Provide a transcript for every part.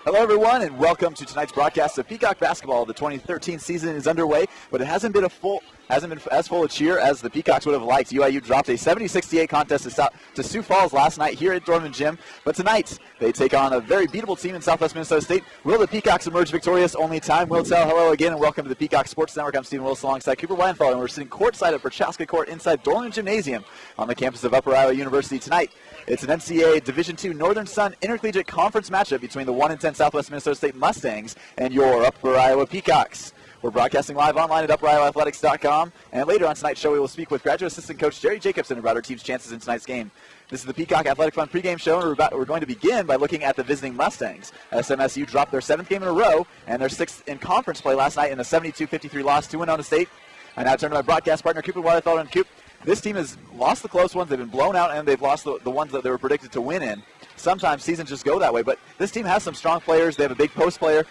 Hello, everyone, and welcome to tonight's broadcast of Peacock Basketball. The 2013 season is underway, but it hasn't been as full a cheer as the Peacocks would have liked. UIU dropped a 70-68 contest to Sioux Falls last night here at Dorman Gym, but tonight they take on a very beatable team in Southwest Minnesota State. Will the Peacocks emerge victorious? Only time will tell. Hello again, and welcome to the Peacock Sports Network. I'm Stephen Wilson alongside Cooper Widenthaler, and we're sitting courtside at Prochaska Court inside Dorman Gymnasium on the campus of Upper Iowa University tonight. It's an NCAA Division II Northern Sun Intercollegiate Conference matchup between the 1-10 Southwest Minnesota State Mustangs and your Upper Iowa Peacocks. We're broadcasting live online at upperoiowaathletics.com, and later on tonight's show we will speak with graduate assistant coach Jerry Jacobson about our team's chances in tonight's game. This is the Peacock Athletic Fund pregame show, and we're going to begin by looking at the visiting Mustangs. SMSU dropped their 7th game in a row and their 6th in conference play last night in a 72-53 loss to Winona State. I now turn to my broadcast partner, Cooper Widenthaler. And Coop, this team has lost the close ones, they've been blown out, and they've lost the ones that they were predicted to win in. Sometimes seasons just go that way, but this team has some strong players. They have a big post player.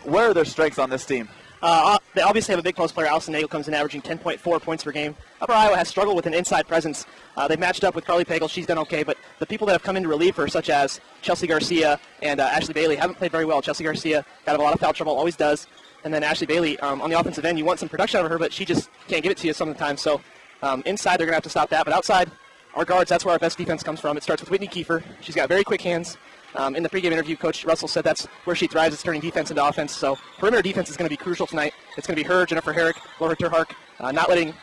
Where are their strengths on this team? They obviously have a big post player. Allison Nagel comes in averaging 10.4 points per game. Upper Iowa has struggled with an inside presence. They've matched up with Carly Pagel. She's done okay, but the people that have come in to relieve her, such as Chelsea Garcia and Ashley Bailey, haven't played very well. Chelsea Garcia got a lot of foul trouble, always does. And then Ashley Bailey, on the offensive end, you want some production out of her, but she just can't give it to you sometimes. So inside, they're going to have to stop that. But outside, our guards, that's where our best defense comes from. It starts with Whitney Kiefer. She's got very quick hands. In the pregame interview, Coach Russell said that's where she thrives, is turning defense into offense. So perimeter defense is going to be crucial tonight. It's going to be her, Jennifer Herrick, Laura Terhark, not letting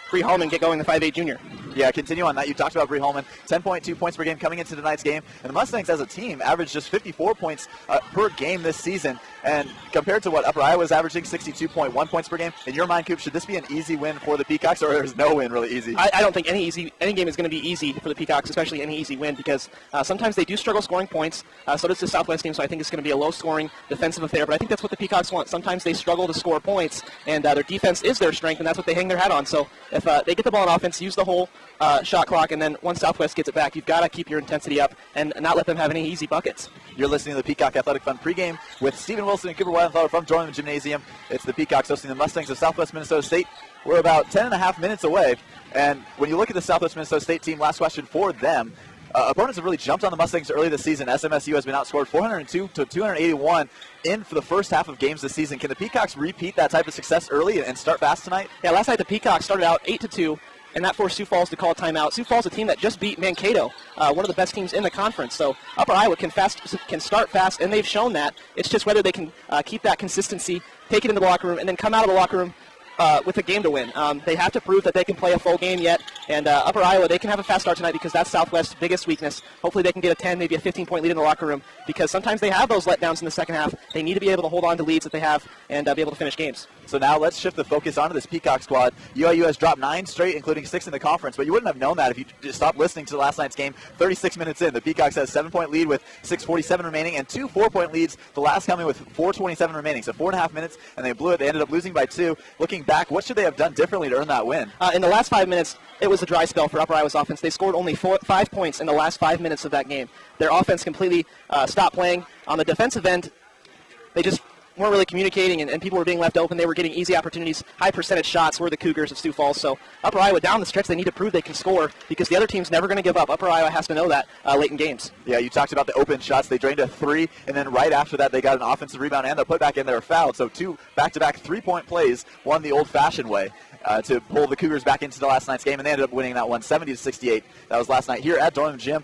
Bree Hallman get going, the 5'8 junior. Yeah, continue on that. You talked about Bree Hallman, 10.2 points per game coming into tonight's game. And the Mustangs as a team averaged just 54 points per game this season. And compared to what Upper Iowa is averaging, 62.1 points per game. In your mind, Coop, should this be an easy win for the Peacocks, or is no win really easy? I don't think any game is going to be easy for the Peacocks, especially any easy win, because sometimes they do struggle scoring points. So does the Southwest team, so I think it's going to be a low-scoring defensive affair. But I think that's what the Peacocks want. Sometimes they struggle to score points, and their defense is their strength, and that's what they hang their hat on. So if they get the ball on offense, use the whole shot clock, and then once Southwest gets it back, you've got to keep your intensity up and not let them have any easy buckets. You're listening to the Peacock Athletic Fund pregame with Stephen Wilson and Cooper Widenthaler from Dorman Gymnasium. It's the Peacocks hosting the Mustangs of Southwest Minnesota State. We're about 10.5 minutes away, and when you look at the Southwest Minnesota State team, last question for them, opponents have really jumped on the Mustangs early this season. SMSU has been outscored 402 to 281 for the first half of games this season. Can the Peacocks repeat that type of success early and start fast tonight? Yeah, last night the Peacocks started out 8-2. And that forced Sioux Falls to call a timeout. Sioux Falls, a team that just beat Mankato, one of the best teams in the conference. So Upper Iowa can start fast, and they've shown that. It's just whether they can keep that consistency, take it into the locker room, and then come out of the locker room with a game to win. They have to prove that they can play a full game yet. And Upper Iowa, they can have a fast start tonight because that's Southwest's biggest weakness. Hopefully they can get a 10, maybe a 15-point lead in the locker room, because sometimes they have those letdowns in the second half. They need to be able to hold on to leads that they have and be able to finish games. So now let's shift the focus onto this Peacock squad. UIU has dropped 9 straight, including 6 in the conference, but you wouldn't have known that if you just stopped listening to last night's game. 36 minutes in, the Peacocks has a 7-point lead with 6:47 remaining, and 2 4-point leads, the last coming with 4:27 remaining. So 4.5 minutes, and they blew it. They ended up losing by 2. Looking back, what should they have done differently to earn that win? In the last 5 minutes, it was a dry spell for Upper Iowa's offense. They scored only 5 points in the last 5 minutes of that game. Their offense completely stopped playing. On the defensive end, they just weren't really communicating, and people were being left open. They were getting easy opportunities. High percentage shots were the Cougars of Sioux Falls. So Upper Iowa, down the stretch, they need to prove they can score because the other team's never going to give up. Upper Iowa has to know that late in games. Yeah, you talked about the open shots. They drained a 3, and then right after that, they got an offensive rebound and the putback, and they were fouled. So 2 back-to-back 3-point plays, one the old-fashioned way, to pull the Cougars back into the last night's game, and they ended up winning that one 70-68. That was last night here at Dorman Gym.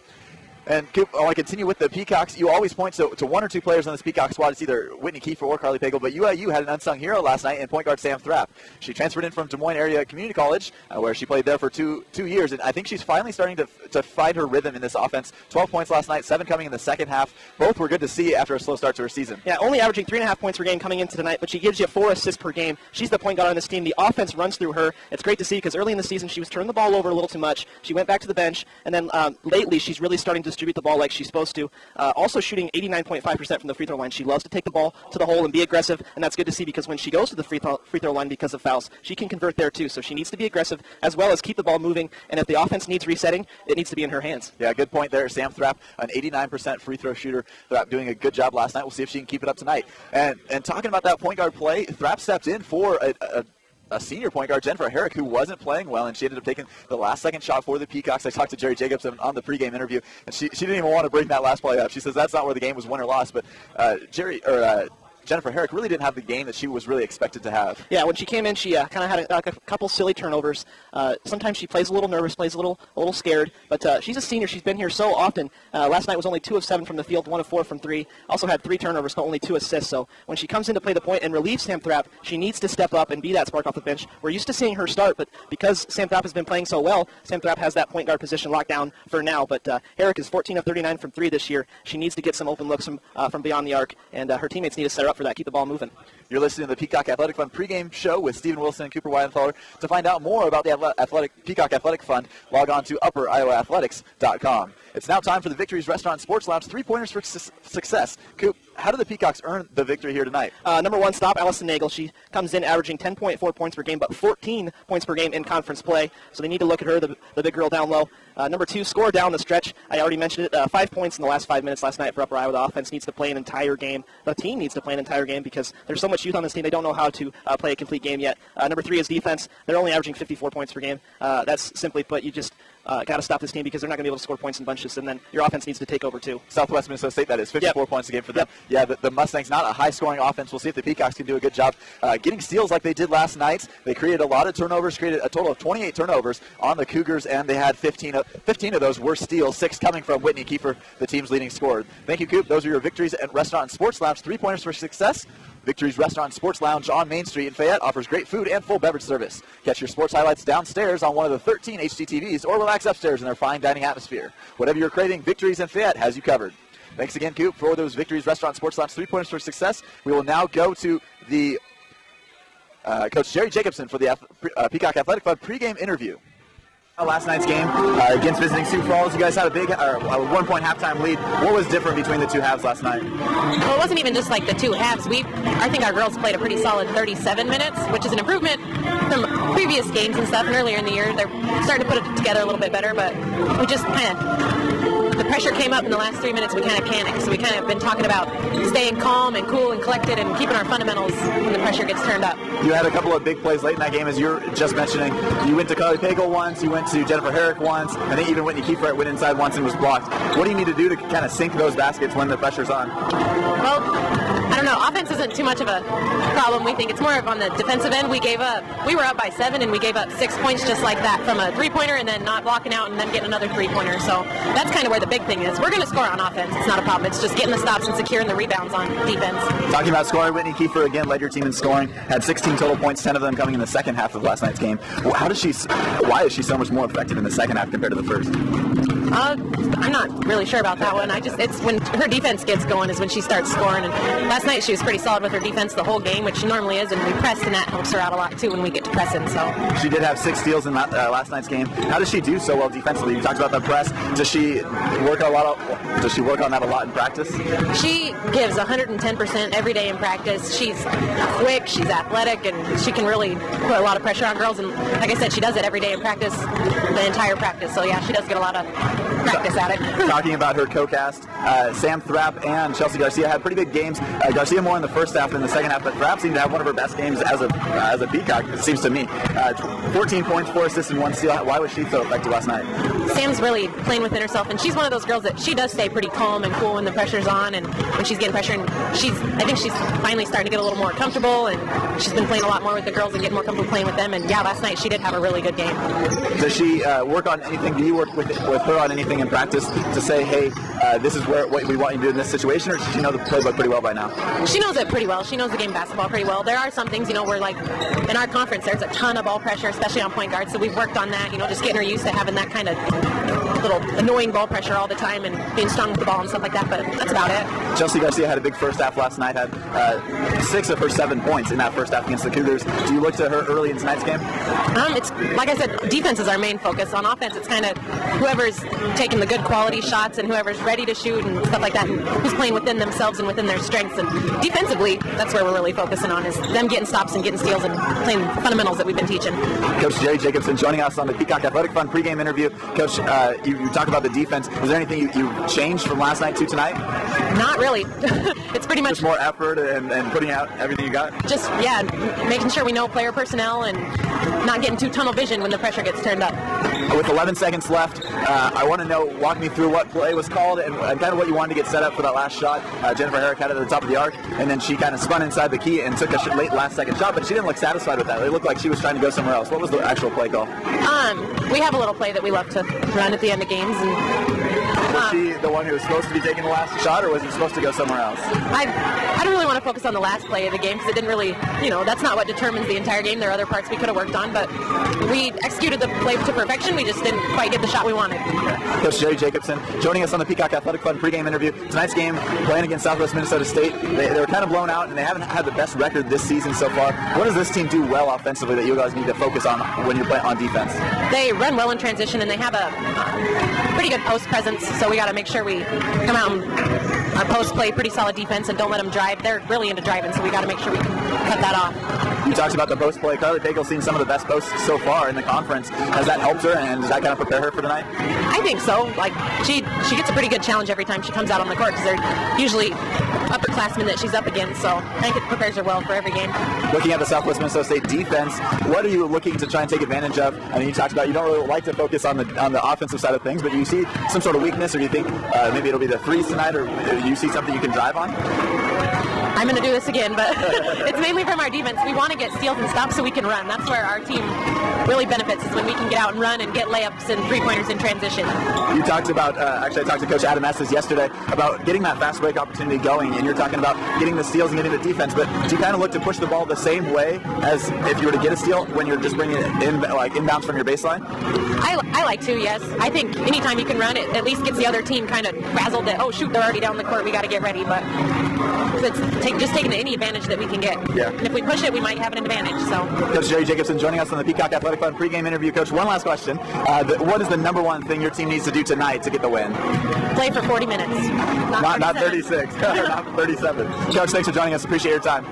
And Coop, I want to continue with the Peacocks. You always point to 1 or 2 players on this Peacock squad. It's either Whitney Kiefer or Carly Pagel, but UIU had an unsung hero last night in point guard Sam Thrapp. She transferred in from Des Moines Area Community College, where she played there for two years, and I think she's finally starting to find her rhythm in this offense. 12 points last night, 7 coming in the second half. Both were good to see after a slow start to her season. Yeah, only averaging 3.5 points per game coming into tonight, but she gives you 4 assists per game. She's the point guard on this team. The offense runs through her. It's great to see because early in the season she was turning the ball over a little too much. She went back to the bench, and then lately she's really starting to distribute the ball like she's supposed to. Also shooting 89.5% from the free throw line. She loves to take the ball to the hole and be aggressive, and that's good to see because when she goes to the free throw line because of fouls, she can convert there too. So she needs to be aggressive as well as keep the ball moving, and if the offense needs resetting, it needs to be in her hands. Yeah, good point there. Sam Thrapp, an 89% free throw shooter. Thrapp doing a good job last night. We'll see if she can keep it up tonight. And talking about that point guard play, Thrapp stepped in for a senior point guard, Jennifer Herrick, who wasn't playing well, and she ended up taking the last-second shot for the Peacocks. I talked to Jerry Jacobson on the pregame interview, and she didn't even want to bring that last play up. She says that's not where the game was won or lost, but Jennifer Herrick really didn't have the game that she was really expected to have. Yeah, when she came in, she kind of had a couple silly turnovers. Sometimes she plays a little nervous, plays a little scared, but she's a senior. She's been here so often. Last night was only 2 of 7 from the field, 1 of 4 from 3. Also had 3 turnovers, but only 2 assists. So when she comes in to play the point and relieves Sam Thrapp, she needs to step up and be that spark off the bench. We're used to seeing her start, but because Sam Thrapp has been playing so well, Sam Thrapp has that point guard position locked down for now. But Herrick is 14 of 39 from 3 this year. She needs to get some open looks from beyond the arc, and her teammates need to set her up for that, keep the ball moving. You're listening to the Peacock Athletic Fund pregame show with Stephen Wilson and Cooper Widenthaler. To find out more about the Peacock Athletic Fund, log on to upperitowathletics.com. It's now time for the Victories Restaurant and Sports Lounge 3-pointers for success. Coop, how did the Peacocks earn the victory here tonight? Number 1 stop, Allison Nagel. She comes in averaging 10.4 points per game, but 14 points per game in conference play. So they need to look at her, the big girl down low. Number 2, score down the stretch. I already mentioned it. 5 points in the last 5 minutes last night for Upper Iowa. The offense needs to play an entire game. The team needs to play an entire game because there's so much youth on this team. They don't know how to play a complete game yet. Number 3 is defense. They're only averaging 54 points per game. That's simply put, you just got to stop this team because they're not going to be able to score points in bunches, and then your offense needs to take over too. Southwest Minnesota State, that is 54 points a game for them. Yep. Yeah, the Mustangs, not a high-scoring offense. We'll see if the Peacocks can do a good job getting steals like they did last night. They created a lot of turnovers, created a total of 28 turnovers on the Cougars, and they had 15 of those were steals, 6 coming from Whitney Kiefer, the team's leading scorer. Thank you, Coop. Those are your Victories and Restaurant and Sports Lounge 3-pointers for success. Victories Restaurant and Sports Lounge on Main Street in Fayette offers great food and full beverage service. Catch your sports highlights downstairs on one of the 13 HDTVs or relax upstairs in their fine dining atmosphere. Whatever you're craving, Victories in Fayette has you covered. Thanks again, Coop, for those Victories Restaurant and Sports Lounge 3-pointers for success. We will now go to the Coach Jerry Jacobson for the Peacock Athletic Fund pregame interview. Last night's game against visiting Sioux Falls, you guys had a 1-point halftime lead. What was different between the 2 halves last night? Well, it wasn't even just like the 2 halves. I think our girls played a pretty solid 37 minutes, which is an improvement from previous games and stuff. And earlier in the year, they're starting to put it together a little bit better, but we just kind of, the pressure came up in the last 3 minutes. We kind of panicked. So we kind of been talking about staying calm and cool and collected and keeping our fundamentals when the pressure gets turned up. You had a couple of big plays late in that game, as you were just mentioning. You went to Carly Pagel once, you went to Jennifer Herrick once, and then even Whitney Kiefer went inside once and was blocked. What do you need to do to kind of sink those baskets when the pressure's on? Well, I don't know. Offense isn't too much of a problem. We think it's more of on the defensive end. We were up by 7, and we gave up 6 points just like that from a 3-pointer and then not blocking out and then getting another 3-pointer. So that's kind of where the big thing is. We're going to score on offense. It's not a problem. It's just getting the stops and securing the rebounds on defense. Talking about scoring, Whitney Kiefer again led your team in scoring, had 16 total points, 10 of them coming in the second half of last night's game. Why is she so much more effective in the second half compared to the first? I'm not really sure about that one. It's when her defense gets going is when she starts scoring. And last night she was pretty solid with her defense the whole game, which she normally is, and we pressed, and that helps her out a lot too when we get to pressing. So she did have 6 steals in last night's game. How does she do so well defensively? You talked about the press. Does she work on that a lot in practice? She gives 110% every day in practice. She's quick, she's athletic, and she can really put a lot of pressure on girls. And like I said, she does it every day in practice, the entire practice. So yeah, she does get a lot of practice at it. Talking about her co-cast, Sam Thrapp and Chelsea Garcia had pretty big games. Garcia more in the first half than the second half, but Thrapp seemed to have one of her best games as a Peacock, it seems to me. 14 points, 4 assists, and 1 steal. Why was she so effective last night? Sam's really playing within herself, and she's one of those girls that she does stay pretty calm and cool when the pressure's on, and when she's getting pressure. And I think she's finally starting to get a little more comfortable, and she's been playing a lot more with the girls and getting more comfortable playing with them. And yeah, last night she did have a really good game. Does she work on anything? Do you work with her on anything in practice to say, hey, this is what we want you to do in this situation, or does she know the playbook pretty well by now? She knows it pretty well. She knows the game of basketball pretty well. There are some things, where like in our conference, there's a ton of ball pressure, especially on point guard. So we've worked on that, just getting her used to having that kind of little annoying ball pressure all the time and being strong with the ball and stuff like that. But that's about it. Chelsea Garcia had a big first half last night, had 6 of her 7 points in that first half against the Cougars. Do you look to her early in tonight's game? It's like I said, defense is our main focus. On offense, it's kind of whoever's taking the good quality shots and whoever's ready to shoot and stuff like that, and who's playing within themselves and within their strengths. And defensively, that's where we're really focusing on, is them getting stops and getting steals and playing fundamentals that we've been teaching. Coach Jerry Jacobson joining us on the Peacock Athletic Fund pregame interview. Coach, you talk about the defense. Is there anything you changed from last night to tonight? Not really. It's pretty much just more effort and putting out everything you got? Just, yeah, making sure we know player personnel and not getting too tunnel vision when the pressure gets turned up. With 11 seconds left, I want to know, walk me through what play was called and kind of what you wanted to get set up for that last shot. Jennifer Herrick had it at the top of the arc, and then she kind of spun inside the key and took a late last-second shot, but she didn't look satisfied with that. It looked like she was trying to go somewhere else. What was the actual play call? We have a little play that we love to run at the end of games. And was she the one who was supposed to be taking the last shot, or was it supposed to go somewhere else? I don't really want to focus on the last play of the game because it didn't really, that's not what determines the entire game. There are other parts we could have worked on, but we executed the play to perfection. We just didn't quite get the shot we wanted. Coach Jerry Jacobson joining us on the Peacock Athletic Fund pregame interview. Tonight's game, playing against Southwest Minnesota State, they were kind of blown out, and they haven't had the best record this season so far. What does this team do well offensively that you guys need to focus on when you're playing on defense? They run well in transition, and they have a pretty good post presence, so we got to make sure we come out and our post play pretty solid defense and don't let them drive. They're really into driving, so we got to make sure we can cut that off. You talked about the post play. Carly Pagel's seen some of the best posts so far in the conference. Has that helped her, and does that kind of prepare her for tonight? I think so. Like she gets a pretty good challenge every time she comes out on the court because they're usually upperclassmen that she's up against, so I think it prepares her well for every game. Looking at the Southwest Minnesota State defense, what are you looking to try and take advantage of? I mean, you talked about you don't really like to focus on the offensive side of things, but do you see some sort of weakness, or do you think maybe it'll be the threes tonight, or do you see something you can drive on? I'm going to do this again, but it's mainly from our defense. We want to get steals and stops so we can run. That's where our team really benefits, is when we can get out and run and get layups and three-pointers in transition. You talked about, actually I talked to Coach Adam Estes yesterday about getting that fast break opportunity going, and you're talking about getting the steals and getting the defense, but do you kind of look to push the ball the same way as if you were to get a steal when you're just bringing it in, like inbounds from your baseline? I like to, yes. I think anytime you can run, it at least gets the other team kind of frazzled that, oh shoot, they're already down the court, we got to get ready, but it's just taking any advantage that we can get. Yeah. And if we push it, we might have an advantage. So, Coach Jerry Jacobson joining us on the Peacock Athletic Fund pregame interview. Coach, one last question. What is the number one thing your team needs to do tonight to get the win? Play for 40 minutes. Not 36. Not 37. Coach, thanks for joining us. Appreciate your time.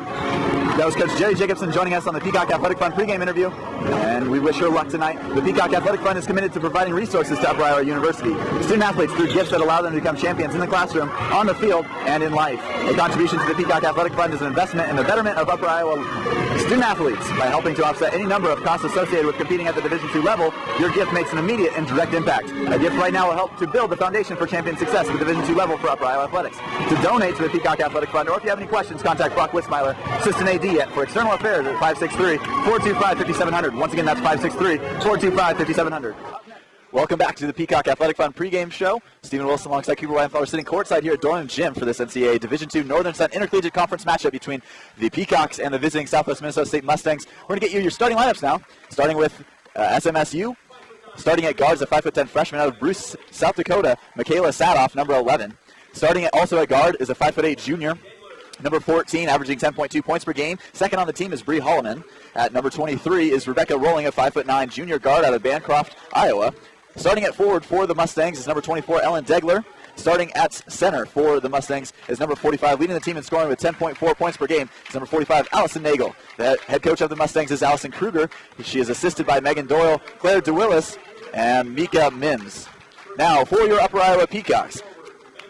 That was Coach Jerry Jacobson joining us on the Peacock Athletic Fund pregame interview, and we wish her luck tonight. The Peacock Athletic Fund is committed to providing resources to Upper Iowa University, student athletes through gifts that allow them to become champions in the classroom, on the field, and in life. A contribution to the Peacock Athletic Fund is an investment in the betterment of Upper Iowa student athletes. By helping to offset any number of costs associated with competing at the Division II level, your gift makes an immediate and direct impact. A gift right now will help to build the foundation for champion success at the Division II level for Upper Iowa Athletics. To donate to the Peacock Athletic Fund, or if you have any questions, contact Brock Witzmeiler, Assistant AD for External Affairs at 563-425-5700. Once again, that's 563-425-5700. Welcome back to the Peacock Athletic Fund pregame show. Stephen Wilson alongside Cooper Widenthaler sitting courtside here at Dornan Gym for this NCAA Division II Northern Sun Intercollegiate Conference matchup between the Peacocks and the visiting Southwest Minnesota State Mustangs. We're going to get you your starting lineups now, starting with SMSU. Starting at guards, a 5'10" freshman out of Bruce, South Dakota, Michaela Sadoff, number 11. Starting also at guard is a 5'8" junior, number 14, averaging 10.2 points per game. Second on the team is Bree Holloman. At number 23 is Rebecca Rolling, a 5'9" junior guard out of Bancroft, Iowa. Starting at forward for the Mustangs is number 24, Ellen Degler. Starting at center for the Mustangs is number 45, leading the team in scoring with 10.4 points per game. It's number 45, Allison Nagel. The head coach of the Mustangs is Allison Kruger. She is assisted by Megan Doyle, Claire DeWillis, and Mika Mims. Now, for your Upper Iowa Peacocks,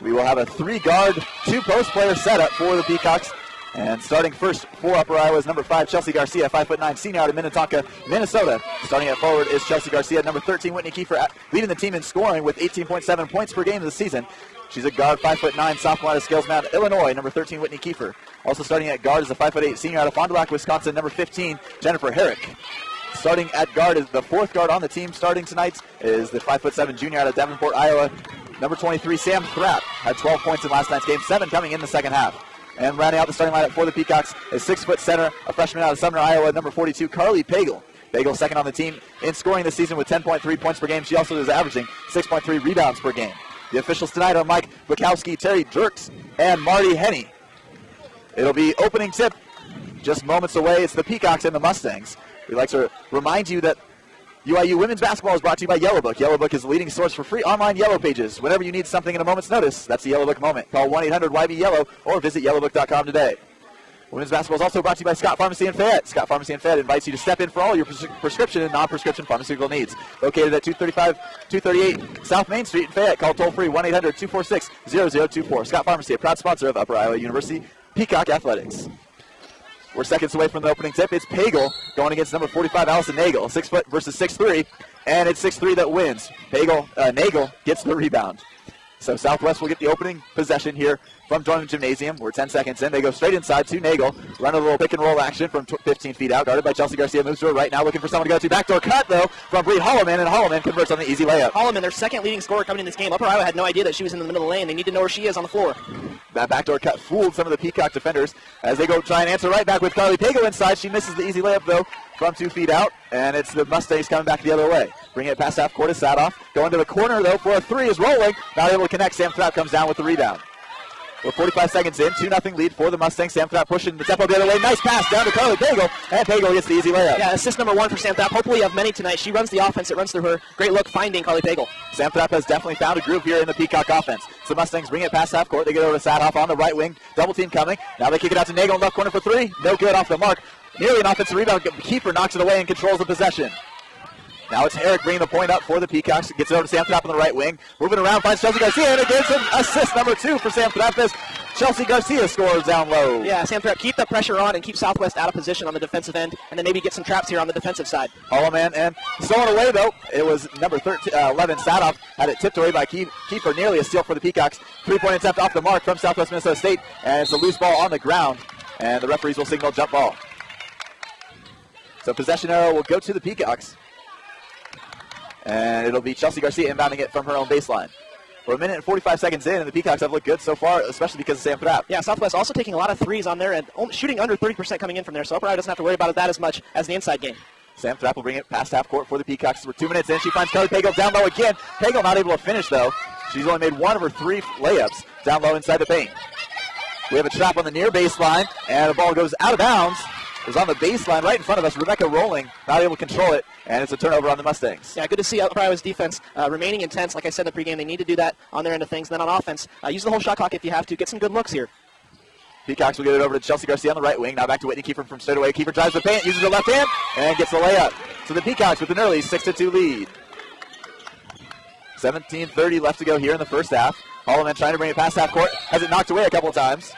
we will have a 3-guard, 2-post player setup for the Peacocks. And starting first for Upper Iowa is number 5, Chelsea Garcia, 5'9", senior out of Minnetonka, Minnesota. Starting at forward is Chelsea Garcia, number 13, Whitney Kiefer, leading the team in scoring with 18.7 points per game this season. She's a guard, 5'9", sophomore out of Scales Mountain, Illinois, number 13, Whitney Kiefer. Also starting at guard is a 5'8", senior out of Fond du Lac, Wisconsin, number 15, Jennifer Herrick. Starting at guard is the 4th guard on the team. Starting tonight is the 5'7" junior out of Davenport, Iowa, number 23, Sam Thrapp. Had 12 points in last night's game, 7 coming in the second half. And rounding out the starting lineup for the Peacocks is 6-foot center, a freshman out of Sumner, Iowa, number 42, Carly Pagel. Pagel second on the team in scoring this season with 10.3 points per game. She also is averaging 6.3 rebounds per game. The officials tonight are Mike Bukowski, Terry Dirks, and Marty Henney. It'll be opening tip just moments away. It's the Peacocks and the Mustangs. We'd like to remind you that UIU women's basketball is brought to you by Yellow Book. Yellow Book is the leading source for free online Yellow Pages. Whenever you need something in a moment's notice, that's the Yellow Book moment. Call 1-800-YB-YELLOW or visit yellowbook.com today. Women's basketball is also brought to you by Scott Pharmacy and Fayette. Scott Pharmacy and Fayette invites you to step in for all your prescription and non-prescription pharmaceutical needs. Located at 238 South Main Street in Fayette. Call toll-free 1-800-246-0024. Scott Pharmacy, a proud sponsor of Upper Iowa University Peacock Athletics. We're seconds away from the opening tip. It's Pagel going against number 45, Allison Nagel. 6 foot versus 6'3", and it's 6'3" that wins. Nagel gets the rebound. So Southwest will get the opening possession here from Dorman Gymnasium. We're 10 seconds in. They go straight inside to Nagel. Run a little pick and roll action from 15 feet out. Guarded by Chelsea Garcia. Moves to her right now, looking for someone to go to. Backdoor cut, though, from Breed Holloman, and Holloman converts on the easy layup. Holloman, their second leading scorer coming in this game. Upper Iowa had no idea that she was in the middle of the lane. They need to know where she is on the floor. That backdoor cut fooled some of the Peacock defenders as they go try and answer right back with Carly Pagel inside. She misses the easy layup, though, from 2 feet out, and it's the Mustangs coming back the other way. Bringing it past half court is Sadoff. Going to the corner, though, for a three is rolling. Not able to connect. Sam Thrapp comes down with the rebound. We're 45 seconds in, 2-0 lead for the Mustangs. Sam Thrapp pushing the tempo the other way. Nice pass down to Carly Pagel, and Pagel gets the easy layup. Yeah, assist number 1 for Sam Thrapp. Hopefully you have many tonight. She runs the offense. It runs through her. Great look finding Carly Pagel. Sam Thrapp has definitely found a groove here in the Peacock offense. So the Mustangs bring it past half court. They get over to Sadoff on the right wing. Double team coming. Now they kick it out to Nagel in the left corner for three. No good off the mark. Nearly an offensive rebound. Keeper knocks it away and controls the possession. Now it's Herrick bringing the point up for the Peacocks. Gets it over to Sam Thrapp on the right wing. Moving around, finds Chelsea Garcia, and it gives him assist number 2 for Sam Thrapp as Chelsea Garcia scores down low. Yeah, Sam Thrapp, keep the pressure on and keep Southwest out of position on the defensive end, and then maybe get some traps here on the defensive side. Holloman and stolen away, though. It was number 11, Sadoff, had it tipped away by Keeper. Nearly a steal for the Peacocks. 3-point attempt off the mark from Southwest Minnesota State, and it's a loose ball on the ground, and the referees will signal jump ball. So possession arrow will go to the Peacocks. And it'll be Chelsea Garcia inbounding it from her own baseline. We're a minute and 45 seconds in, and the Peacocks have looked good so far, especially because of Sam Thrapp. Yeah, Southwest also taking a lot of threes on there and shooting under 30% coming in from there, so Upper Iowa doesn't have to worry about that as much as the inside game. Sam Thrapp will bring it past half court for the Peacocks. We're 2 minutes in. She finds Carly Pagel down low again. Pagel not able to finish, though. She's only made 1 of her 3 layups down low inside the paint. We have a trap on the near baseline, and the ball goes out of bounds. It was on the baseline right in front of us. Rebecca Rolling not able to control it, and it's a turnover on the Mustangs. Yeah, good to see Upper Iowa's defense remaining intense. Like I said in the pregame, they need to do that on their end of things. And then on offense, use the whole shot clock if you have to. Get some good looks here. Peacocks will get it over to Chelsea Garcia on the right wing. Now back to Whitney Kiefer from straight away. Kiefer drives the paint, uses her left hand, and gets the layup. So the Peacocks with an early 6-2 lead. 17:30 left to go here in the first half. Holloman trying to bring it past half court. Has it knocked away a couple of times.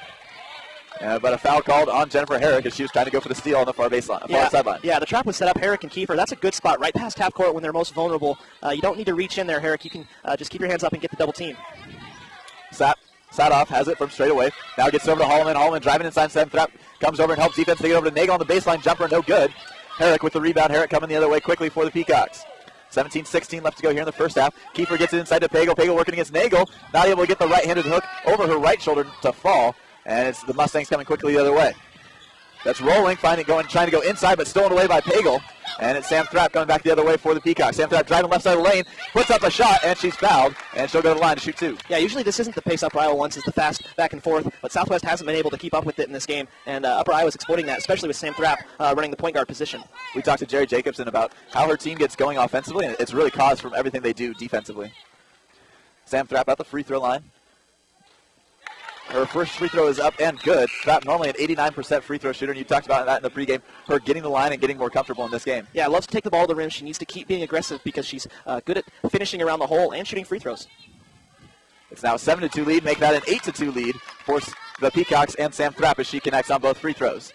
But a foul called on Jennifer Herrick as she was trying to go for the steal on the far baseline, far sideline. Yeah, the trap was set up, Herrick and Kiefer. That's a good spot right past half court when they're most vulnerable. You don't need to reach in there, Herrick. You can just keep your hands up and get the double team. Sadoff has it from straight away. Now gets over to Holloman. Holloman driving inside. Sam Thrapp comes over and helps defense to get over to Nagel on the baseline. Jumper, no good. Herrick with the rebound. Herrick coming the other way quickly for the Peacocks. 17-16 left to go here in the first half. Kiefer gets it inside to Pagel. Pagel working against Nagel. Not able to get the right-handed hook over her right shoulder to fall. And it's the Mustangs coming quickly the other way. That's Rolling, trying to go inside, but stolen away by Pagel. And it's Sam Thrapp coming back the other way for the Peacocks. Sam Thrapp driving left side of the lane, puts up a shot, and she's fouled, and she'll go to the line to shoot 2. Yeah, usually this isn't the pace Upper Iowa wants, it's the fast back and forth, but Southwest hasn't been able to keep up with it in this game, and Upper Iowa's exploiting that, especially with Sam Thrapp running the point guard position. We talked to Jerry Jacobson about how her team gets going offensively, and it's really caused from everything they do defensively. Sam Thrapp at the free throw line. Her first free throw is up and good. Thrapp normally an 89% free throw shooter, and you talked about that in the pregame, her getting the line and getting more comfortable in this game. Yeah, loves to take the ball to the rim. She needs to keep being aggressive because she's good at finishing around the hole and shooting free throws. It's now a 7-2 lead, make that an 8-2 lead for the Peacocks and Sam Thrapp as she connects on both free throws.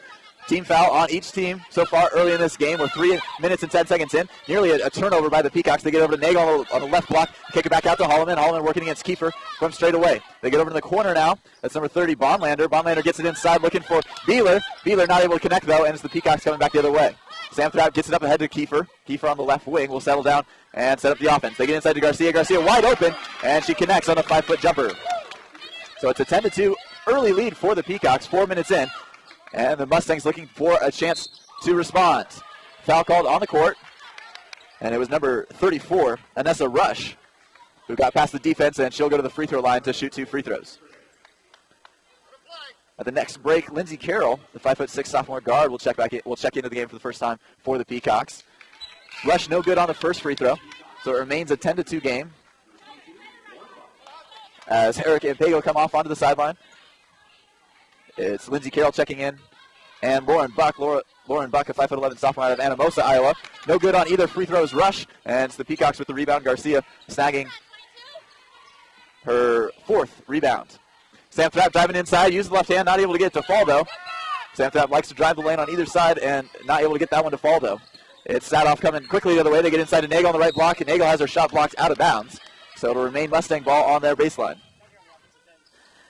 Team foul on each team so far early in this game. We're 3 minutes and 10 seconds in. Nearly a turnover by the Peacocks. They get over to Nagel on the left block. Kick it back out to Holloman. Holloman working against Kiefer from straight away. They get over to the corner now. That's number 30, Bonlander. Bonlander gets it inside looking for Beeler. Beeler not able to connect, though, and it's the Peacocks coming back the other way. Sam Thrapp gets it up ahead to Kiefer. Kiefer on the left wing will settle down and set up the offense. They get inside to Garcia. Garcia wide open, and she connects on a 5-foot jumper. So it's a 10-2 early lead for the Peacocks, 4 minutes in. And the Mustangs looking for a chance to respond. Foul called on the court. And it was number 34, Anessa Rush, who got past the defense, and she'll go to the free throw line to shoot 2 free throws. At the next break, Lindsey Carroll, the 5'6" sophomore guard, will check into the game for the first time for the Peacocks. Rush no good on the first free throw, so it remains a 10-2 game. As Herrick and Pagel come off onto the sideline. It's Lindsey Carroll checking in and Lauren Buck. Lauren Buck, a 5'11" sophomore out of Anamosa, Iowa. No good on either free throws rush, and it's the Peacocks with the rebound. Garcia snagging her 4th rebound. Sam Thrapp driving inside, using the left hand, not able to get it to fall, though. Sam Thrapp likes to drive the lane on either side and not able to get that one to fall, though. It's Sadoff coming quickly the other way. They get inside to Nagel on the right block, and Nagel has her shot blocked out of bounds. So it'll remain Mustang ball on their baseline.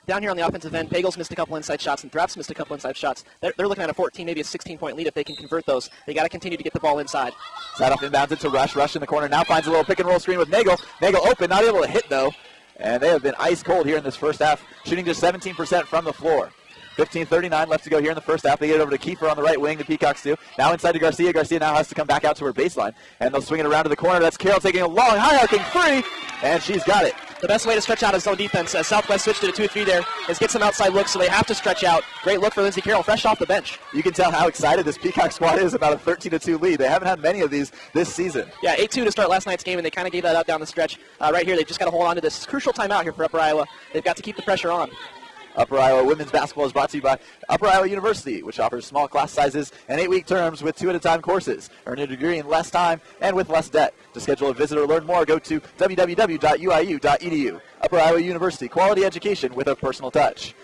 Down here on the offensive end, Pagel's missed a couple inside shots, and Thrapp's missed a couple inside shots. They're looking at a 14, maybe a 16-point lead if they can convert those. They got to continue to get the ball inside. Sadoff inbounds it to Rush. Rush in the corner now finds a little pick-and-roll screen with Nagel. Nagel open, not able to hit, though. And they have been ice cold here in this first half, shooting just 17% from the floor. 15:39 left to go here in the first half. They get it over to Kiefer on the right wing, the Peacocks do. Now inside to Garcia. Garcia now has to come back out to her baseline. And they'll swing it around to the corner. That's Carroll taking a long, high-arcing three. And she's got it. The best way to stretch out is zone defense. Southwest switched to the 2-3 there. Is get some outside looks, so they have to stretch out. Great look for Lindsey Carroll, fresh off the bench. You can tell how excited this Peacock squad is about a 13-2 lead. They haven't had many of these this season. Yeah, 8-2 to start last night's game, and they kind of gave that up down the stretch. Right here, they've just got to hold on to this crucial timeout here for Upper Iowa. They've got to keep the pressure on. Upper Iowa women's basketball is brought to you by Upper Iowa University, which offers small class sizes and 8-week terms with 2-at-a-time courses. Earn a degree in less time and with less debt. To schedule a visit or learn more, go to www.uiu.edu. Upper Iowa University, quality education with a personal touch.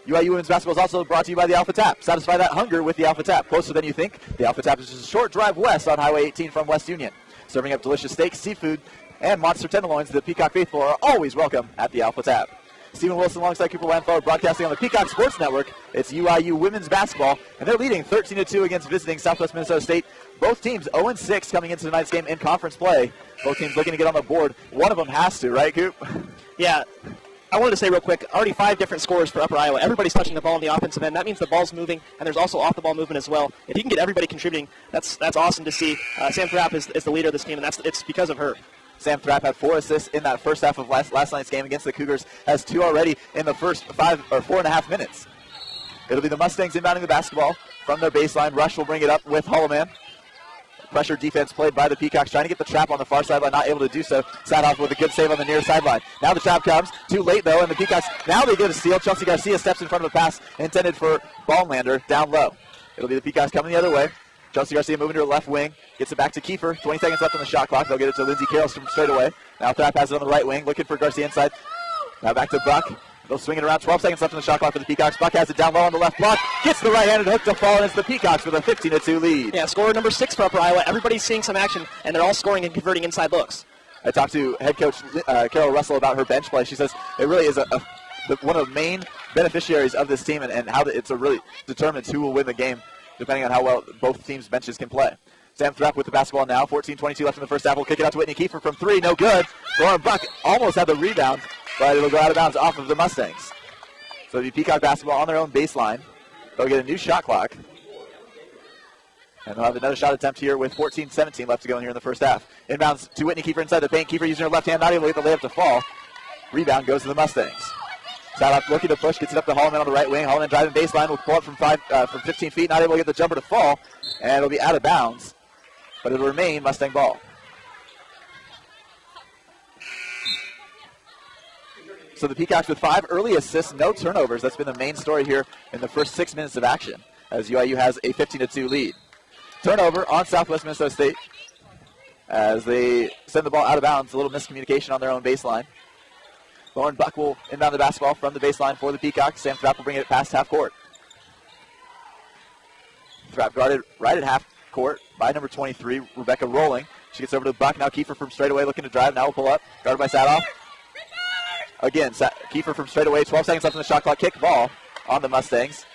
UIU women's basketball is also brought to you by the Alpha Tap. Satisfy that hunger with the Alpha Tap. Closer than you think, the Alpha Tap is just a short drive west on Highway 18 from West Union. Serving up delicious steaks, seafood, and monster tenderloins, the Peacock faithful are always welcome at the Alpha Tap. Stephen Wilson alongside Cooper Widenthaler broadcasting on the Peacock Sports Network. It's UIU women's basketball, and they're leading 13-2 against visiting Southwest Minnesota State. Both teams 0-6 coming into tonight's game in conference play. Both teams looking to get on the board. One of them has to, right, Coop? Yeah. I wanted to say real quick, already 5 different scores for Upper Iowa. Everybody's touching the ball on the offensive end. That means the ball's moving, and there's also off-the-ball movement as well. If you can get everybody contributing, that's awesome to see. Sam Thrapp is the leader of this team, and it's because of her. Sam Thrapp had 4 assists in that first half of last night's game against the Cougars, has 2 already in the first 4.5 minutes. It'll be the Mustangs inbounding the basketball from their baseline. Rush will bring it up with Holloman. Pressure defense played by the Peacocks, trying to get the trap on the far sideline, not able to do so. Sadoff with a good save on the near sideline. Now the trap comes, too late though, and the Peacocks, now they get a steal. Chelsea Garcia steps in front of a pass intended for Balllander down low. It'll be the Peacocks coming the other way. Chelsea Garcia moving to her left wing, gets it back to Kiefer. 20 seconds left on the shot clock. They'll get it to Lindsey Carroll from straight away. Now Thrapp has it on the right wing, looking for Garcia inside. Now back to Buck. They'll swing it around. 12 seconds left on the shot clock for the Peacocks. Buck has it down low on the left block. Gets the right-handed hook to fall, and it's the Peacocks with a 15-2 lead. Yeah, scorer number 6 for Upper Iowa. Everybody's seeing some action, and they're all scoring and converting inside looks. I talked to head coach Carol Russell about her bench play. She says it really is one of the main beneficiaries of this team, and how it's a really determines who will win the game, depending on how well both teams' benches can play. Sam Thrapp with the basketball now. 14:22 left in the first half. We'll kick it out to Whitney Kiefer from 3. No good. Lauren Buck almost had the rebound, but it'll go out of bounds off of the Mustangs. So it'll be Peacock basketball on their own baseline. They'll get a new shot clock. And they'll have another shot attempt here with 14:17 left to go in here in the first half. Inbounds to Whitney Kiefer inside the paint. Kiefer using her left hand, not able to get the layup to fall. Rebound goes to the Mustangs. Sadoff looking to push, gets it up to Holloman on the right wing. Holloman driving baseline, will pull up from 15 feet, not able to get the jumper to fall, and it'll be out of bounds, but it'll remain Mustang ball. So the Peacocks with 5 early assists, no turnovers. That's been the main story here in the first 6 minutes of action, as UIU has a 15-2 lead. Turnover on Southwest Minnesota State as they send the ball out of bounds. A little miscommunication on their own baseline. Lauren Buck will inbound the basketball from the baseline for the Peacocks. Sam Thrapp will bring it past half court. Thrapp guarded right at half court by number 23, Rebecca Rolling. She gets over to Buck. Now Kiefer from straight away looking to drive. Now will pull up. Guarded by Sadoff. Again, Kiefer from straight away. 12 seconds left on the shot clock. Kick ball on the Mustangs.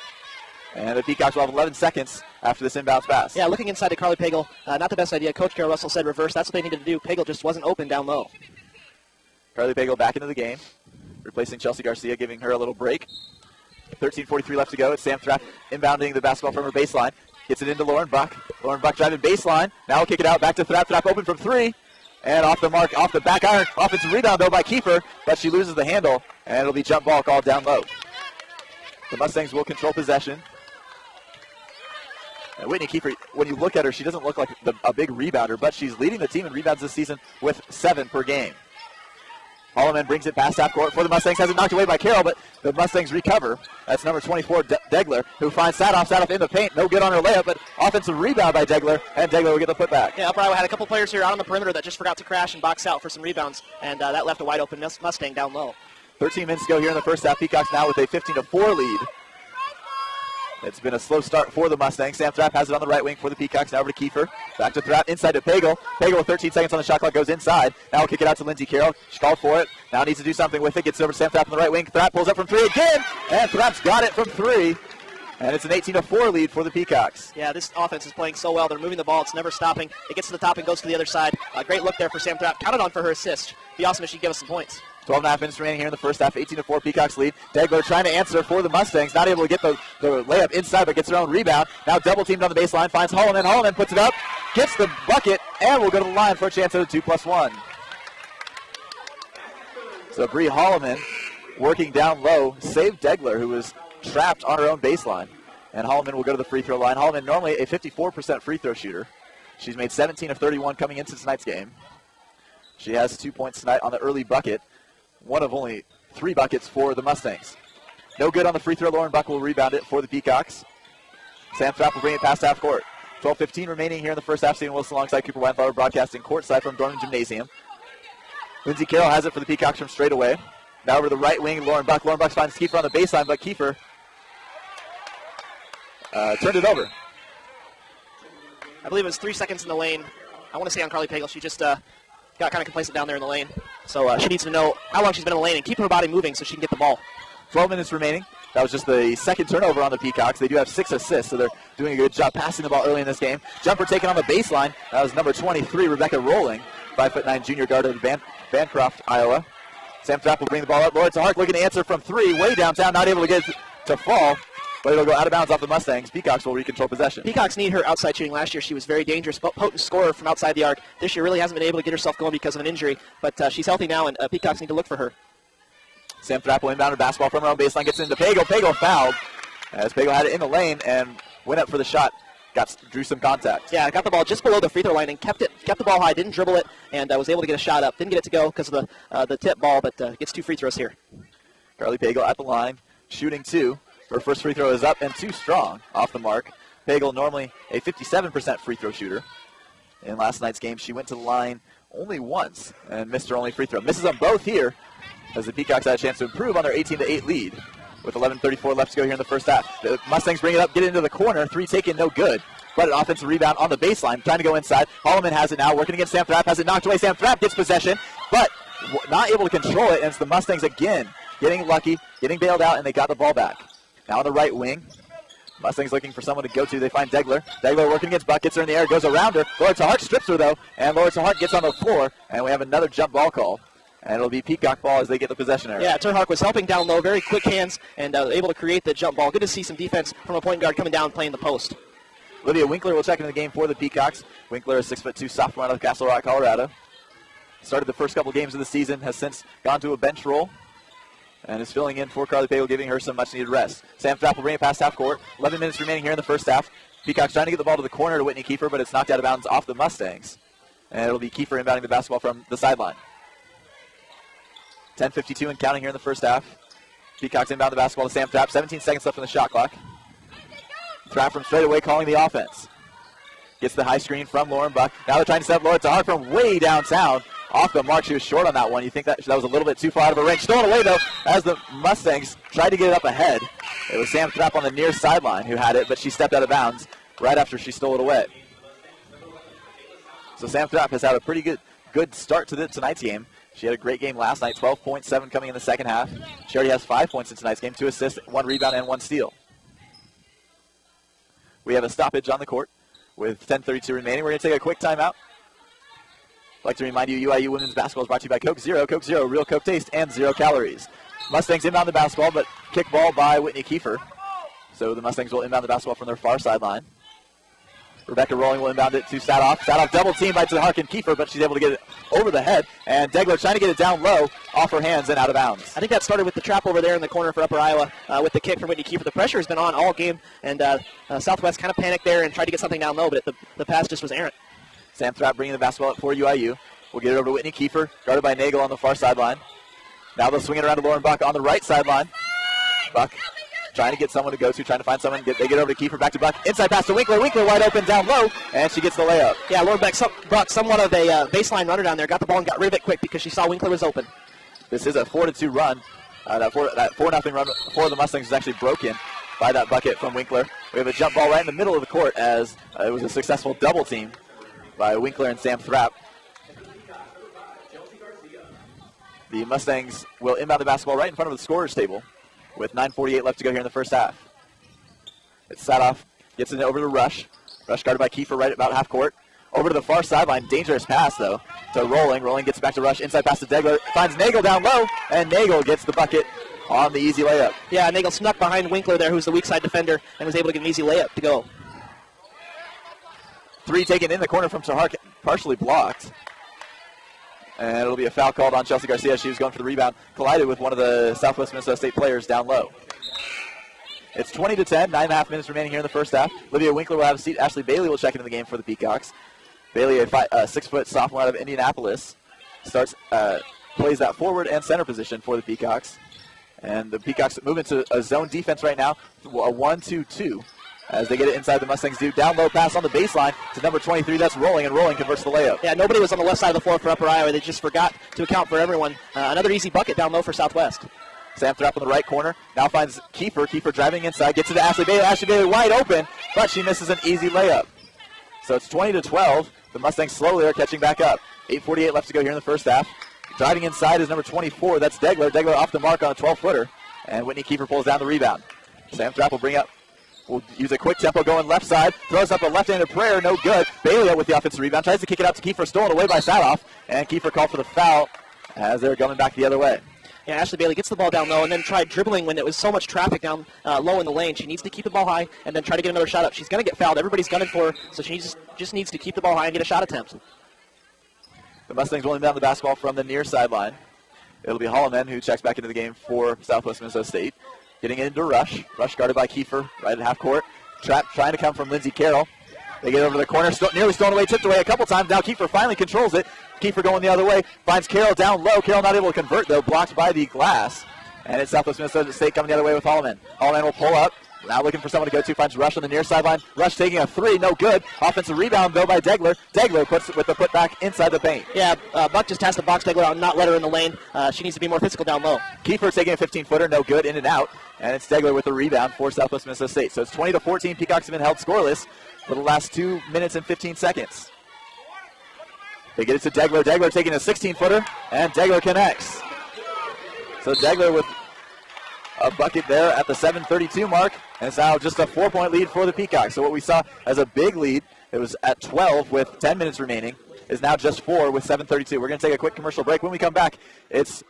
And the Peacocks will have 11 seconds after this inbounds pass. Yeah, looking inside to Carly Pagel. Not the best idea. Coach Carol Russell said reverse. That's what they needed to do. Pagel just wasn't open down low. Carly Pagel back into the game, replacing Chelsea Garcia, giving her a little break. 13:43 left to go. It's Sam Thrapp inbounding the basketball from her baseline. Gets it into Lauren Buck. Lauren Buck driving baseline. Now we'll kick it out back to Thrapp. Thrapp open from 3. And off the mark, off the back iron. Offensive rebound, though, by Kiefer, but she loses the handle, and it'll be jump ball called down low. The Mustangs will control possession. And Whitney Kiefer, when you look at her, she doesn't look like a big rebounder, but she's leading the team in rebounds this season with 7 per game. Holloman brings it past half court for the Mustangs. Has it knocked away by Carroll, but the Mustangs recover. That's number 24, Degler, who finds Sadoff. Sadoff in the paint. No good on her layup, but offensive rebound by Degler, and Degler will get the putback. Yeah, Upper Iowa had a couple players here out on the perimeter that just forgot to crash and box out for some rebounds, and that left a wide open Mustang down low. 13 minutes to go here in the first half. Peacocks now with a 15-4 lead. It's been a slow start for the Mustangs. Sam Thrapp has it on the right wing for the Peacocks. Now over to Kiefer. Back to Thrapp. Inside to Pagel. Pagel with 13 seconds on the shot clock goes inside. Now we'll kick it out to Lindsey Carroll. She called for it. Now needs to do something with it. Gets it over to Sam Thrapp on the right wing. Thrapp pulls up from three again. And Thrapp's got it from three. And it's an 18-4 lead for the Peacocks. Yeah, this offense is playing so well. They're moving the ball. It's never stopping. It gets to the top and goes to the other side. A great look there for Sam Thrapp. Counted on for her assist. Be awesome if she'd give us some points. 12.5 minutes remaining here in the first half. 18-4 Peacocks lead. Degler trying to answer for the Mustangs. Not able to get the layup inside, but gets her own rebound. Now double teamed on the baseline. Finds Holloman. Holloman puts it up. Gets the bucket. And will go to the line for a chance at a 2+1. So Bree Holloman working down low. Saved Degler, who was trapped on her own baseline. And Holloman will go to the free throw line. Holloman normally a 54% free throw shooter. She's made 17 of 31 coming into tonight's game. She has 2 points tonight on the early bucket. One of only 3 buckets for the Mustangs. No good on the free throw. Lauren Buck will rebound it for the Peacocks. Sam Thrapp will bring it past half court. 12:15 remaining here in the first half. Stephen Wilson alongside Cooper Widenthaler broadcasting courtside from Dorman Gymnasium. Lindsey Carroll has it for the Peacocks from straight away. Now over to the right wing, Lauren Buck. Lauren Buck finds Kiefer on the baseline, but Kiefer turned it over. I believe it was 3 seconds in the lane. I want to say on Carly Pagel. She just got kind of complacent down there in the lane. So she needs to know how long she's been in the lane and keep her body moving so she can get the ball. 12 minutes remaining. That was just the second turnover on the Peacocks. They do have 6 assists, so they're doing a good job passing the ball early in this game. Jumper taken on the baseline. That was number 23, Rebecca Rolling, 5'9" junior guard of Bancroft, Iowa. Sam Thrapp will bring the ball up. Laura Hart looking to answer from 3, way downtown, not able to get it to fall. But it'll go out of bounds off the Mustangs. Peacocks will recontrol possession. Peacocks need her outside shooting. Last year she was very dangerous, potent scorer from outside the arc. This year really hasn't been able to get herself going because of an injury, but she's healthy now, and Peacocks need to look for her. Sam Thrapp will inbound a basketball from her own baseline, gets into Pagel. Pagel fouled as Pagel had it in the lane and went up for the shot. Drew some contact. Yeah, got the ball just below the free throw line and kept the ball high, didn't dribble it, and was able to get a shot up. Didn't get it to go because of the tip ball, but gets 2 free throws here. Carly Pagel at the line, shooting 2. Her first free throw is up and too strong off the mark. Pagel normally a 57% free throw shooter. In last night's game, she went to the line only once and missed her only free throw. Misses them both here as the Peacocks had a chance to improve on their 18-8 lead with 11:34 left to go here in the first half. The Mustangs bring it up, get it into the corner. 3 taken, no good. But an offensive rebound on the baseline, trying to go inside. Holloman has it now, working against Sam Thrapp, has it knocked away. Sam Thrapp gets possession, but not able to control it, and it's the Mustangs again getting lucky, getting bailed out, and they got the ball back. Now on the right wing, Mustangs looking for someone to go to. They find Degler. Degler working against Buck, gets her in the air, goes around her. Laura Hart strips her, though, and Laura Hart gets on the floor, and we have another jump ball call. And it'll be Peacock ball as they get the possession area. Yeah, Terhart was helping down low, very quick hands, and able to create the jump ball. Good to see some defense from a point guard coming down playing the post. Lydia Winkler will check into the game for the Peacocks. Winkler is 6'2" sophomore out of Castle Rock, Colorado. Started the first couple games of the season, has since gone to a bench role, and is filling in for Carly Pagel, giving her some much-needed rest. Sam Thrapp will bring it past half court. 11 minutes remaining here in the first half. Peacocks trying to get the ball to the corner to Whitney Kiefer, but it's knocked out of bounds off the Mustangs. And it'll be Kiefer inbounding the basketball from the sideline. 10:52 and counting here in the first half. Peacocks inbound the basketball to Sam Thrapp. 17 seconds left on the shot clock. Thrapp from straight away calling the offense. Gets the high screen from Lauren Buck. Now they're trying to set up Laura Hart from way downtown. Off the mark, she was short on that one. You think that was a little bit too far out of her range. Stolen away, though, as the Mustangs tried to get it up ahead. It was Sam Thrapp on the near sideline who had it, but she stepped out of bounds right after she stole it away. So Sam Thrapp has had a pretty good start to tonight's game. She had a great game last night, 12.7 coming in the second half. She already has 5 points in tonight's game, 2 assists, 1 rebound, and 1 steal. We have a stoppage on the court with 10:32 remaining. We're going to take a quick timeout. I'd like to remind you, UIU women's basketball is brought to you by Coke Zero, real Coke taste, and 0 calories. Mustangs inbound the basketball, but kick ball by Whitney Kiefer. So the Mustangs will inbound the basketball from their far sideline. Rebecca Rolling will inbound it to Sadoff. Sadoff double teamed by Terhart and Kiefer, but she's able to get it over the head. And Degler trying to get it down low, off her hands and out of bounds. I think that started with the trap over there in the corner for Upper Iowa with the kick from Whitney Kiefer. The pressure has been on all game, and Southwest kind of panicked there and tried to get something down low, but the pass just was errant. Sam Thrapp bringing the basketball up for UIU. We'll get it over to Whitney Kiefer, guarded by Nagel on the far sideline. Now they'll swing it around to Lauren Buck on the right sideline. Buck trying to get someone to go to, trying to find someone. They get over to Kiefer, back to Buck. Inside pass to Winkler. Winkler wide open down low, and she gets the layup. Yeah, Lauren Buck, somewhat of a baseline runner down there, got the ball and got rid of it quick because she saw Winkler was open. This is a 4-2 run. That 4-0 run for the Mustangs is actually broken by that bucket from Winkler. We have a jump ball right in the middle of the court as it was a successful double team by Winkler and Sam Thrapp. The Mustangs will inbound the basketball right in front of the scorer's table with 9:48 left to go here in the first half. It's Sadoff, gets it over to Rush. Rush guarded by Kiefer right about half court. Over to the far sideline, dangerous pass though to Rolling. Rolling gets back to Rush, inside pass to Degler, finds Nagel down low, and Nagel gets the bucket on the easy layup. Yeah, Nagel snuck behind Winkler there, who's the weak side defender, and was able to get an easy layup to go. Three taken in the corner from Shahar, partially blocked. And it'll be a foul called on Chelsea Garcia. She was going for the rebound, collided with one of the Southwest Minnesota State players down low. It's 20-10, 9.5 minutes remaining here in the first half. Olivia Winkler will have a seat. Ashley Bailey will check into the game for the Peacocks. Bailey, a 6-foot sophomore out of Indianapolis, plays that forward and center position for the Peacocks. And the Peacocks move into a zone defense right now, a 1-2-2. As they get it inside, the Mustangs do. Down low pass on the baseline to number 23. That's Rolling, and Rolling converts the layup. Yeah, nobody was on the left side of the floor for Upper Iowa. They just forgot to account for everyone. Another easy bucket down low for Southwest. Sam Thrapp on the right corner. Now finds Kiefer. Kiefer driving inside. Gets it to Ashley Bailey. Ashley Bailey wide open, but she misses an easy layup. So it's 20-12. The Mustangs slowly are catching back up. 8:48 left to go here in the first half. Driving inside is number 24. That's Degler. Degler off the mark on a 12-footer. And Whitney Kiefer pulls down the rebound. Sam Thrapp will bring up. Will use a quick tempo going left side. Throws up a left-handed prayer. No good. Bailey up with the offensive rebound. Tries to kick it out to Kiefer. Stolen away by Sadoff. And Kiefer called for the foul as they're going back the other way. Yeah, Ashley Bailey gets the ball down low and then tried dribbling when there was so much traffic down low in the lane. She needs to keep the ball high and then try to get another shot up. She's going to get fouled. Everybody's gunning for her, so she just needs to keep the ball high and get a shot attempt. The Mustangs will inbound the basketball from the near sideline. It'll be Holloman who checks back into the game for Southwest Minnesota State. Getting it into Rush. Rush guarded by Kiefer right at half court. Trap trying to come from Lindsey Carroll. They get over the corner, nearly stolen away, tipped away a couple times. Now Kiefer finally controls it. Kiefer going the other way, finds Carroll down low. Carroll not able to convert though, blocked by the glass. And it's Southwest Minnesota State coming the other way with Holloman. Holloman will pull up. Now looking for someone to go to, finds Rush on the near sideline. Rush taking a three, no good. Offensive rebound though by Degler. Degler puts it with the putback inside the paint. Yeah, Buck just has to box Degler out and not let her in the lane. She needs to be more physical down low. Kiefer taking a 15-footer, no good, in and out. And it's Degler with the rebound for Southwest Minnesota State. So it's 20-14. Peacocks have been held scoreless for the last 2 minutes and 15 seconds. They get it to Degler. Degler taking a 16-footer, and Degler connects. So Degler with a bucket there at the 7:32 mark, and it's now just a 4-point lead for the Peacocks. So what we saw as a big lead, it was at 12 with 10 minutes remaining, is now just 4 with 7:32. We're going to take a quick commercial break. When we come back, it's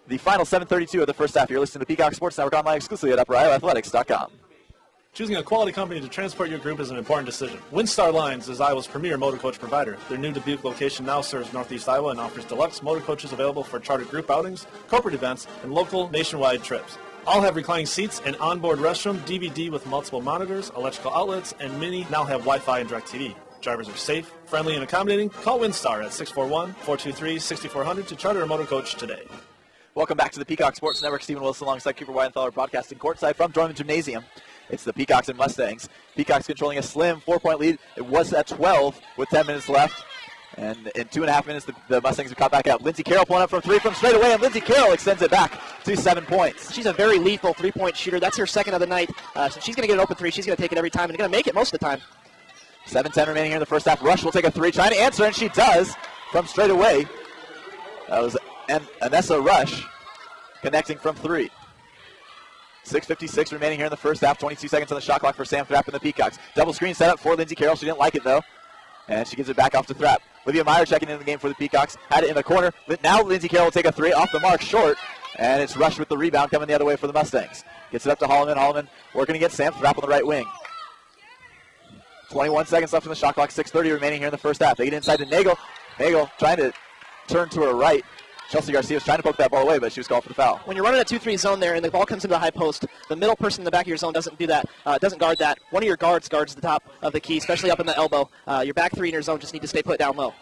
the final 7:32 of the first half. You're listening to Peacock Sports Network online exclusively at UpperIowaAthletics.com. Choosing a quality company to transport your group is an important decision. Windstar Lines is Iowa's premier motor coach provider. Their new Dubuque location now serves Northeast Iowa and offers deluxe motor coaches available for chartered group outings, corporate events, and local nationwide trips. All have reclining seats, an onboard restroom, DVD with multiple monitors, electrical outlets, and many now have Wi-Fi and DirecTV. Drivers are safe, friendly, and accommodating. Call Windstar at 641-423-6400 to charter a motor coach today. Welcome back to the Peacock Sports Network. Stephen Wilson alongside Cooper Widenthaler broadcasting courtside from Dorman Gymnasium. It's the Peacocks and Mustangs. Peacocks controlling a slim 4-point lead. It was at 12 with 10 minutes left. And in 2.5 minutes, the Mustangs have caught back out. Lindsey Carroll pulling up from three from straight away, and Lindsey Carroll extends it back to 7 points. She's a very lethal three-point shooter. That's her second of the night. So she's going to get an open three. She's going to take it every time and going to make it most of the time. 7:10 remaining here in the first half. Rush will take a three, trying to answer, and she does from straight away. That was Anessa Rush connecting from three. 6:56 remaining here in the first half. 22 seconds on the shot clock for Sam Thrapp and the Peacocks. Double screen set up for Lindsey Carroll. She didn't like it, though. And she gives it back off to Thrapp. Olivia Meyer checking in the game for the Peacocks. Had it in the corner. Now Lindsey Carroll will take a three off the mark short. And it's Rush with the rebound coming the other way for the Mustangs. Gets it up to Holloman. Holloman working against Sam Thrapp on the right wing. 21 seconds left on the shot clock. 6:30 remaining here in the first half. They get inside to Nagel. Nagel trying to turn to her right. Chelsea Garcia was trying to poke that ball away, but she was called for the foul. When you're running a 2-3 zone there and the ball comes into the high post, the middle person in the back of your zone doesn't do that, doesn't guard that. One of your guards guards the top of the key, especially up in the elbow. Your back three in your zone just need to stay put down low.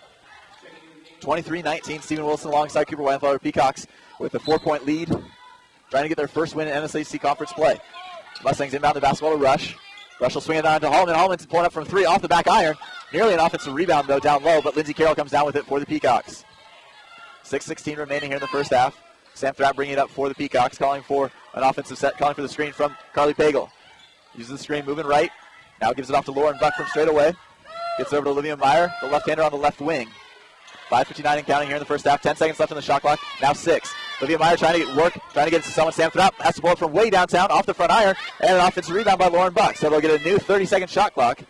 23-19, Stephen Wilson alongside Cooper Widenthaler. Peacocks with a 4-point lead, trying to get their first win in NSIC conference play. Mustangs inbound the basketball to Rush. Rush will swing it on to Hallman. Hallman's pulling up from 3 off the back iron. Nearly an offensive rebound, though, down low, but Lindsey Carroll comes down with it for the Peacocks. 6:16 remaining here in the first half. Sam Thrapp bringing it up for the Peacocks, calling for an offensive set, calling for the screen from Carly Pagel. Uses the screen, moving right. Now gives it off to Lauren Buck from straight away. Gets over to Olivia Meyer, the left-hander on the left wing. 5:59 and counting here in the first half. 10 seconds left on the shot clock. Now 6. Olivia Meyer trying to get work, trying to get it to someone. Sam Thrapp has to pull it from way downtown off the front iron, and an offensive rebound by Lauren Buck. So they'll get a new 30-second shot clock.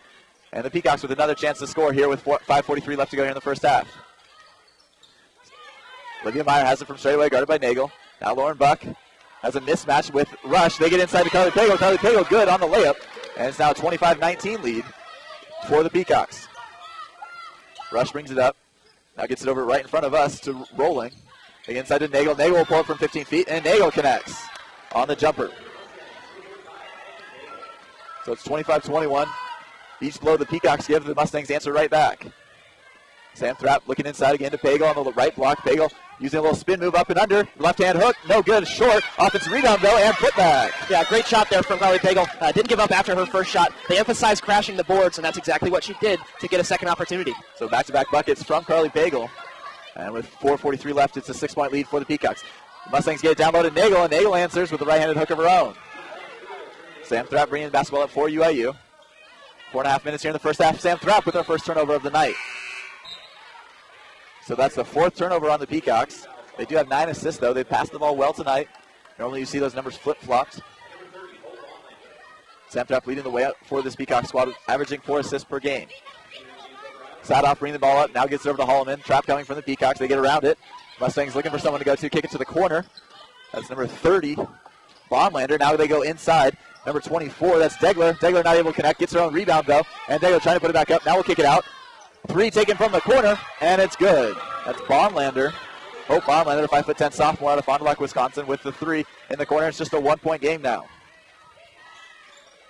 And the Peacocks with another chance to score here with 5:43 left to go here in the first half. Olivia Meyer has it from straight away, guarded by Nagel. Now Lauren Buck has a mismatch with Rush. They get inside to Carly Pagel. Carly Pagel good on the layup. And it's now a 25-19 lead for the Peacocks. Rush brings it up. Now gets it over right in front of us to Rolling. They get inside to Nagel. Nagel will pull it from 15 feet, and Nagel connects on the jumper. So it's 25-21. Each blow the Peacocks give, the Mustangs answer right back. Sam Thrapp looking inside again to Pagel on the right block. Pagel using a little spin move up and under. Left-hand hook, no good, short. Offensive rebound, though, and putback. Yeah, great shot there from Carly Pagel. Didn't give up after her first shot. They emphasized crashing the boards, and that's exactly what she did to get a second opportunity. So back-to-back buckets from Carly Pagel. And with 4:43 left, it's a 6-point lead for the Peacocks. The Mustangs get it down low to Nagel, and Nagel answers with a right-handed hook of her own. Sam Thrapp bringing the basketball up for UIU. 4.5 minutes here in the first half. Sam Thrapp with her first turnover of the night. So that's the 4th turnover on the Peacocks. They do have 9 assists, though. They passed the ball well tonight. Normally you see those numbers flip-flopped. Sam Thrapp leading the way up for this Peacock squad, averaging 4 assists per game. Sadoff bringing the ball up, now gets it over to Holloman. Trap coming from the Peacocks. They get around it. Mustangs looking for someone to go to. Kick it to the corner. That's number 30, Bonlander. Now they go inside. Number 24, that's Degler. Degler not able to connect. Gets her own rebound, though. And Degler trying to put it back up. Now we'll kick it out. 3 taken from the corner, and it's good. That's Bonlander. Hope Bonlander, 5'10" sophomore out of Fond du Lac, Wisconsin, with the 3 in the corner. It's just a 1-point game now.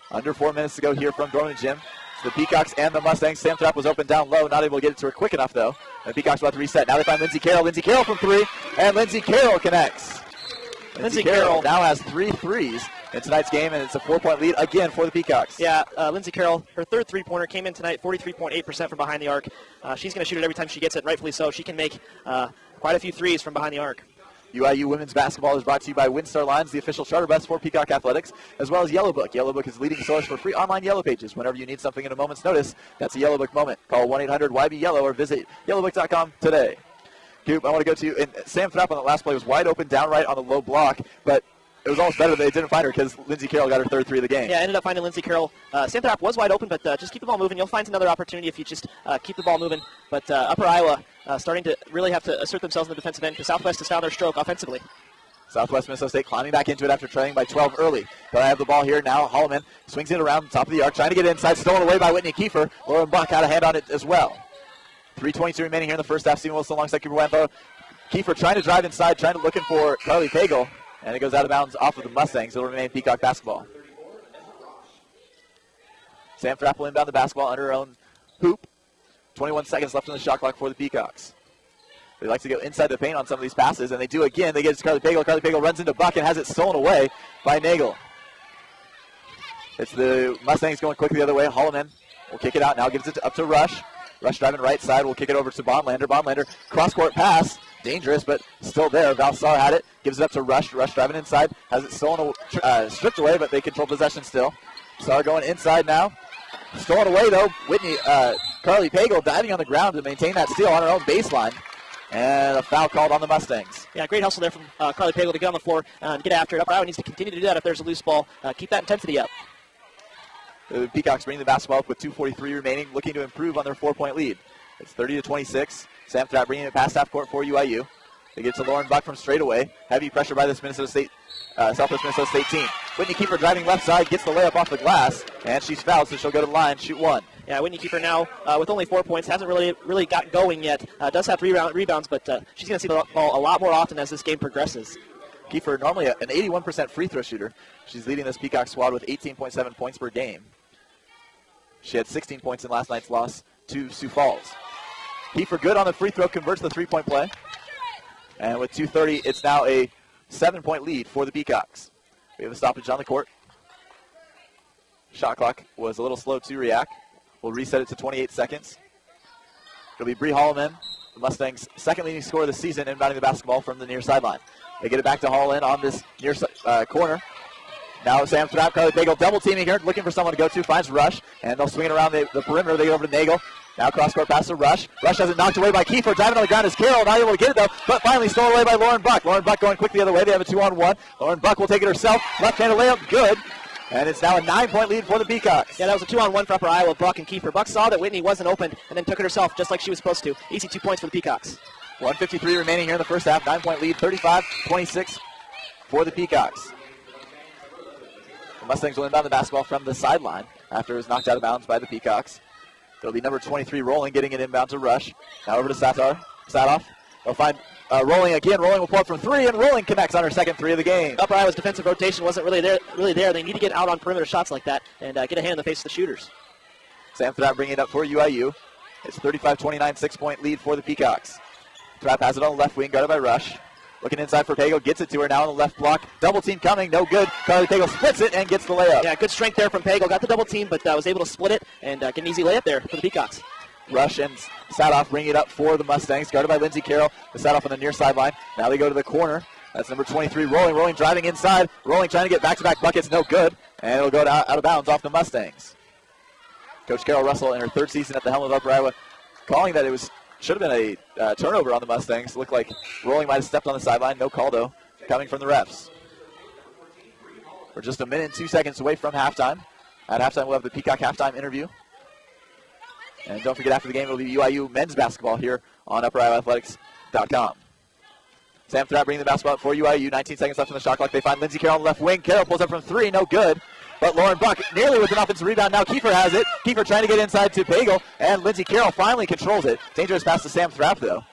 Under 4 minutes to go here from Dorman Gym. So the Peacocks and the Mustangs. Sam Thrapp was open down low, not able to get it to her quick enough, though. And the Peacocks about to reset. Now they find Lindsey Carroll. Lindsey Carroll from 3, and Lindsey Carroll connects. Lindsey Carroll now has 3 threes in tonight's game, and it's a 4-point lead again for the Peacocks. Yeah, Lindsey Carroll, her 3rd three-pointer came in tonight, 43.8% from behind the arc. She's going to shoot it every time she gets it, rightfully so. She can make quite a few threes from behind the arc. UIU women's basketball is brought to you by WinStar Lines, the official charter bus for Peacock Athletics, as well as Yellow Book. Yellow Book is leading source for free online Yellow Pages. Whenever you need something at a moment's notice, that's a Yellow Book moment. Call 1-800-YB-YELLOW or visit yellowbook.com today. Coop, I want to go to, and Sam Thrapp on that last play was wide open, down right on the low block, but it was almost better that they didn't find her because Lindsey Carroll got her 3rd 3 of the game. Yeah, ended up finding Lindsey Carroll. Sam Thrapp was wide open, but just keep the ball moving. You'll find another opportunity if you just keep the ball moving. But Upper Iowa starting to really have to assert themselves in the defensive end because Southwest has found their stroke offensively. Southwest Minnesota State climbing back into it after trailing by 12 early. But I have the ball here now. Holloman swings it around the top of the arc, trying to get it inside, stolen away by Whitney Kiefer. Lauren Buck had a hand on it as well. 3:22 remaining here in the first half. Stephen Wilson alongside Cooper Widenthaler. Kiefer trying to drive inside, looking for Carly Pagel, and it goes out of bounds off of the Mustangs. It'll remain Peacock basketball. Sam Thrapp will inbound the basketball under her own hoop. 21 seconds left on the shot clock for the Peacocks. They like to go inside the paint on some of these passes, and they do again. They get it to Carly Pagel. Carly Pagel runs into Buck and has it stolen away by Nagel. It's the Mustangs going quickly the other way. Holloman will kick it out now, gives it up to Rush. Rush driving right side, will kick it over to Bonlander. Bonlander, cross-court pass, dangerous, but still there. Valsar had it, gives it up to Rush. Rush driving inside, has it stolen, stripped away, but they control possession still. Sar going inside now. Stolen away, though. Whitney, Carly Pagel diving on the ground to maintain that steal on her own baseline. And a foul called on the Mustangs. Yeah, great hustle there from Carly Pagel to get on the floor and get after it. Upper Iowa needs to continue to do that if there's a loose ball. Keep that intensity up. The Peacocks bring the basketball up with 2:43 remaining, looking to improve on their 4-point lead. It's 30-26. Sam Thrapp bringing it past half court for UIU. They get to Lauren Buck from straight away. Heavy pressure by this Minnesota State, Southwest Minnesota State team. Whitney Kiefer driving left side, gets the layup off the glass, and she's fouled, so she'll go to the line, shoot 1. Yeah, Whitney Kiefer now with only 4 points, hasn't really got going yet. Does have 3 rebounds, but she's going to see the ball a lot more often as this game progresses. Kiefer, normally an 81% free throw shooter. She's leading this Peacock squad with 18.7 points per game. She had 16 points in last night's loss to Sioux Falls. Kiefer good on the free throw, converts the three-point play. And with 2:30, it's now a 7-point lead for the Peacocks. We have a stoppage on the court. Shot clock was a little slow to react. We'll reset it to 28 seconds. It'll be Bree Holloman, the Mustangs' second leading scorer of the season, inbounding the basketball from the near sideline. They get it back to Holloman on this near corner. Now Sam Thrapp, Carly Pagel double teaming here, looking for someone to go to, finds Rush, and they'll swing it around the perimeter. They get over to Nagel. Now cross-court pass to Rush. Rush has it knocked away by Kiefer. Driving on the ground is Carroll, not able to get it though, but finally stolen away by Lauren Buck. Lauren Buck going quickly the other way. They have a 2-on-1. Lauren Buck will take it herself. Left-handed layup, good. And it's now a 9-point lead for the Peacocks. Yeah, that was a 2-on-1 for Upper Iowa, Buck and Kiefer. Buck saw that Whitney wasn't open and then took it herself just like she was supposed to. Easy 2 points for the Peacocks. 1:53 remaining here in the first half. 9-point lead, 35-26 for the Peacocks. The Mustangs will inbound the basketball from the sideline after it was knocked out of bounds by the Peacocks. It'll be number 23, Rolling, getting it inbound to Rush. Now over to Satoff. They'll find Rolling again. Rolling will pull up from three, and Rolling connects on her second three of the game. Upper Iowa's defensive rotation wasn't really there. They need to get out on perimeter shots like that and get a hand in the face of the shooters. Sam Thrapp bringing it up for UIU. It's 35-29, 6-point lead for the Peacocks. Thrapp has it on the left wing, guarded by Rush. Looking inside for Pagel, gets it to her now on the left block. Double team coming, no good. Carly Pagel splits it and gets the layup. Yeah, good strength there from Pagel. Got the double team, but was able to split it and get an easy layup there for the Peacocks. Rush and Sadoff bring it up for the Mustangs, guarded by Lindsey Carroll. The Sadoff on the near sideline. Now they go to the corner. That's number 23, Rolling. Rolling driving inside. Rolling trying to get back-to-back buckets, no good. And it'll go out of bounds off the Mustangs. Coach Carol Russell in her third season at the helm of Upper Iowa, calling that it should have been a turnover on the Mustangs. Looked like Rolling might have stepped on the sideline. No call, though, coming from the refs. We're just a minute and 2 seconds away from halftime. At halftime, we'll have the Peacock halftime interview. And don't forget, after the game, it'll be UIU men's basketball here on UpperIowaAthletics.com. Sam Thrapp bringing the basketball up for UIU. 19 seconds left on the shot clock. They find Lindsey Carroll on the left wing. Carroll pulls up from three, no good. But Lauren Buck nearly with an offensive rebound. Now Kiefer has it. Kiefer trying to get inside to Pagel, and Lindsey Carroll finally controls it. Dangerous pass to Sam Thrapp, though.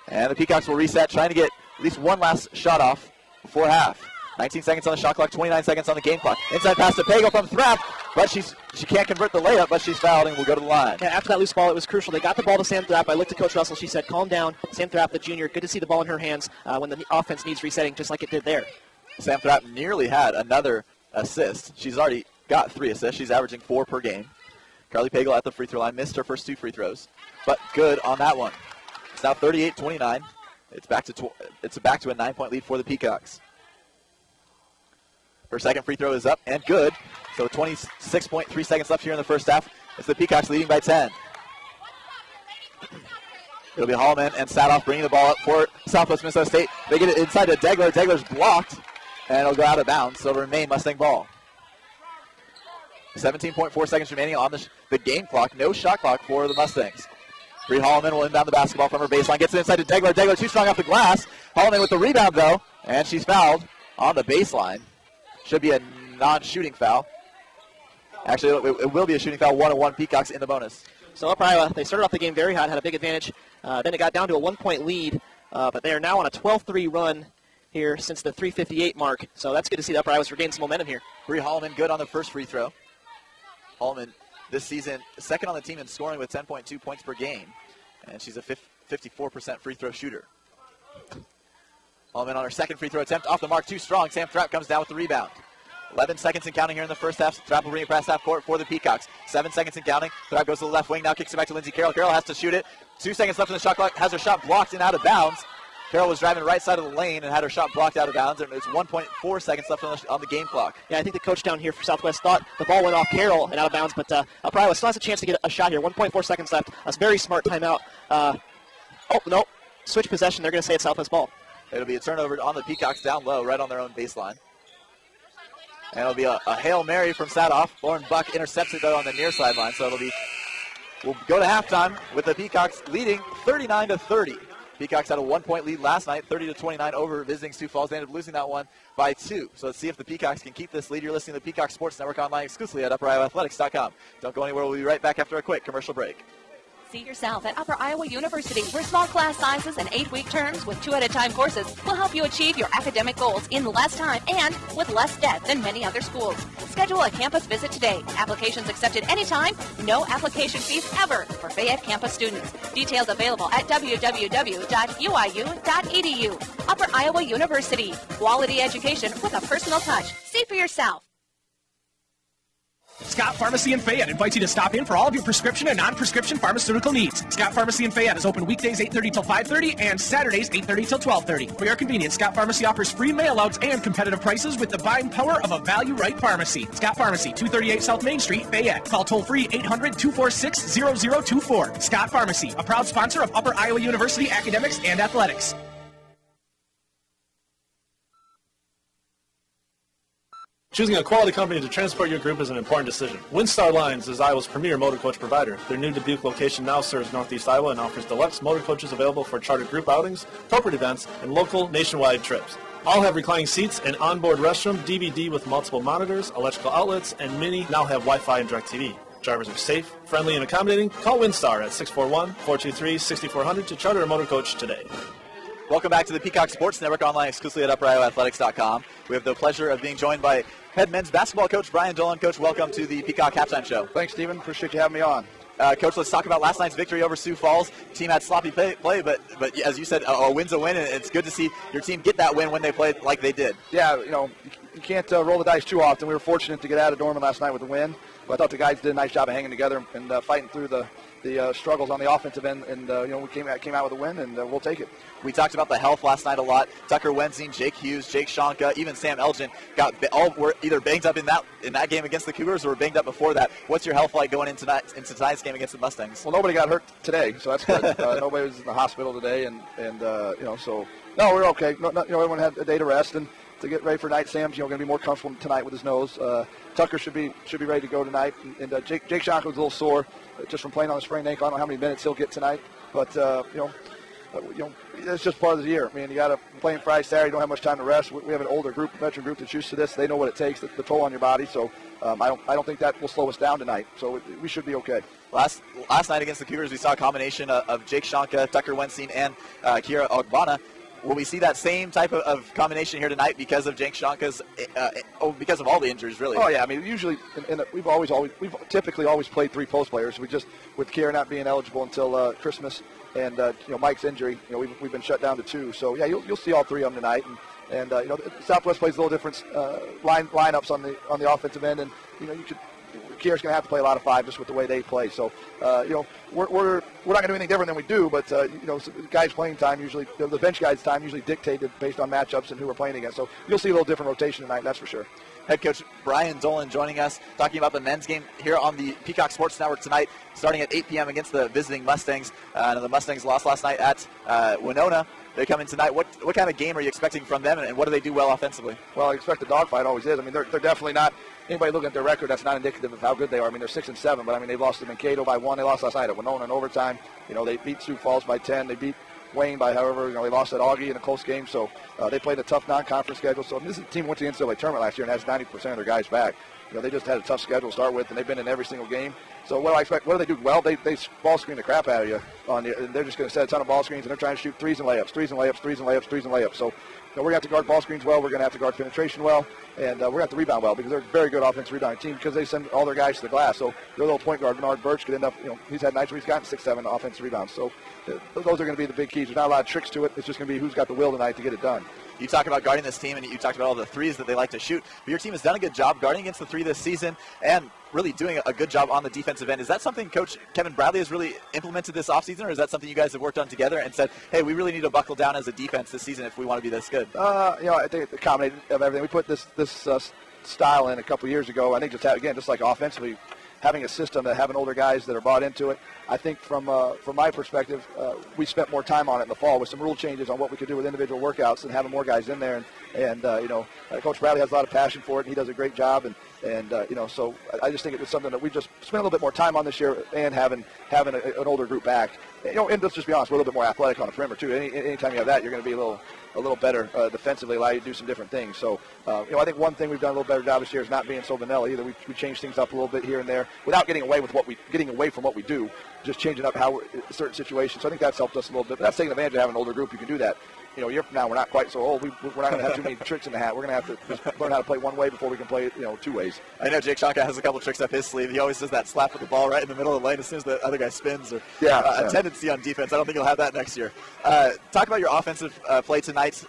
And the Peacocks will reset, trying to get at least one last shot off before half. 19 seconds on the shot clock, 29 seconds on the game clock. Inside pass to Pagel from Thrapp, but she can't convert the layup, but she's fouled and will go to the line. Yeah, after that loose ball, it was crucial. They got the ball to Sam Thrapp. I looked at Coach Russell. She said, calm down. Sam Thrapp, the junior, good to see the ball in her hands when the offense needs resetting, just like it did there. Sam Thrapp nearly had another assist. She's already got 3 assists. She's averaging 4 per game. Carly Pagel at the free throw line missed her first 2 free throws, but good on that one. It's now 38-29. It's back to a 9-point lead for the Peacocks. Her second free throw is up and good. So 26.3 seconds left here in the first half. It's the Peacocks leading by 10. It'll be Hallman and Sadoff bringing the ball up for Southwest Minnesota State. They get it inside to Degler. Degler's blocked, and it'll go out of bounds. So it'll remain Mustang ball. 17.4 seconds remaining on the game clock. No shot clock for the Mustangs. Bree Hallman will inbound the basketball from her baseline. Gets it inside to Degler. Degler too strong off the glass. Hallman with the rebound, though, and she's fouled on the baseline. Should be a non-shooting foul. Actually, it will be a shooting foul. 1-1 Peacocks in the bonus. So Upper Iowa, they started off the game very hot, had a big advantage. Then it got down to a 1-point lead, but they are now on a 12-3 run here since the 3:58 mark. So that's good to see the Upper Iowa's regain some momentum here. Bree Hallman good on the first free throw. Hallman this season second on the team in scoring with 10.2 points per game, and she's a 54% free throw shooter. Hallman on her second free throw attempt, off the mark, too strong. Sam Thrapp comes down with the rebound. 11 seconds and counting here in the first half. Thrapp will bring it past half court for the Peacocks. 7 seconds and counting. Thrapp goes to the left wing, now kicks it back to Lindsey Carroll. Carroll has to shoot it. 2 seconds left in the shot clock, has her shot blocked and out of bounds. Carroll was driving right side of the lane and had her shot blocked out of bounds, and it's 1.4 seconds left on the game clock. Yeah, I think the coach down here for Southwest thought the ball went off Carroll and out of bounds, but Upper Iowa still has a chance to get a shot here. 1.4 seconds left. That's a very smart timeout. Oh, no. Switch possession. They're going to say it's Southwest ball. It'll be a turnover on the Peacocks down low, right on their own baseline. And it'll be a Hail Mary from Sadoff. Lauren Buck intercepts it, though, on the near sideline. So we'll go to halftime with the Peacocks leading 39-30. Peacocks had a 1-point lead last night, 30-29 over visiting Sioux Falls. They ended up losing that one by 2. So let's see if the Peacocks can keep this lead. You're listening to the Peacock Sports Network online exclusively at UpperIowaAthletics.com. Don't go anywhere. We'll be right back after a quick commercial break. See yourself at Upper Iowa University, where small class sizes and 8-week terms with 2-at-a-time courses will help you achieve your academic goals in less time and with less debt than many other schools. Schedule a campus visit today. Applications accepted anytime. No application fees ever for Fayette campus students. Details available at www.uiu.edu. Upper Iowa University. Quality education with a personal touch. See for yourself. Scott Pharmacy in Fayette invites you to stop in for all of your prescription and non-prescription pharmaceutical needs. Scott Pharmacy in Fayette is open weekdays 8:30 till 5:30 and Saturdays 8:30 till 12:30. For your convenience, Scott Pharmacy offers free mail-outs and competitive prices with the buying power of a value-right pharmacy. Scott Pharmacy, 238 South Main Street, Fayette. Call toll-free 800-246-0024. Scott Pharmacy, a proud sponsor of Upper Iowa University Academics and Athletics. Choosing a quality company to transport your group is an important decision. WinStar Lines is Iowa's premier motor coach provider. Their new Dubuque location now serves Northeast Iowa and offers deluxe motor coaches available for charter group outings, corporate events, and local nationwide trips. All have reclining seats, an onboard restroom, DVD with multiple monitors, electrical outlets, and many now have Wi-Fi and DirecTV. Drivers are safe, friendly, and accommodating. Call WinStar at 641-423-6400 to charter a motor coach today. Welcome back to the Peacock Sports Network, online exclusively at UpperIowaAthletics.com. We have the pleasure of being joined by head men's basketball coach Brian Dolan. Coach, welcome to the Peacock Halftime Show. Thanks, Stephen. Appreciate you having me on. Coach, let's talk about last night's victory over Sioux Falls. The team had sloppy play, but as you said, a win's a win, and it's good to see your team get that win when they played like they did. Yeah, you can't roll the dice too often. We were fortunate to get out of Norman last night with a win. But I thought the guys did a nice job of hanging together and fighting through the struggles on the offensive end, and we came out with a win, and we'll take it. We talked about the health last night a lot. Tucker Wensing, Jake Hughes, Jake Shonka, even Sam Elgin were either banged up in that game against the Cougars or were banged up before that. What's your health like going into tonight's game against the Mustangs? Well, nobody got hurt today, so that's good. Nobody was in the hospital today, and so no, we're okay. No, everyone had a day to rest and to get ready for night. Sam's going to be more comfortable tonight with his nose. Tucker should be ready to go tonight, and Jake Shonka was a little sore just from playing on a sprained ankle. I don't know how many minutes he'll get tonight, but it's just part of the year. I mean, you got to play Friday, Saturday. You don't have much time to rest. We have an older group, veteran group that's used to this. They know what it takes, the toll on your body. So I don't think that will slow us down tonight. So we should be okay. Last night against the Cougars, we saw a combination of Jake Shonka, Tucker Wensing, and Kira Ogbonna. Will we see that same type of combination here tonight because of Jake Shonka's, because of all the injuries, really? Oh yeah, I mean usually, we've typically always played three post players. We just, with Kira not being eligible until Christmas and Mike's injury, we've been shut down to two. So yeah, you'll see all three of them tonight, and Southwest plays a little different lineups on the offensive end, and Kira's going to have to play a lot of five just with the way they play. So, we're not going to do anything different than we do, but, so the guys' playing time usually, the bench guys' time usually dictated based on matchups and who we're playing against. So you'll see a little different rotation tonight, that's for sure. Head coach Brian Dolan joining us, talking about the men's game here on the Peacock Sports Network tonight, starting at 8 p.m. against the visiting Mustangs. The Mustangs lost last night at Winona. They come in tonight. What kind of game are you expecting from them, and what do they do well offensively? Well, I expect the dogfight always is. I mean, they're definitely not. Anybody looking at their record, that's not indicative of how good they are. I mean, they're 6-7, but I mean, they've lost to Mankato by 1. They lost last night at Winona in overtime. They beat Sioux Falls by 10. They beat Wayne by however. They lost at Augie in a close game. So they played a tough non-conference schedule. So this is a team who went to the NCAA tournament last year and has 90% of their guys back. They just had a tough schedule to start with, and they've been in every single game. So what do I expect? What do they do? Well, they ball screen the crap out of you. And they're just going to set a ton of ball screens, and they're trying to shoot threes and layups. So we're going to have to guard ball screens well. We're going to have to guard penetration well. And we're going to have to rebound well because they're a very good offensive rebounding team because they send all their guys to the glass. So their little point guard, Bernard Birch, could end up, he's had nights where he's gotten 6-7 offensive rebounds. So those are going to be the big keys. There's not a lot of tricks to it. It's just going to be who's got the will tonight to get it done. You talk about guarding this team, and you talked about all the threes that they like to shoot. But your team has done a good job guarding against the three this season and really doing a good job on the defensive end. Is that something Coach Kevin Bradley has really implemented this offseason, or is that something you guys have worked on together and said, hey, we really need to buckle down as a defense this season if we want to be this good? I think the combination of everything. We put this style in a couple years ago. I think just like offensively, having a system that having older guys that are bought into it. I think from my perspective, we spent more time on it in the fall with some rule changes on what we could do with individual workouts and having more guys in there. And Coach Bradley has a lot of passion for it, and he does a great job. And And so I just think it was something that we just spent a little bit more time on this year, and having an older group back. And let's just be honest, we're a little bit more athletic on the perimeter too. Anytime you have that, you're going to be a little better defensively, allow you to do some different things. So I think one thing we've done a little better job this year is not being so vanilla either. We changed things up a little bit here and there without getting away from what we do, just changing up how certain situations. So I think that's helped us a little bit. But that's taking advantage of having an older group. You can do that. A year from now, we're not quite so old. We're not going to have too many tricks in the hat. We're going to have to just learn how to play one way before we can play, two ways. I know Jake Shonka has a couple tricks up his sleeve. He always does that slap of the ball right in the middle of the lane as soon as the other guy spins. Or a tendency on defense. I don't think he'll have that next year. Talk about your offensive play tonight.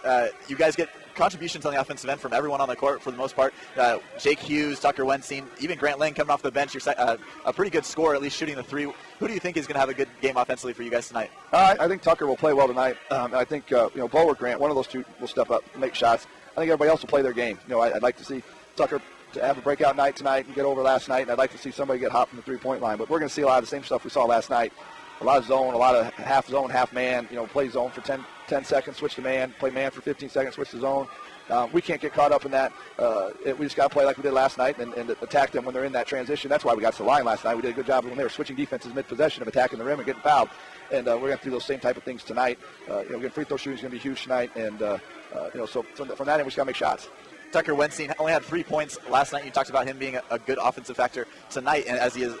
You guys get contributions on the offensive end from everyone on the court for the most part. Jake Hughes, Tucker Wensing, even Grant Lane coming off the bench. You're a pretty good scorer, at least shooting the three. Who do you think is going to have a good game offensively for you guys tonight? I think Tucker will play well tonight. I think Bo or Grant, one of those two will step up and make shots. I think everybody else will play their game. I'd like to see Tucker to have a breakout night tonight and get over last night, and I'd like to see somebody get hot from the three-point line. But we're going to see a lot of the same stuff we saw last night. A lot of zone, a lot of half zone, half man. Play zone for 10 seconds, switch to man. Play man for 15 seconds, switch to zone. We can't get caught up in that. We just got to play like we did last night and attack them when they're in that transition. That's why we got to the line last night. We did a good job when they were switching defenses mid-possession of attacking the rim and getting fouled. And we're going to do those same type of things tonight. Again, free throw shooting is going to be huge tonight. And, so from that end, we just got to make shots. Tucker Wensing only had 3 points last night. You talked about him being a good offensive factor tonight, and as he is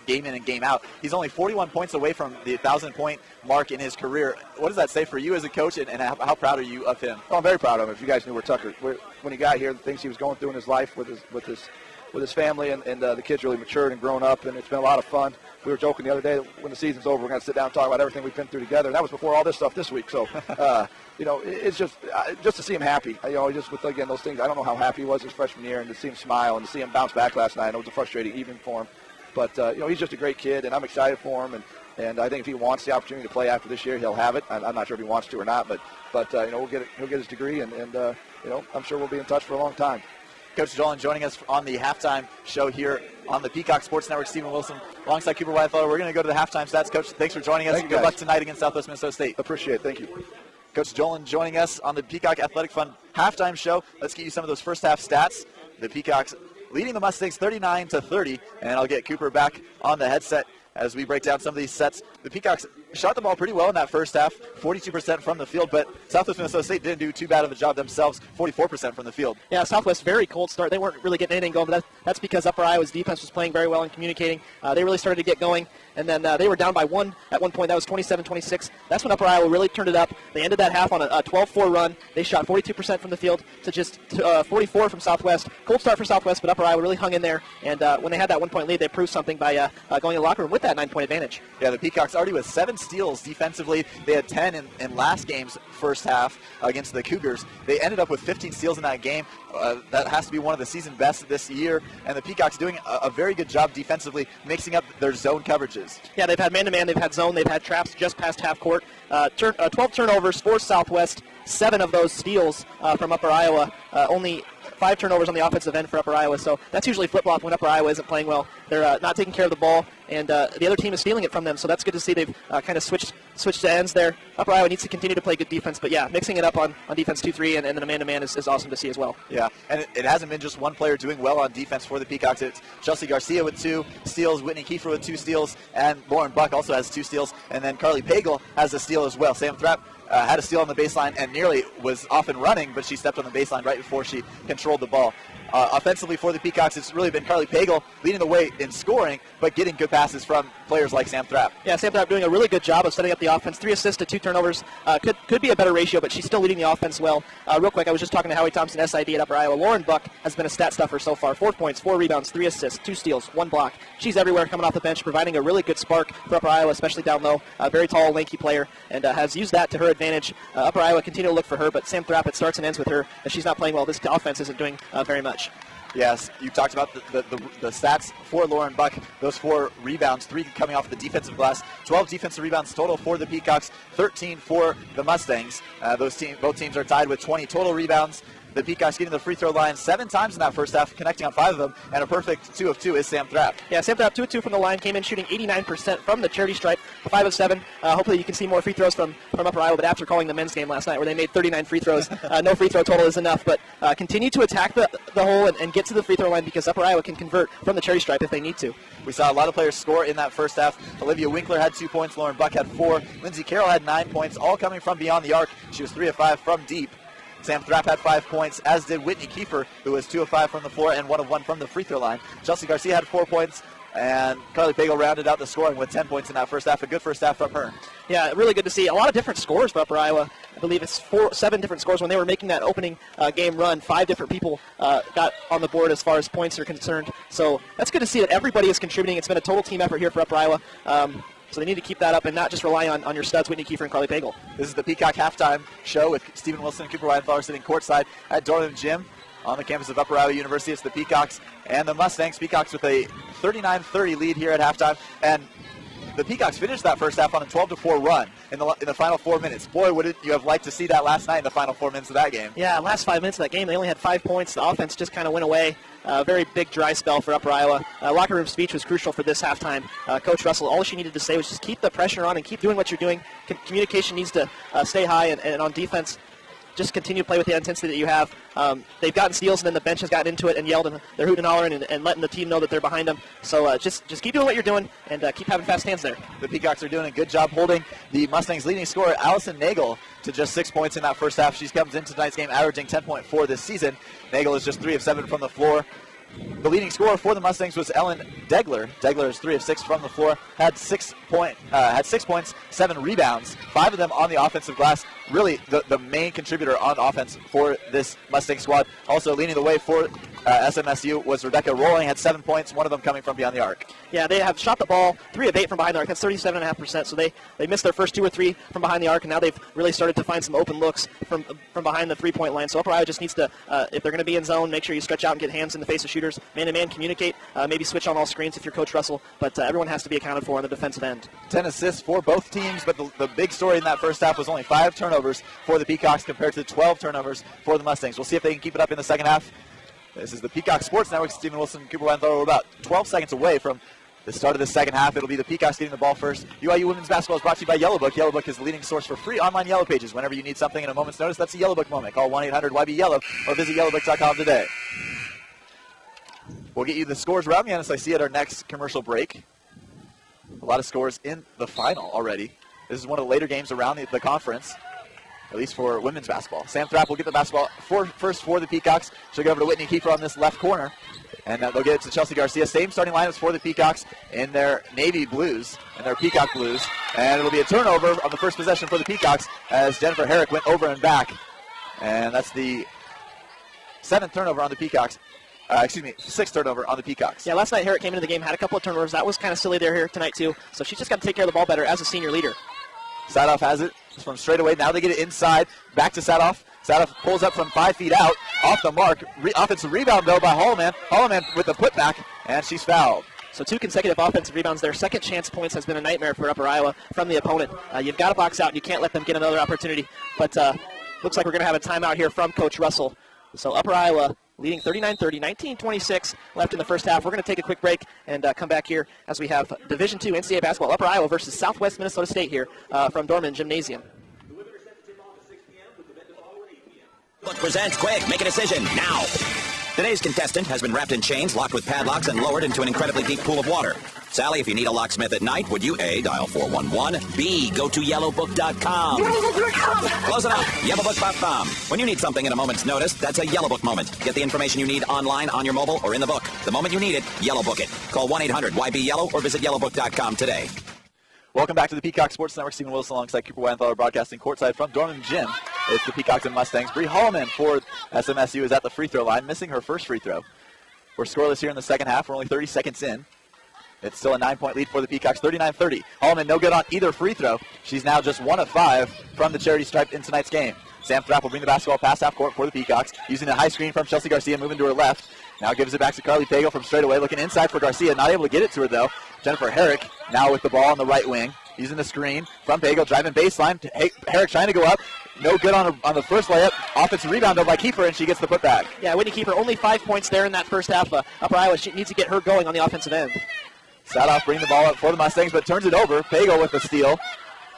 game in and game out. He's only 41 points away from the 1,000-point mark in his career. What does that say for you as a coach, and how proud are you of him? Oh, I'm very proud of him. If you guys knew when he got here, the things he was going through in his life with his family, and the kids really matured and grown up, and it's been a lot of fun. We were joking the other day that when the season's over, we're going to sit down and talk about everything we've been through together, and that was before all this stuff this week. So, it's just to see him happy. Just with, again, those things. I don't know how happy he was his freshman year, and to see him smile and to see him bounce back last night. I know it was a frustrating evening for him, but he's just a great kid, and I'm excited for him. And I think if he wants the opportunity to play after this year, he'll have it. I'm not sure if he wants to or not, but he'll get his degree, and I'm sure we'll be in touch for a long time. Coach Dolan joining us on the halftime show here on the Peacock Sports Network. Stephen Wilson alongside Cooper Widenthaler. We're going to go to the halftime stats. Coach, thanks for joining us. Good luck tonight against Southwest Minnesota State. Appreciate it. Thank you. Coach Dolan joining us on the Peacock Athletic Fund halftime show. Let's get you some of those first half stats. The Peacocks leading the Mustangs 39-30, and I'll get Cooper back on the headset as we break down some of these sets. The Peacocks shot the ball pretty well in that first half, 42% from the field, but Southwest Minnesota State didn't do too bad of a job themselves, 44% from the field. Yeah, Southwest, very cold start. They weren't really getting anything going, but that's because Upper Iowa's defense was playing very well and communicating. They really started to get going, and then they were down by one at one point. That was 27-26. That's when Upper Iowa really turned it up. They ended that half on a 12-4 run. They shot 42% from the field to just 44 from Southwest. Cold start for Southwest, but Upper Iowa really hung in there, and when they had that 1 point lead, they proved something by going in the locker room with that 9-point advantage. Yeah, the Peacocks already with 7 steals defensively. They had 10 in last game's first half against the Cougars. They ended up with 15 steals in that game. That has to be one of the season best this year. And the Peacocks doing a very good job defensively, mixing up their zone coverages. Yeah, they've had man-to-man, they've had zone, they've had traps just past half court. 12 turnovers for Southwest, 7 of those steals from Upper Iowa. Only 5 turnovers on the offensive end for Upper Iowa, so that's usually flip-flop when Upper Iowa isn't playing well. They're not taking care of the ball, and the other team is stealing it from them, so that's good to see. They've kind of switched to ends there. Upper Iowa needs to continue to play good defense, but yeah, mixing it up on defense 2-3 and then a man-to-man is awesome to see as well. Yeah, and it hasn't been just one player doing well on defense for the Peacocks. It's Chelsea Garcia with 2 steals, Whitney Kiefer with 2 steals, and Lauren Buck also has 2 steals, and then Carly Pagel has a steal as well. Sam Thrapp had a steal on the baseline and nearly was off and running, but she stepped on the baseline right before she controlled the ball. Offensively for the Peacocks, it's really been Carly Pagel leading the way in scoring, but getting good passes from players like Sam Thrapp. Yeah, Sam Thrapp doing a really good job of setting up the offense. 3 assists to 2 turnovers. Could be a better ratio, but she's still leading the offense well. Real quick, I was just talking to Howie Thompson, SID at Upper Iowa. Lauren Buck has been a stat stuffer so far. 4 points, 4 rebounds, 3 assists, 2 steals, 1 block. She's everywhere coming off the bench, providing a really good spark for Upper Iowa, especially down low. A very tall, lanky player, and has used that to her advantage. Upper Iowa continue to look for her, but Sam Thrapp, it starts and ends with her. If she's not playing well, this offense isn't doing very much. Yes, you talked about the stats for Lauren Buck. Those 4 rebounds, 3 coming off the defensive glass. 12 defensive rebounds total for the Peacocks, 13 for the Mustangs. Both teams are tied with 20 total rebounds. the Peacocks getting the free throw line 7 times in that first half, connecting on 5 of them, and a perfect 2 of 2 is Sam Thrapp. Yeah, Sam Thrapp 2 of 2 from the line, came in shooting 89% from the charity stripe, 5 of 7. Hopefully you can see more free throws from Upper Iowa, but after calling the men's game last night where they made 39 free throws, no free throw total is enough, but continue to attack the hole and get to the free throw line because Upper Iowa can convert from the charity stripe if they need to. We saw a lot of players score in that first half. Olivia Winkler had 2 points, Lauren Buck had 4, Lindsay Carroll had 9 points, all coming from beyond the arc. She was 3 of 5 from deep. Sam Thrapp had 5 points, as did Whitney Kiefer, who was 2 of 5 from the floor and 1 of 1 from the free throw line. Chelsea Garcia had 4 points, and Carly Pagel rounded out the scoring with 10 points in that first half. A good first half from her. Yeah, really good to see. A lot of different scores for Upper Iowa. I believe it's 7 different scores. When they were making that opening game run, 5 different people got on the board as far as points are concerned. So that's good to see that everybody is contributing. It's been a total team effort here for Upper Iowa. So they need to keep that up and not just rely on your studs, Whitney Kiefer and Carly Pagel. This is the Peacock halftime show with Stephen Wilson and Cooper Widenthaler sitting courtside at Dorman Gym on the campus of Upper Iowa University. It's the Peacocks and the Mustangs. Peacocks with a 39-30 lead here at halftime. And the Peacocks finished that first half on a 12-4 run in the final 4 minutes. Boy, wouldn't you have liked to see that last night in the final 4 minutes of that game. Yeah, last 5 minutes of that game, they only had 5 points. The offense just kind of went away. Very big dry spell for Upper Iowa. Locker room speech was crucial for this halftime. Coach Russell, all she needed to say was just keep the pressure on and keep doing what you're doing. Communication needs to stay high, and on defense, just continue to play with the intensity that you have. They've gotten steals, and then the bench has gotten into it and yelled, and they're hooting and hollering and letting the team know that they're behind them. So just keep doing what you're doing and keep having fast hands there. The Peacocks are doing a good job holding the Mustangs' leading scorer, Allison Nagel, to just 6 points in that first half. She comes into tonight's game averaging 10.4 this season. Nagel is just 3 of 7 from the floor. The leading scorer for the Mustangs was Ellen Degler. Degler is 3 of 6 from the floor, had 6 points, 7 rebounds, 5 of them on the offensive glass. Really the main contributor on offense for this Mustang squad. Also leading the way for SMSU was Rebecca Rolling, had 7 points, 1 of them coming from beyond the arc. Yeah, they have shot the ball 3 of 8 from behind the arc. That's 37.5%. So they missed their first 2 or 3 from behind the arc, and now they've really started to find some open looks from behind the 3-point line. So Upper Iowa just needs to, if they're going to be in zone, make sure you stretch out and get hands in the face of shooters. Man-to-man, communicate, maybe switch on all screens if you're Coach Russell, but everyone has to be accounted for on the defensive end. 10 assists for both teams, but the big story in that first half was only 5 turnovers for the Peacocks compared to 12 turnovers for the Mustangs. We'll see if they can keep it up in the second half. This is the Peacock Sports Network. Stephen Wilson, Cooper Widenthaler. We're about 12 seconds away from the start of the second half. It'll be the Peacocks getting the ball first. UIU women's basketball is brought to you by Yellowbook. Yellowbook is the leading source for free online Yellow Pages. Whenever you need something in a moment's notice, that's a Yellowbook moment. Call 1-800-YB-YELLOW or visit yellowbook.com today. We'll get you the scores around the NSIC at our next commercial break. A lot of scores in the final already. This is one of the later games around the conference, at least for women's basketball. Sam Thrapp will get the basketball first for the Peacocks. She'll go over to Whitney Kiefer on this left corner, and they'll get it to Chelsea Garcia. Same starting lineups for the Peacocks in their navy blues, and their peacock blues. And it'll be a turnover on the first possession for the Peacocks as Jennifer Herrick went over and back. And that's the 7th turnover on the Peacocks. 6th turnover on the Peacocks. Yeah, last night Herrick came into the game, had a couple of turnovers. That was kind of silly there here tonight too. So she's just got to take care of the ball better as a senior leader. Sadoff has it from straight away. Now they get it inside. Back to Sadoff. Sadoff pulls up from 5 feet out. Off the mark. Offensive rebound, though, by Holloman. Holloman with the putback, and she's fouled. So 2 consecutive offensive rebounds. Their second chance points has been a nightmare for Upper Iowa from the opponent. You've got to box out, and you can't let them get another opportunity. But looks like we're going to have a timeout here from Coach Russell. So Upper Iowa leading 39-30, 19-26 left in the first half. We're going to take a quick break and come back here as we have Division II NCAA basketball, Upper Iowa versus Southwest Minnesota State here from Dorman Gymnasium. Look, presents quick. Make a decision now. Today's contestant has been wrapped in chains, locked with padlocks, and lowered into an incredibly deep pool of water. Sally, if you need a locksmith at night, would you A, dial 411, B, go to yellowbook.com. Close enough. Yellowbook.com. When you need something at a moment's notice, that's a Yellowbook moment. Get the information you need online, on your mobile, or in the book. The moment you need it, Yellowbook it. Call 1-800-YB-YELLOW or visit yellowbook.com today. Welcome back to the Peacock Sports Network. Stephen Wilson alongside Cooper Widenthaler broadcasting courtside from Dorman Gym. It's the Peacocks and Mustangs. Bree Holloman for SMSU is at the free throw line, missing her first free throw. We're scoreless here in the second half. We're only 30 seconds in. It's still a 9-point lead for the Peacocks, 39-30. Holloman no good on either free throw. She's now just 1 of 5 from the charity stripe in tonight's game. Sam Thrapp will bring the basketball past half court for the Peacocks, using a high screen from Chelsea Garcia, moving to her left. Now gives it back to Carly Pagel from straight away, looking inside for Garcia. Not able to get it to her, though. Jennifer Herrick now with the ball on the right wing. using the screen from Pagel, driving baseline. Herrick trying to go up. No good on the first layup. Offensive rebound though by Kiefer, and she gets the putback. Yeah, Whitney Kiefer only 5 points there in that first half. Upper Iowa needs to get her going on the offensive end. Sadoff bringing the ball up for the Mustangs, but turns it over. Pagel with the steal.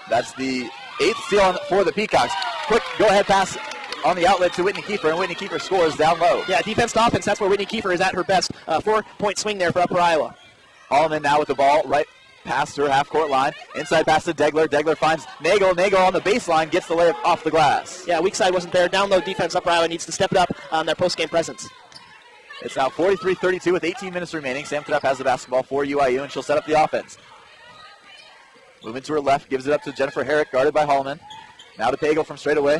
That's the 8th steal for the Peacocks. Quick go-ahead pass on the outlet to Whitney Kiefer, and Whitney Kiefer scores down low. Yeah, defense to offense, that's where Whitney Kiefer is at her best. 4-point swing there for Upper Iowa. Holloman now with the ball right past her half-court line. Inside pass to Degler. Degler finds Nagel. Nagel on the baseline gets the layup off the glass. Yeah, weak side wasn't there. Down low defense, Upper Iowa needs to step it up on their post-game presence. It's now 43-32 with 18 minutes remaining. Sam Trapp has the basketball for UIU, and she'll set up the offense. Moving to her left, gives it up to Jennifer Herrick, guarded by Holloman. Now to Pagel from straight away.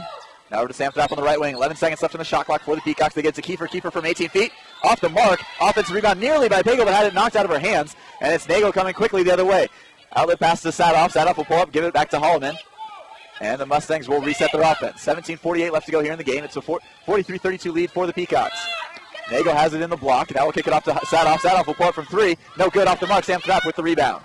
Now over to Sam Trapp on the right wing. 11 seconds left on the shot clock for the Peacocks. They get to Kiefer. Kiefer from 18 feet. Off the mark. Offensive rebound nearly by Pagel, but had it knocked out of her hands. And it's Nagel coming quickly the other way. Outlet pass to Sadoff. Sadoff will pull up, give it back to Holloman. And the Mustangs will reset their offense. 17:48 left to go here in the game. It's a 43-32 lead for the Peacocks. Nagel has it in the block. Now we'll kick it off to Sadoff. Sadoff will pull up from 3. No good off the mark. Sam Trapp with the rebound.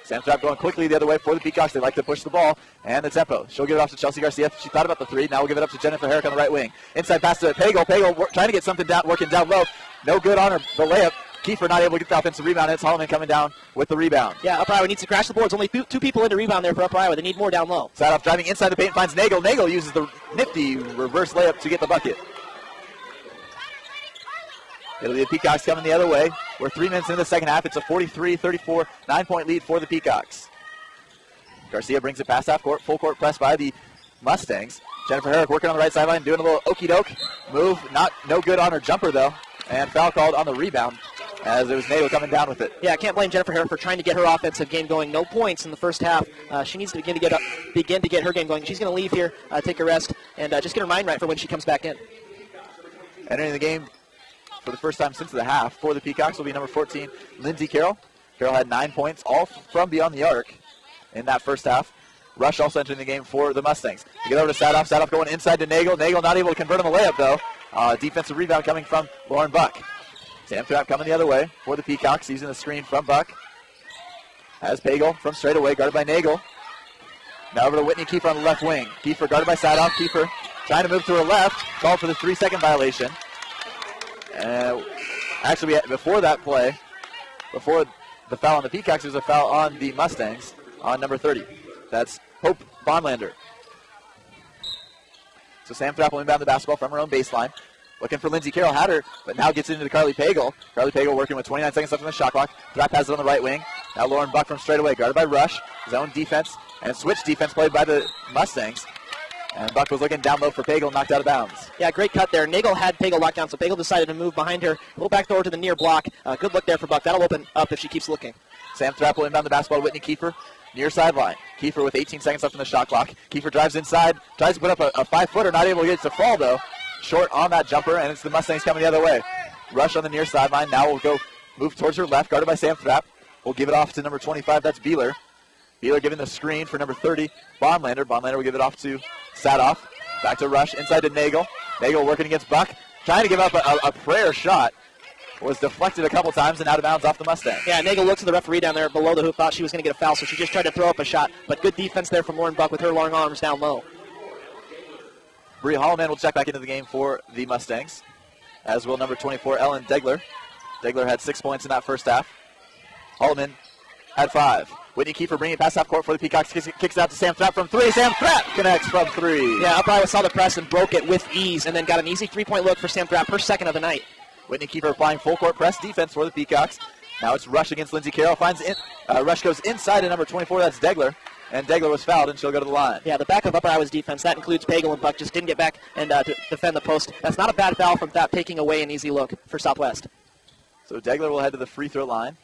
Sam Trapp going quickly the other way for the Peacocks. They like to push the ball. And the tempo. She'll give it off to Chelsea Garcia. She thought about the 3. Now we'll give it up to Jennifer Herrick on the right wing. Inside pass to Pagel. Pagel trying to get something down, working down low. No good on her, the layup. Kiefer not able to get the offensive rebound. It's Holloman coming down with the rebound. Yeah, Upper Iowa needs to crash the boards. Only 2 people in to rebound there for Upper Iowa. They need more down low. Sadoff driving inside the paint, finds Nagel. Nagel uses the nifty reverse layup to get the bucket. It'll be the Peacocks coming the other way. We're 3 minutes into the second half. It's a 43-34 9-point lead for the Peacocks. Garcia brings it past half court. Full court press by the Mustangs. Jennifer Herrick working on the right sideline, doing a little okey-doke move. No good on her jumper, though. And foul called on the rebound as it was Nagel coming down with it. Yeah, I can't blame Jennifer Herrick for trying to get her offensive game going. No points in the first half. She needs to begin to get her game going. She's going to leave here, take a rest, and just get her mind right for when she comes back in. Entering the game for the first time since the half for the Peacocks will be number 14, Lindsay Carroll. Carroll had 9 points, all from beyond the arc in that first half. Rush also entering the game for the Mustangs. We get over to Sadoff. Sadoff going inside to Nagel. Nagel not able to convert on the layup, though. Defensive rebound coming from Lauren Buck. Sam Trapp coming the other way for the Peacocks, using the screen from Buck. Has Pagel from straight away, guarded by Nagel. Now over to Whitney Kiefer on the left wing. Kiefer guarded by Sadoff. Kiefer trying to move to her left. Called for the 3-second violation. Actually, before that play, before the foul on the Peacocks, there was a foul on the Mustangs on number 30. That's Hope Bonlander. So Sam Trapp will inbound the basketball from her own baseline. Looking for Lindsay Carroll, had her, but now gets into Carly Pagel. Carly Pagel working with 29 seconds left on the shot clock. Trapp has it on the right wing. Now Lauren Buck from straight away, guarded by Rush. Zone defense and switch defense played by the Mustangs. And Buck was looking down low for Pagel, knocked out of bounds. Yeah, great cut there. Nagel had Pagel locked down, so Pagel decided to move behind her. A little backdoor to the near block. Good look there for Buck. That'll open up if she keeps looking. Sam Trapp will inbound the basketball to Whitney Kiefer. Near sideline. Kiefer with 18 seconds left on the shot clock. Kiefer drives inside, tries to put up a 5-footer, not able to get it to fall, though. Short on that jumper, and it's the Mustangs coming the other way. Rush on the near sideline. Now we'll go move towards her left, guarded by Sam Trapp. We'll give it off to number 25. That's Beeler. Beeler giving the screen for number 30, Bonlander. Bonlander will give it off to Sadoff. Back to Rush, inside to Nagel. Nagel working against Buck. Trying to give up a prayer shot. Was deflected a couple times and out of bounds off the Mustang. Yeah, Nagel looked to the referee down there below the hoop, thought she was going to get a foul, so she just tried to throw up a shot. But good defense there from Lauren Buck with her long arms down low. Bree Holloman will check back into the game for the Mustangs, as will number 24, Ellen Degler. Degler had 6 points in that first half. Holloman had 5. Whitney Kiefer bringing it past half court for the Peacocks. Kicks it out to Sam Trapp from 3. Sam Trapp connects from 3. Yeah, Upper Iowa saw the press and broke it with ease, and then got an easy 3-point look for Sam Trapp, her second of the night. Whitney Kiefer applying full court press defense for the Peacocks. Now it's Rush against Lindsay Carroll. Rush goes inside to number 24. That's Degler. And Degler was fouled, and she'll go to the line. Yeah, the back of Upper Iowa's defense, that includes Pagel and Buck, just didn't get back and to defend the post. That's not a bad foul from that, taking away an easy look for Southwest. So Degler will head to the free throw line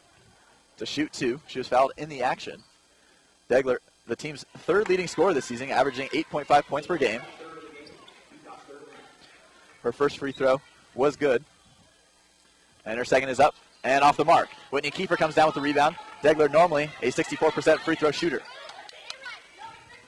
to shoot 2. She was fouled in the action. Degler, the team's third leading scorer this season, averaging 8.5 points per game. Her first free throw was good. And her second is up and off the mark. Whitney Kiefer comes down with the rebound. Degler, normally a 64% free throw shooter.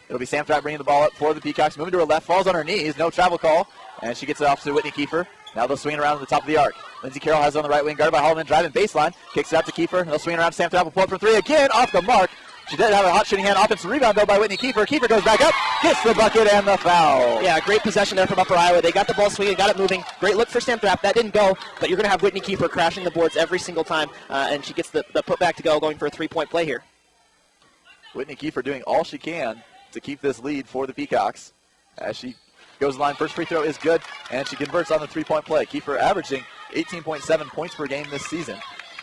It'll be Sam Trapp bringing the ball up for the Peacocks. Moving to her left, falls on her knees. No travel call. And she gets it off to Whitney Kiefer. Now they'll swing it around to the top of the arc. Lindsay Carroll has it on the right wing, guarded by Holloman, driving baseline. Kicks it out to Kiefer. They'll swing it around. Sam Trapp will pull up for 3 again, off the mark. She did have a hot shooting hand. Offensive rebound, though, by Whitney Kiefer. Kiefer goes back up, gets the bucket and the foul. Yeah, great possession there from Upper Iowa. They got the ball swinging, got it moving. Great look for Sam Thrapp. That didn't go, but you're going to have Whitney Kiefer crashing the boards every single time, and she gets the putback to go, going for a three-point play here. Whitney Kiefer doing all she can to keep this lead for the Peacocks. As she goes to the line, first free throw is good, and she converts on the three-point play. Kiefer averaging 18.7 points per game this season,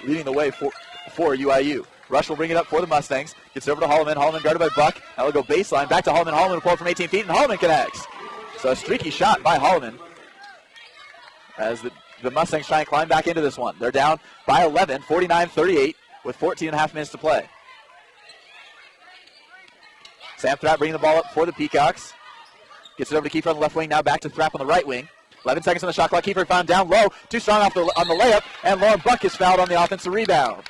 leading the way for UIU. Rush will bring it up for the Mustangs. Gets it over to Holloman. Holloman guarded by Buck. Now they'll go baseline. Back to Holloman. Holloman will pull it from 18 feet, and Holloman connects. So a streaky shot by Holloman as the Mustangs try and climb back into this one. They're down by 11, 49-38, with 14 and a half minutes to play. Sam Thrapp bringing the ball up for the Peacocks. Gets it over to Kiefer on the left wing. Now back to Thrapp on the right wing. 11 seconds on the shot clock. Kiefer found down low. Too strong on the layup, and Lauren Buck is fouled on the offensive rebound.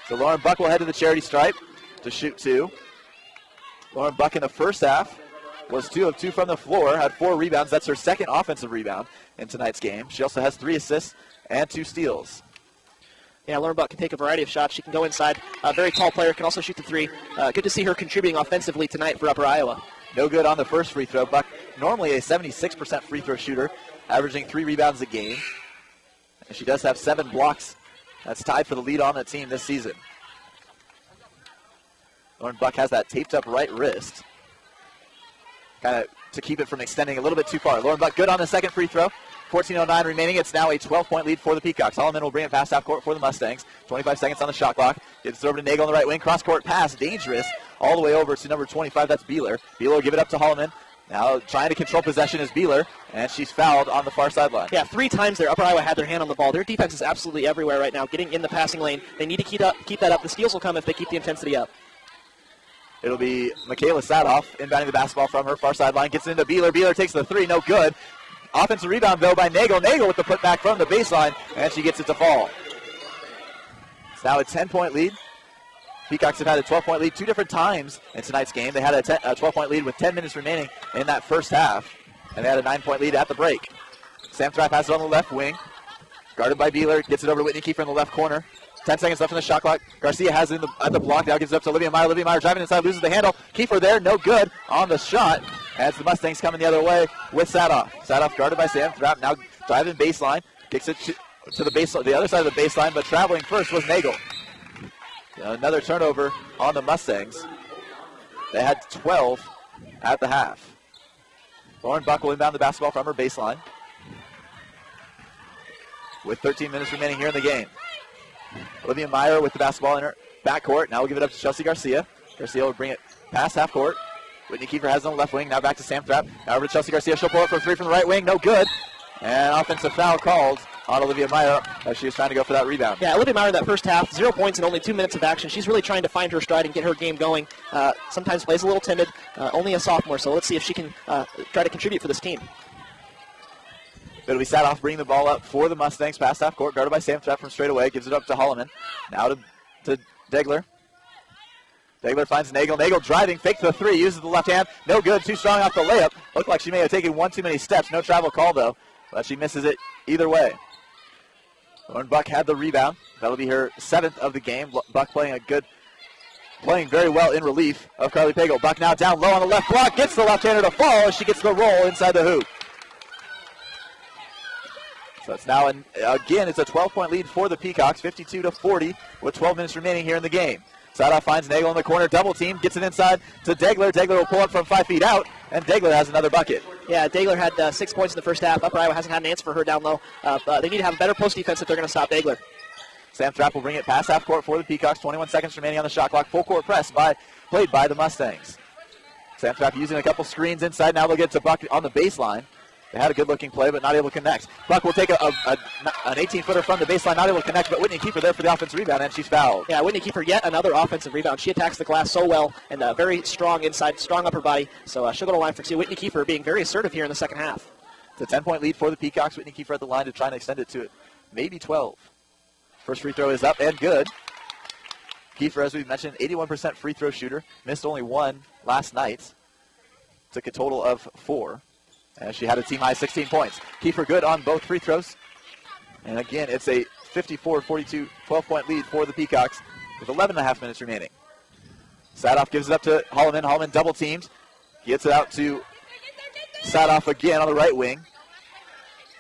So Lauren Buck will head to the charity stripe to shoot two. Lauren Buck in the first half was 2 of 2 from the floor, had 4 rebounds. That's her second offensive rebound in tonight's game. She also has 3 assists and 2 steals. Yeah, Lauren Buck can take a variety of shots. She can go inside. A very tall player, can also shoot the three. Good to see her contributing offensively tonight for Upper Iowa. No good on the first free throw. Buck, normally a 76% free throw shooter, averaging 3 rebounds a game. And she does have 7 blocks. That's tied for the lead on the team this season. Lauren Buck has that taped up right wrist, kind of to keep it from extending a little bit too far. Lauren Buck good on the second free throw. 14:09 remaining. It's now a 12-point lead for the Peacocks. Holloman will bring it past half court for the Mustangs. 25 seconds on the shot clock. Gets it over to Nagel on the right wing. Cross-court pass, dangerous, all the way over to number 25. That's Beeler. Beeler will give it up to Holloman. Now trying to control possession is Beeler, and she's fouled on the far sideline. Yeah, 3 times there. Upper Iowa had their hand on the ball. Their defense is absolutely everywhere right now, getting in the passing lane. They need to keep that up. The steals will come if they keep the intensity up. It'll be Michaela Sadoff inbounding the basketball from her far sideline. Gets it into Beeler. Beeler takes the 3. No good. Offensive rebound, though, by Nagel. Nagel with the putback from the baseline, and she gets it to fall. It's now a 10-point lead. Peacocks have had a 12-point lead 2 different times in tonight's game. They had a 12-point lead with 10 minutes remaining in that first half, and they had a 9-point lead at the break. Sam Thrapp has it on the left wing. Guarded by Beeler. Gets it over to Whitney Kiefer in the left corner. 10 seconds left on the shot clock. Garcia has it at the block. Now gives it up to Olivia Meyer. Olivia Meyer driving inside, loses the handle. Kiefer there, no good on the shot. As the Mustangs coming the other way with Sadoff. Sadoff guarded by Sam Thrapp. Now driving baseline. Kicks it to the baseline, the other side of the baseline, but traveling first was Nagel. Another turnover on the Mustangs. They had 12 at the half. Lauren Buck will inbound the basketball from her baseline with 13 minutes remaining here in the game. Olivia Meyer with the basketball in her backcourt. Now we'll give it up to Chelsea Garcia. Garcia will bring it past half court. Whitney Kiefer has it on the left wing. Now back to Sam Thrapp. Now over to Chelsea Garcia. She'll pull up for a 3 from the right wing. No good. And offensive foul called on Olivia Meyer as she was trying to go for that rebound. Yeah, Olivia Meyer in that first half, 0 points and only 2 minutes of action. She's really trying to find her stride and get her game going. Sometimes plays a little timid. Only a sophomore, so let's see if she can try to contribute for this team. It'll be Sadoff bringing the ball up for the Mustangs past half court, guarded by Sam Thrapp from straight away. Gives it up to Holloman. Now to Degler. Degler finds Nagel. Nagel driving, fakes the 3, uses the left hand. No good, too strong off the layup. Looked like she may have taken 1 too many steps. No travel call, though, but she misses it either way. Lauren Buck had the rebound. That'll be her 7th of the game. Buck playing very well in relief of Carly Pagel. Buck now down low on the left block, gets the left-hander to fall as she gets the roll inside the hoop. So it's now, again, it's a 12-point lead for the Peacocks, 52-40, with 12 minutes remaining here in the game. Sadoff finds Nagel in the corner, double team, gets it inside to Degler. Degler will pull up from 5 feet out, and Degler has another bucket. Yeah, Degler had 6 points in the first half. Upper Iowa hasn't had an answer for her down low. They need to have a better post defense if they're going to stop Degler. Sam Thrapp will bring it past half court for the Peacocks. 21 seconds remaining on the shot clock. Full court press played by the Mustangs. Sam Thrapp using a couple screens inside. Now they'll get to Buck on the baseline. They had a good-looking play, but not able to connect. Buck will take an 18-footer from the baseline, not able to connect, but Whitney Kiefer there for the offensive rebound, and she's fouled. Yeah, Whitney Kiefer, yet another offensive rebound. She attacks the glass so well, and very strong inside, strong upper body. So she'll go to line for 2. Whitney Kiefer being very assertive here in the second half. It's a 10-point lead for the Peacocks. Whitney Kiefer at the line to try and extend it to maybe 12. First free throw is up and good. Kiefer, as we've mentioned, 81% free throw shooter. Missed only 1 last night. Took a total of 4. And she had a team-high 16 points. Kiefer good on both free throws. And again, it's a 54-42 12-point lead for the Peacocks with 11.5 minutes remaining. Sadoff gives it up to Holloman. Holloman double teamed. Gets it out to Sadoff again on the right wing.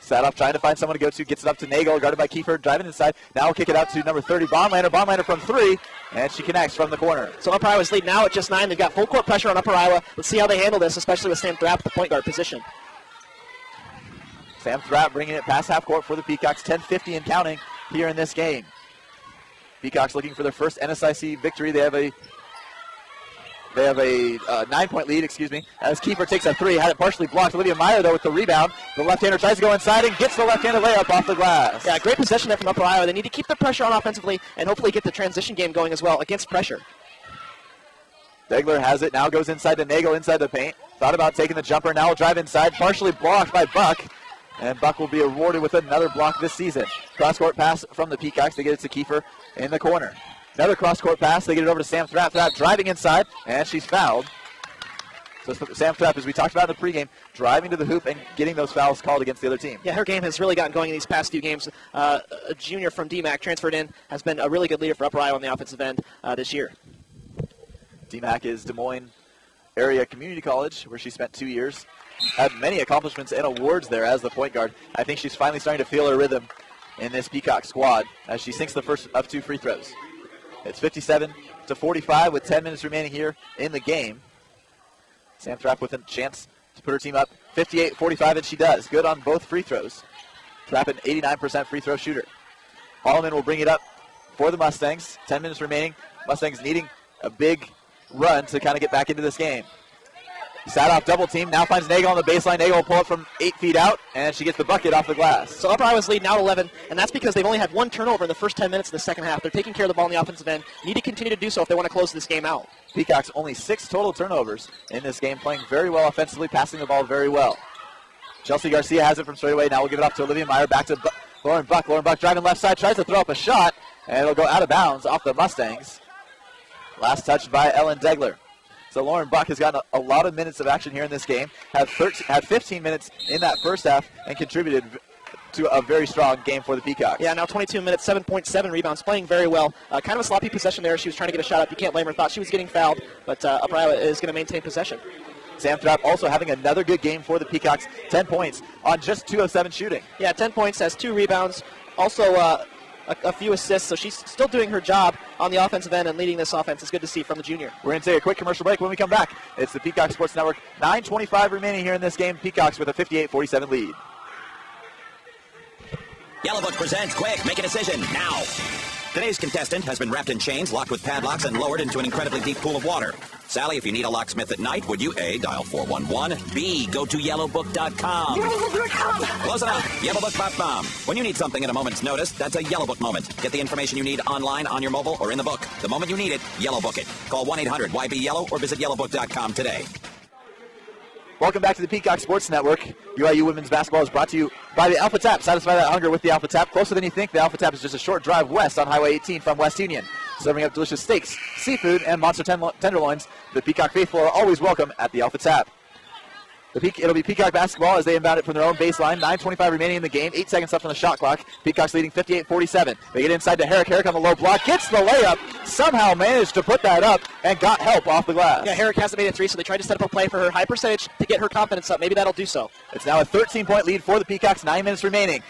Sadoff trying to find someone to go to. Gets it up to Nagel, guarded by Kiefer, driving inside. Now we'll kick it out to number 30, Baumlander. Baumlander from 3, and she connects from the corner. So Upper Iowa's lead now at just 9. They've got full court pressure on Upper Iowa. Let's see how they handle this, especially with Sam Thrapp at the point guard position. Sam Thrapp bringing it past half court for the Peacocks. 10:50 and counting here in this game. Peacocks looking for their first NSIC victory. They have a 9-point lead, as Kiefer takes a 3. Had it partially blocked. Olivia Meyer, though, with the rebound. The left-hander tries to go inside and gets the left-handed layup off the glass. Yeah, great possession there from Upper Iowa. They need to keep the pressure on offensively and hopefully get the transition game going as well against pressure. Degler has it. Now goes inside to Nagel inside the paint. Thought about taking the jumper. Now will drive inside. Partially blocked by Buck. And Buck will be awarded with another block this season. Cross-court pass from the Peacocks. They get it to Kiefer in the corner. Another cross-court pass. They get it over to Sam Thrapp. Thrapp driving inside, and she's fouled. So Sam Thrapp, as we talked about in the pregame, driving to the hoop and getting those fouls called against the other team. Yeah, her game has really gotten going in these past few games. A junior from DMAC transferred in, has been a really good leader for Upper Iowa on the offensive end this year. DMAC is Des Moines Area Community College, where she spent 2 years. Had many accomplishments and awards there as the point guard. I think she's finally starting to feel her rhythm in this Peacock squad as she sinks the first of 2 free throws. It's 57-45 with 10 minutes remaining here in the game. Sam Thrapp with a chance to put her team up 58-45, and she does. Good on both free throws. Thrapp an 89% free throw shooter. Holloman will bring it up for the Mustangs. 10 minutes remaining. Mustangs needing a big run to kind of get back into this game. Sadoff double team, now finds Nagel on the baseline. Nagel will pull it from 8 feet out, and she gets the bucket off the glass. So Upper Iowa's lead now at 11, and that's because they've only had 1 turnover in the first 10 minutes of the second half. They're taking care of the ball on the offensive end. Need to continue to do so if they want to close this game out. Peacocks only 6 total turnovers in this game, playing very well offensively, passing the ball very well. Chelsea Garcia has it from straight away. Now we'll give it up to Olivia Meyer, back to Lauren Buck. Lauren Buck driving left side, tries to throw up a shot, and it'll go out of bounds off the Mustangs. Last touch by Ellen Degler. So Lauren Buck has gotten a lot of minutes of action here in this game, had 15 minutes in that first half, and contributed to a very strong game for the Peacocks. Yeah, now 22 minutes, 7.7 rebounds, playing very well. Kind of a sloppy possession there. She was trying to get a shot up. You can't blame her. Thought she was getting fouled, but Upper Iowa is going to maintain possession. Sam Thrapp also having another good game for the Peacocks, 10 points on just 2 of 7 shooting. Yeah, 10 points, has 2 rebounds. Also, a few assists, so she's still doing her job on the offensive end and leading this offense. It's good to see from the junior. We're going to take a quick commercial break. When we come back, it's the Peacock Sports Network. 9:25 remaining here in this game. Peacocks with a 58-47 lead. Yellow Book presents Quick, make a decision now. Today's contestant has been wrapped in chains, locked with padlocks, and lowered into an incredibly deep pool of water. Sally, if you need a locksmith at night, would you A, dial 411, B, go to yellowbook.com. Yellowbook.com. Close enough. Yellowbook.com. When you need something at a moment's notice, that's a Yellow Book moment. Get the information you need online, on your mobile, or in the book. The moment you need it, Yellow Book it. Call 1-800-YB-YELLOW or visit yellowbook.com today. Welcome back to the Peacock Sports Network. UIU women's basketball is brought to you by the Alpha Tap. Satisfy that hunger with the Alpha Tap. Closer than you think, the Alpha Tap is just a short drive west on Highway 18 from West Union. Serving up delicious steaks, seafood, and monster tenderloins. The Peacock faithful are always welcome at the Alpha Tap. It'll be Peacock basketball as they inbound it from their own baseline. 9:25 remaining in the game. 8 seconds left on the shot clock. Peacocks leading 58-47. They get inside to Herrick. Herrick on the low block. Gets the layup. Somehow managed to put that up and got help off the glass. Yeah, Herrick hasn't made a 3, so they tried to set up a play for her high percentage to get her confidence up. Maybe that'll do so. It's now a 13-point lead for the Peacocks. 9 minutes remaining.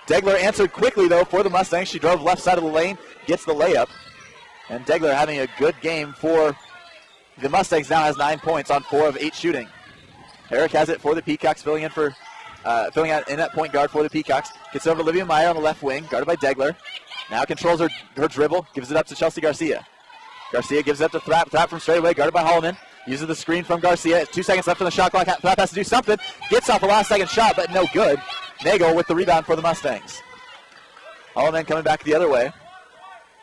Degler answered quickly, though, for the Mustangs. She drove left side of the lane. Gets the layup. And Degler having a good game for the Mustangs. Now has 9 points on 4 of 8 shooting. Herrick has it for the Peacocks, filling out in at point guard for the Peacocks. Gets over to Olivia Meyer on the left wing, guarded by Degler. Now controls her dribble, gives it up to Chelsea Garcia. Garcia gives it up to Thrapp. Thrapp from straight away, guarded by Holloman. Uses the screen from Garcia. 2 seconds left on the shot clock. Thrapp has to do something. Gets off the last second shot, but no good. Nagel with the rebound for the Mustangs. Holloman coming back the other way.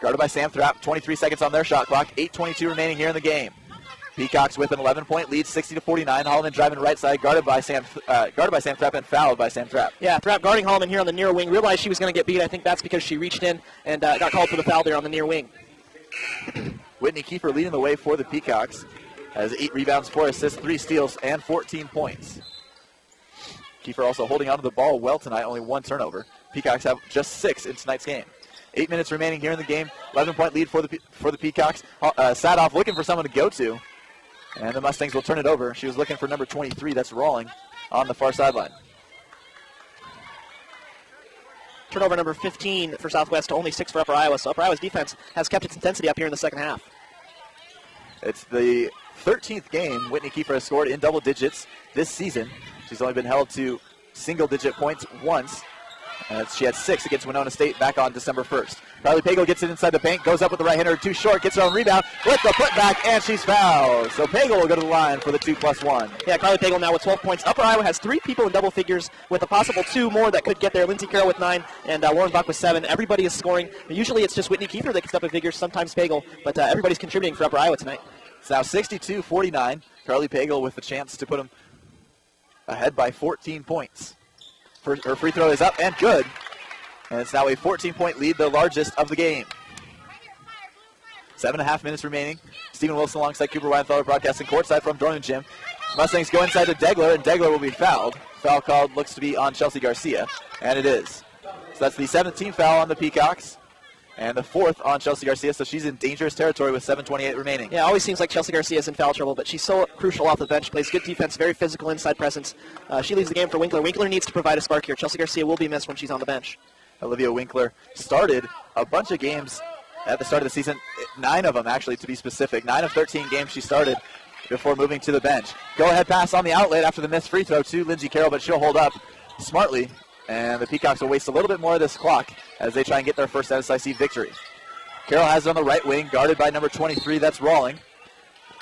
Guarded by Sam Thrapp. 23 seconds on their shot clock. 8:22 remaining here in the game. Peacocks with an 11-point lead, 60-49. Holloman driving right side, guarded by Sam Thrapp and fouled by Sam Thrapp. Yeah, Thrapp guarding Holloman here on the near wing. Realized she was going to get beat. I think that's because she reached in and got called for the foul there on the near wing. Whitney Kiefer leading the way for the Peacocks. Has 8 rebounds, 4 assists, 3 steals, and 14 points. Kiefer also holding onto the ball well tonight, only 1 turnover. Peacocks have just 6 in tonight's game. 8 minutes remaining here in the game. 11-point lead for the Peacocks. Sadoff looking for someone to go to. And the Mustangs will turn it over. She was looking for number 23. That's Rawling on the far sideline. Turnover number 15 for Southwest to only 6 for Upper Iowa. So Upper Iowa's defense has kept its intensity up here in the second half. It's the 13th game Whitney Kiefer has scored in double digits this season. She's only been held to single-digit points once. She had 6 against Winona State back on December 1st. Carly Pagel gets it inside the paint, goes up with the right hander, too short, gets her own rebound with the putback, and she's fouled. So Pagel will go to the line for the 2+1. Yeah, Carly Pagel now with 12 points. Upper Iowa has 3 people in double figures with a possible 2 more that could get there. Lindsey Carroll with 9 and Lauren Buck with 7. Everybody is scoring. Usually it's just Whitney Kiefer that gets double figures, sometimes Pagel, but everybody's contributing for Upper Iowa tonight. It's now 62-49. Carly Pagel with the chance to put them ahead by 14 points. Her free throw is up and good. And it's now a 14-point lead, the largest of the game. 7.5 minutes remaining. Stephen Wilson alongside Cooper Widenthaler broadcasting courtside from Dorman Gym. Mustangs go inside to Degler, and Degler will be fouled. Foul called looks to be on Chelsea Garcia, and it is. So that's the 17th foul on the Peacocks, and the 4th on Chelsea Garcia, so she's in dangerous territory with 7:28 remaining. Yeah, it always seems like Chelsea Garcia is in foul trouble, but she's so crucial off the bench. Plays good defense, very physical inside presence. She leads the game for Winkler. Winkler needs to provide a spark here. Chelsea Garcia will be missed when she's on the bench. Olivia Winkler started a bunch of games at the start of the season, 9 of them actually to be specific. 9 of 13 games she started before moving to the bench. Go-ahead pass on the outlet after the missed free throw to Lindsey Carroll, but she'll hold up smartly, and the Peacocks will waste a little bit more of this clock as they try and get their first NSIC victory. Carroll has it on the right wing, guarded by number 23, that's Rawling.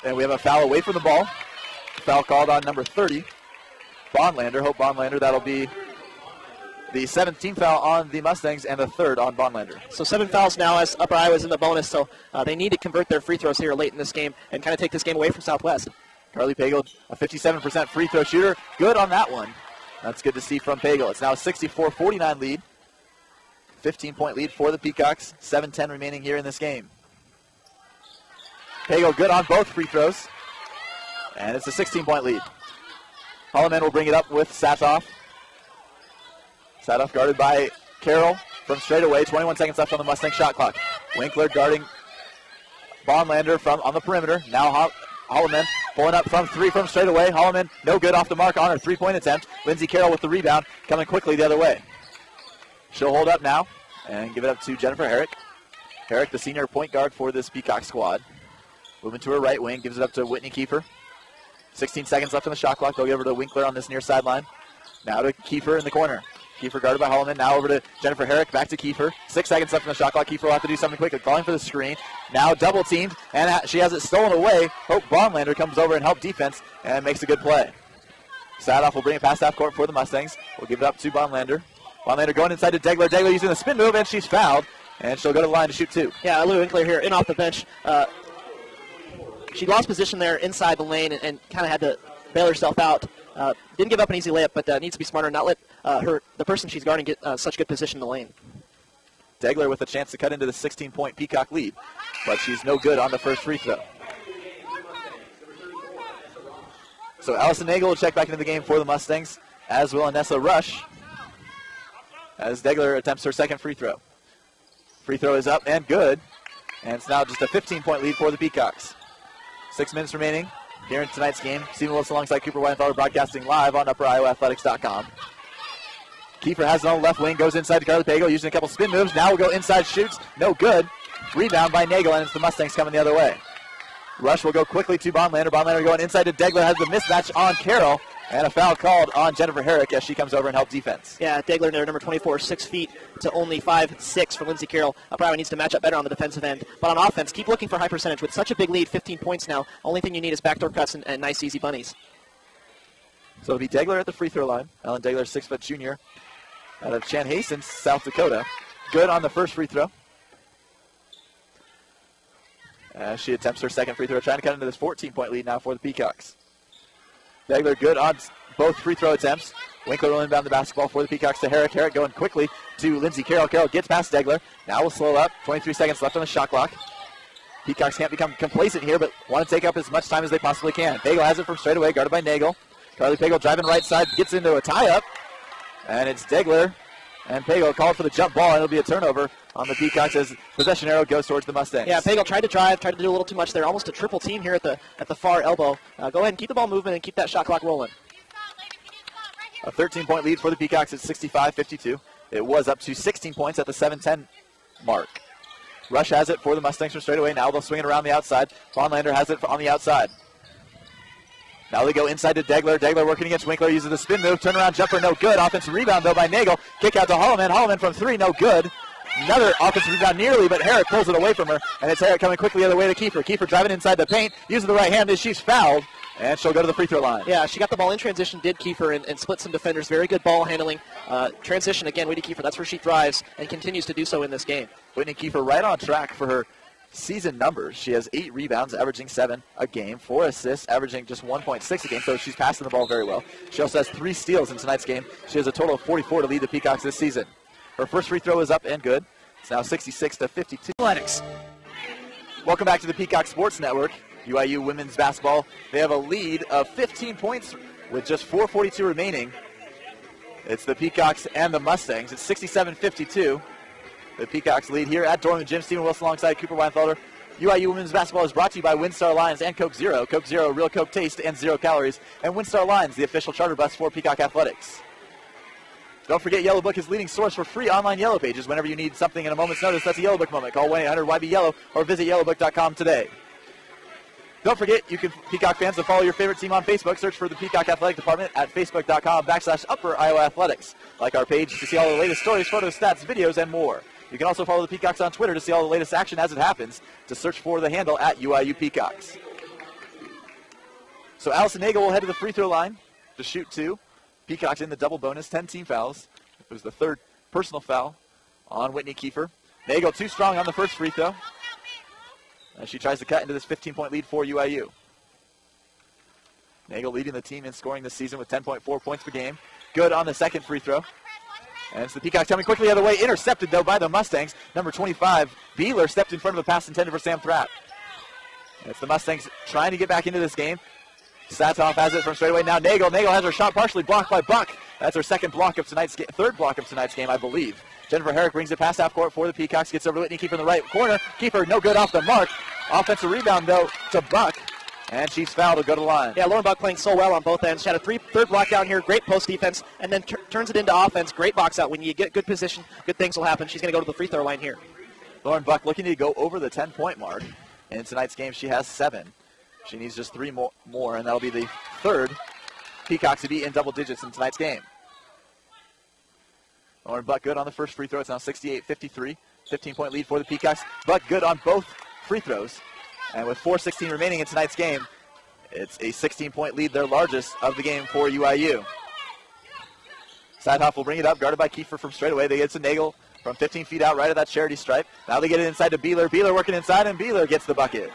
And we have a foul away from the ball. Foul called on number 30, Bondlander. Hope Bondlander, that'll be the 17th foul on the Mustangs and the 3rd on Bondlander. So 7 fouls now as Upper Iowa's in the bonus, so they need to convert their free throws here late in this game and kind of take this game away from Southwest. Carly Pagel, a 57% free throw shooter. Good on that one. That's good to see from Pagel. It's now a 64-49 lead. 15-point lead for the Peacocks. 7:10 remaining here in this game. Pagel good on both free throws. And it's a 16-point lead. Holloman will bring it up with Satoff. Satoff guarded by Carroll from straight away. 21 seconds left on the Mustang shot clock. Winkler guarding Bondlander from on the perimeter. Now Holloman pulling up from 3 from straight away. Holloman no good off the mark on her 3-point attempt. Lindsey Carroll with the rebound coming quickly the other way. She'll hold up now and give it up to Jennifer Herrick. Herrick, the senior point guard for this Peacock squad. Moving to her right wing, gives it up to Whitney Kiefer. 16 seconds left on the shot clock. They'll give her to Winkler on this near sideline. Now to Kiefer in the corner. Kiefer guarded by Holloman. Now over to Jennifer Herrick. Back to Kiefer. 6 seconds left on the shot clock. Kiefer will have to do something quickly. Calling for the screen. Now double teamed, and she has it stolen away. Hope Bondlander comes over and helps defense and makes a good play. Sadoff will bring it past half court for the Mustangs. We'll give it up to Bondlander. Bondlander going inside to Degler. Degler using the spin move, and she's fouled. And she'll go to the line to shoot 2. Yeah, Lou Winkler here in off the bench. She lost position there inside the lane and kind of had to bail herself out. Didn't give up an easy layup, but needs to be smarter and not let the person she's guarding get such good position in the lane. Degler with a chance to cut into the 16-point Peacock lead, but she's no good on the first free throw. So Allison Nagel will check back into the game for the Mustangs, as will Anessa Rush, as Degler attempts her second free throw. Free throw is up and good, and it's now just a 15-point lead for the Peacocks. 6 minutes remaining here in tonight's game. Stephen Wilson alongside Cooper Widenthaler broadcasting live on UpperIowaAthletics.com. Kiefer has it on the left wing, goes inside to Carly Pagel, using a couple spin moves. Now will go inside, shoots, no good. Rebound by Nagel, and it's the Mustangs coming the other way. Rush will go quickly to Bondlander. Bondlander going inside to Degler, has the mismatch on Carroll, and a foul called on Jennifer Herrick as she comes over and helps defense. Yeah, Degler there, number 24, 6 feet to only 5'6" for Lindsey Carroll. Upper Iowa needs to match up better on the defensive end. But on offense, keep looking for high percentage. With such a big lead, 15 points now, only thing you need is backdoor cuts and nice, easy bunnies. So it'll be Degler at the free throw line. Ellen Degler, 6-foot junior out of Chanhassen, South Dakota. Good on the first free throw. As she attempts her second free throw, trying to cut into this 14-point lead now for the Peacocks. Degler good on both free throw attempts. Winkler will inbound the basketball for the Peacocks to Herrick. Herrick going quickly to Lindsey Carroll. Carroll gets past Degler. Now we'll slow up. 23 seconds left on the shot clock. Peacocks can't become complacent here, but want to take up as much time as they possibly can. Pagel has it from straight away, guarded by Nagel. Carly Pagel driving right side, gets into a tie-up. And it's Degler And Pagel called for the jump ball, and it'll be a turnover on the Peacocks as possession arrow goes towards the Mustangs. Yeah, Pagel tried to drive, tried to do a little too much there. Almost a triple team here at the far elbow. Go ahead and keep the ball moving and keep that shot clock rolling. A 13-point lead for the Peacocks at 65-52. It was up to 16 points at the 7:10 mark. Rush has it for the Mustangs from straightaway. Now they'll swing it around the outside. Bonlander has it on the outside. Now they go inside to Degler. Degler working against Winkler, uses the spin move. Turnaround jumper, no good. Offensive rebound, though, by Nagel. Kick out to Holloman. Holloman from three, no good. Another offensive rebound nearly, but Herrick pulls it away from her. And it's Herrick coming quickly the other way to Kiefer. Kiefer driving inside the paint, using the right hand as she's fouled. And she'll go to the free throw line. Yeah, she got the ball in transition, did Kiefer, and split some defenders. Very good ball handling. Transition again, Whitney Kiefer. That's where she thrives and continues to do so in this game. Whitney Kiefer right on track for her season numbers. She has 8 rebounds, averaging 7 a game, 4 assists, averaging just 1.6 a game, so she's passing the ball very well. She also has 3 steals in tonight's game. She has a total of 44 to lead the Peacocks this season. Her first free throw is up and good. It's now 66-52. Athletics. Welcome back to the Peacock Sports Network. UIU women's basketball, they have a lead of 15 points with just 4:42 remaining. It's the Peacocks and the Mustangs. It's 67-52. The Peacocks lead here at Dorman Gym. Stephen Wilson alongside Cooper Widenthaler. UIU women's basketball is brought to you by WinStar Lines and Coke Zero. Coke Zero, real Coke taste and 0 calories. And WinStar Lines, the official charter bus for Peacock Athletics. Don't forget, Yellow Book is leading source for free online Yellow Pages. Whenever you need something in a moment's notice, that's a Yellow Book moment. Call 1-800-YB-YELLOW or visit yellowbook.com today. Don't forget, you can, Peacock fans, to follow your favorite team on Facebook. Search for the Peacock Athletic Department at facebook.com/Upper Iowa Athletics. Like our page to see all the latest stories, photos, stats, videos, and more. You can also follow the Peacocks on Twitter to see all the latest action as it happens. To search for the handle at UIU Peacocks. So Allison Nagel will head to the free throw line to shoot 2. Peacocks in the double bonus, 10 team fouls. It was the 3rd personal foul on Whitney Kiefer. Nagel too strong on the first free throw as she tries to cut into this 15-point lead for UIU. Nagel leading the team in scoring this season with 10.4 points per game. Good on the second free throw. And it's the Peacocks coming quickly the other way. Intercepted, though, by the Mustangs. Number 25, Beeler, stepped in front of a pass intended for Sam Thrapp. And it's the Mustangs trying to get back into this game. Satov has it from straightaway. Now Nagel. Nagel has her shot partially blocked by Buck. That's her third block of tonight's game, I believe. Jennifer Herrick brings it past half court for the Peacocks. Gets over to Whitney Kiefer in the right corner. Kiefer, no good off the mark. Offensive rebound, though, to Buck. And she's fouled to go to the line. Yeah, Lauren Buck playing so well on both ends. She had a third block down here, great post defense, and then turns it into offense. Great box out. When you get good position, good things will happen. She's going to go to the free throw line here. Lauren Buck looking to go over the 10-point mark. In tonight's game, she has 7. She needs just 3 more, and that'll be the 3rd Peacocks to be in double digits in tonight's game. Lauren Buck good on the first free throw. It's now 68-53. 15-point lead for the Peacocks. Buck good on both free throws. And with 4:16 remaining in tonight's game, it's a 16-point lead, their largest of the game for UIU. Sidehoff will bring it up, guarded by Kiefer from straightaway. They get it to Nagel from 15 feet out, right at that charity stripe. Now they get it inside to Beeler. Beeler working inside, and Beeler gets the bucket.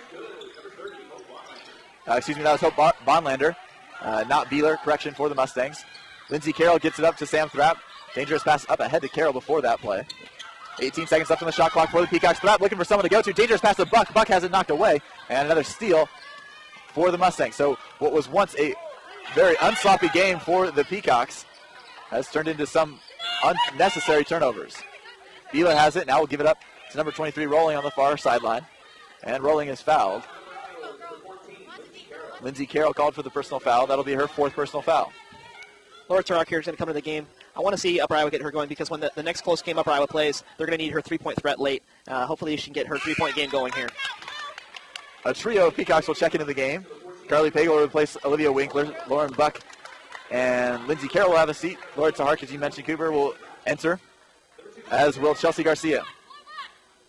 That was Hope Bonlander, not Beeler. Correction for the Mustangs. Lindsey Carroll gets it up to Sam Thrapp. Dangerous pass up ahead to Carroll before that play. 18 seconds left on the shot clock for the Peacocks. Thrapp looking for someone to go to. Dangerous pass to Buck. Buck has it knocked away. And another steal for the Mustangs. So what was once a very unsloppy game for the Peacocks has turned into some unnecessary turnovers. Beeler has it. Now we'll give it up to number 23, Rolling on the far sideline. And Rolling is fouled. Lindsey Carroll called for the personal foul. That'll be her 4th personal foul. Laura Turok here is going to come to the game. I want to see Upper Iowa get her going because when the next close game Upper Iowa plays, they're going to need her 3-point threat late. Hopefully she can get her 3-point game going here. A trio of Peacocks will check into the game. Carly Pagel will replace Olivia Winkler. Lauren Buck and Lindsey Carroll will have a seat. Laura Tahark, as you mentioned, Cooper, will enter, as will Chelsea Garcia.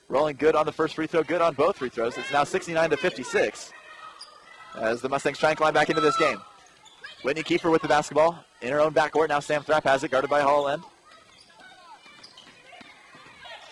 Rolling good on the first free throw, good on both free throws. It's now 69-56 as the Mustangs try and climb back into this game. Whitney Kiefer with the basketball in her own backcourt. Now Sam Thrapp has it, guarded by Holland.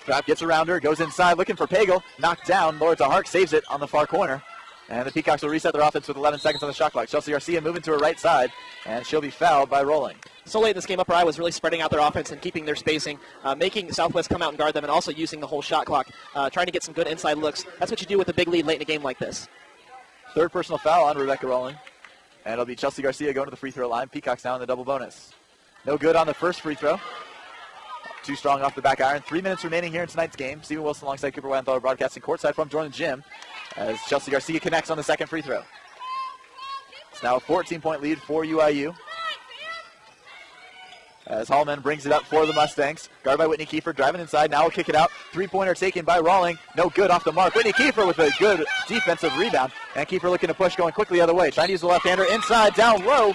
Thrapp gets around her, goes inside, looking for Pagel. Knocked down. Laura Tahark saves it on the far corner. And the Peacocks will reset their offense with 11 seconds on the shot clock. Chelsea Garcia moving to her right side, and she'll be fouled by Rolling. So late in this game, Upper Iowa was really spreading out their offense and keeping their spacing, making Southwest come out and guard them, and also using the whole shot clock, trying to get some good inside looks. That's what you do with a big lead late in a game like this. 3rd personal foul on Rebecca Rolling. And it'll be Chelsea Garcia going to the free throw line. Peacocks now in the double bonus. No good on the first free throw. too strong off the back iron. 3 minutes remaining here in tonight's game. Stephen Wilson alongside Cooper Widenthaler broadcasting courtside from Jordan Gym as Chelsea Garcia connects on the second free throw. It's now a 14-point lead for UIU. As Hallman brings it up for the Mustangs. Guarded by Whitney Kiefer, driving inside. Now will kick it out. Three-pointer taken by Rawling. No good off the mark. Whitney Kiefer with a good defensive rebound. And Kiefer looking to push, going quickly the other way. Trying to use the left-hander inside, down low.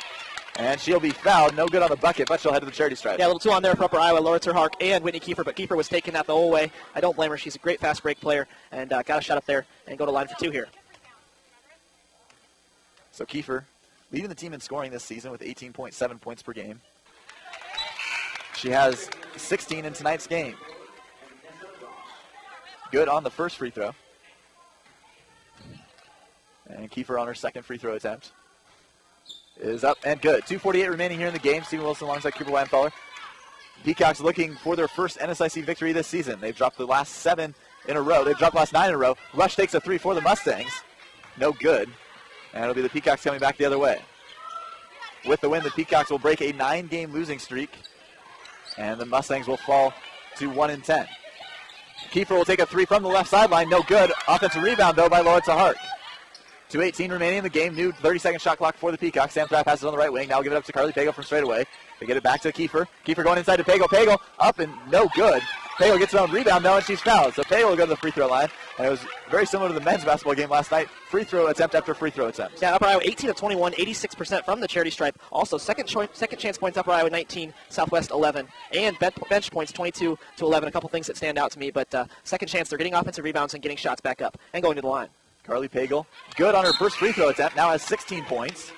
And she'll be fouled. No good on the bucket, but she'll head to the charity stripe. Yeah, a little two on there for Upper Iowa. Loritzer Hark and Whitney Kiefer, but Kiefer was taking that the whole way. I don't blame her. She's a great fast break player and got a shot up there and go to line for two here. So Kiefer leading the team in scoring this season with 18.7 points per game. She has 16 in tonight's game. Good on the first free throw. And Kiefer on her second free throw attempt is up and good. 2:48 remaining here in the game. Stephen Wilson alongside Cooper Widenthaler. Peacocks looking for their first NSIC victory this season. They've dropped the last 7 in a row. They've dropped the last 9 in a row. Rush takes a 3 for the Mustangs. No good. And it'll be the Peacocks coming back the other way. With the win, the Peacocks will break a 9-game losing streak. And the Mustangs will fall to 1-10. Kiefer will take a 3 from the left sideline. No good. Offensive rebound, though, by Loritza Hart. 2:18 remaining in the game. New 30-second shot clock for the Peacocks. Sam Trapp has it on the right wing. Now give it up to Carly Pagel from straight away. They get it back to Kiefer. Kiefer going inside to Pagel. Pagel up and no good. Pagel gets her own rebound, though, and she's fouled. So Pagel will go to the free throw line. And it was very similar to the men's basketball game last night. Free throw attempt after free throw attempt. Yeah, Upper Iowa 18 of 21, 86% from the charity stripe. Also, second chance points, Upper Iowa 19, Southwest 11. And bench points 22 to 11. A couple things that stand out to me, but second chance, they're getting offensive rebounds and getting shots back up and going to the line. Carly Pagel, good on her first free throw attempt, now has 16 points.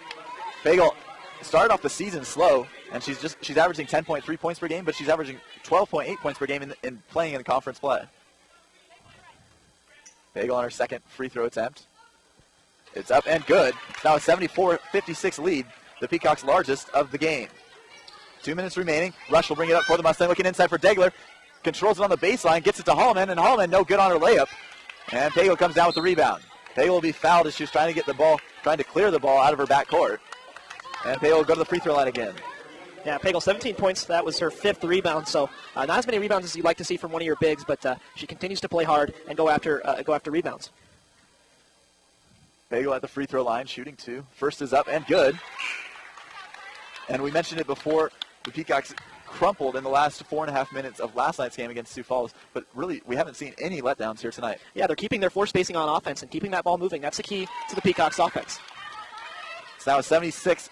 Pagel started off the season slow, and she's averaging 10.3 points per game, but she's averaging 12.8 points per game in playing in conference play. Pagel on her second free throw attempt. It's up and good. It's now a 74-56 lead, the Peacocks' largest of the game. 2 minutes remaining. Rush will bring it up for the Mustang, looking inside for Degler. Controls it on the baseline, gets it to Hallman, and Hallman no good on her layup. And Pagel comes down with the rebound. Pagel will be fouled as she was trying to get the ball, trying to clear the ball out of her backcourt. And Pagel will go to the free throw line again. Yeah, Pagel 17 points. That was her 5th rebound. So not as many rebounds as you'd like to see from one of your bigs, but she continues to play hard and go after rebounds. Pagel at the free throw line, shooting 2. First is up and good. And we mentioned it before, the Peacocks crumpled in the last 4.5 minutes of last night's game against Sioux Falls, but really we haven't seen any letdowns here tonight. Yeah, they're keeping their floor spacing on offense and keeping that ball moving. That's the key to the Peacocks offense. It's now a 76-56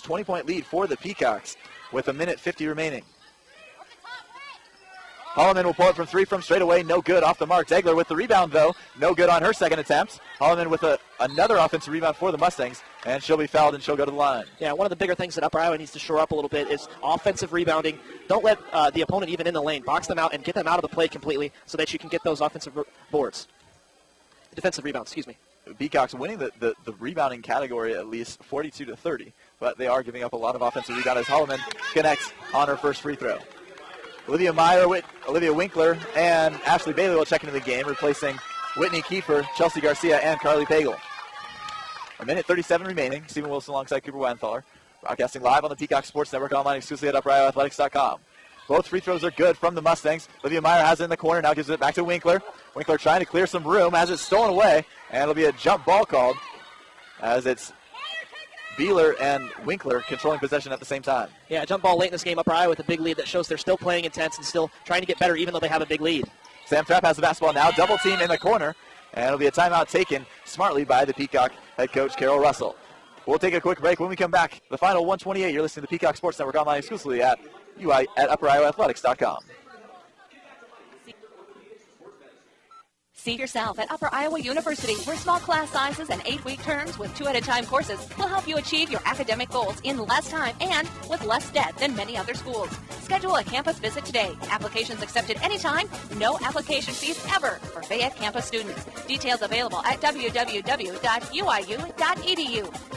20-point lead for the Peacocks with 1:50 remaining. Holloman will pull it from 3 from straight away. No good off the mark. Degler with the rebound, though. No good on her second attempt. Holloman with another offensive rebound for the Mustangs, and she'll be fouled and she'll go to the line. Yeah, one of the bigger things that Upper Iowa needs to shore up a little bit is offensive rebounding. Don't let the opponent even in the lane. Box them out and get them out of the play completely so that you can get those offensive boards. Defensive rebounds, excuse me. Peacocks winning the rebounding category at least 42-30, but they are giving up a lot of offensive rebound as Holloman connects on her first free throw. Olivia Meyer, Olivia Winkler, and Ashley Bailey will check into the game, replacing Whitney Kiefer, Chelsea Garcia, and Carly Pagel. 1:37 remaining. Stephen Wilson alongside Cooper Widenthaler, broadcasting live on the Peacock Sports Network online exclusively at UpperIowaAthletics.com. Both free throws are good from the Mustangs. Olivia Meyer has it in the corner, now gives it back to Winkler. Winkler trying to clear some room, has it stolen away, and it'll be a jump ball called as it's Beeler and Winkler controlling possession at the same time. Yeah, jump ball late in this game. Upper Iowa with a big lead that shows they're still playing intense and still trying to get better even though they have a big lead. Sam Trapp has the basketball now, double team in the corner, and it'll be a timeout taken smartly by the Peacock head coach Carol Russell. We'll take a quick break. When we come back, the final 128, you're listening to the Peacock Sports Network online exclusively at UpperIowaAthletics.com. See yourself at Upper Iowa University, where small class sizes and 8-week terms with 2-at-a-time courses will help you achieve your academic goals in less time and with less debt than many other schools. Schedule a campus visit today. Applications accepted anytime, no application fees ever for Fayette campus students. Details available at www.uiu.edu.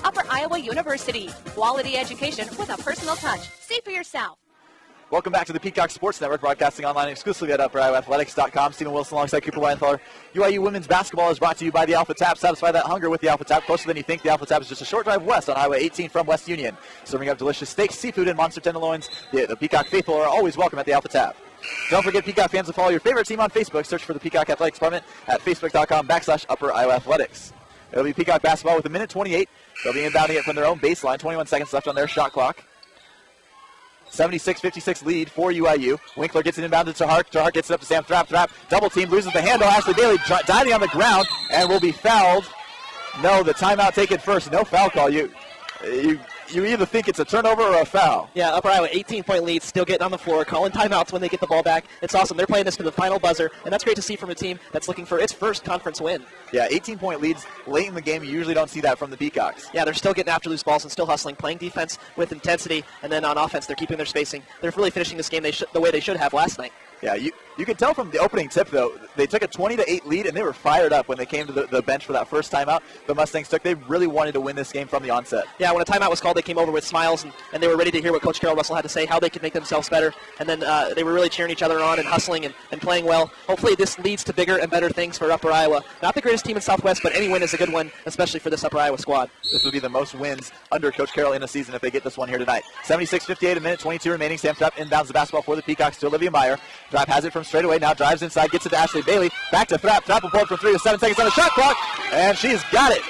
Upper Iowa University, quality education with a personal touch. See for yourself. Welcome back to the Peacock Sports Network, broadcasting online exclusively at UpperIowaAthletics.com. Stephen Wilson alongside Cooper Widenthaler. UIU women's basketball is brought to you by the Alpha Tap. Satisfy that hunger with the Alpha Tap. Closer than you think, the Alpha Tap is just a short drive west on Highway 18 from West Union. Serving up delicious steaks, seafood, and monster tenderloins. The Peacock faithful are always welcome at the Alpha Tap. Don't forget, Peacock fans, to follow your favorite team on Facebook. Search for the Peacock Athletics Department at facebook.com/Upper Iowa Athletics. It'll be Peacock basketball with 1:28. They'll be inbounding it from their own baseline. 21 seconds left on their shot clock. 76-56 lead for UIU. Winkler gets it inbounded to Hart. Hart gets it up to Sam Thrapp. Thrapp double team, loses the handle. Ashley Bailey diving on the ground and will be fouled. No, the timeout taken first. No foul call. You either think it's a turnover or a foul. Yeah, Upper Iowa, 18-point lead, still getting on the floor, calling timeouts when they get the ball back. It's awesome. They're playing this to the final buzzer, and that's great to see from a team that's looking for its first conference win. Yeah, 18-point leads late in the game. You usually don't see that from the Peacocks. Yeah, they're still getting after loose balls and still hustling, playing defense with intensity, and then on offense, they're keeping their spacing. They're really finishing this game the way they should have last night. Yeah, you can tell from the opening tip, though, they took a 20-8 lead, and they were fired up when they came to the bench for that first timeout the Mustangs took. They really wanted to win this game from the onset. Yeah, when a timeout was called, they came over with smiles, and they were ready to hear what Coach Carol Russell had to say, how they could make themselves better, and then they were really cheering each other on and hustling and playing well. Hopefully this leads to bigger and better things for Upper Iowa. Not the greatest team in Southwest, but any win is a good one, especially for this Upper Iowa squad. This would be the most wins under Coach Carroll in a season if they get this one here tonight. 76-58, a minute 22 remaining. Sam Thrapp inbounds the basketball for the Peacocks to Olivia Meyer. Thrapp has it from straight away, now drives inside, gets it to Ashley Bailey. Back to Thrapp. Thrapp will pull it for 3 with 7 seconds on the shot clock, and she's got it.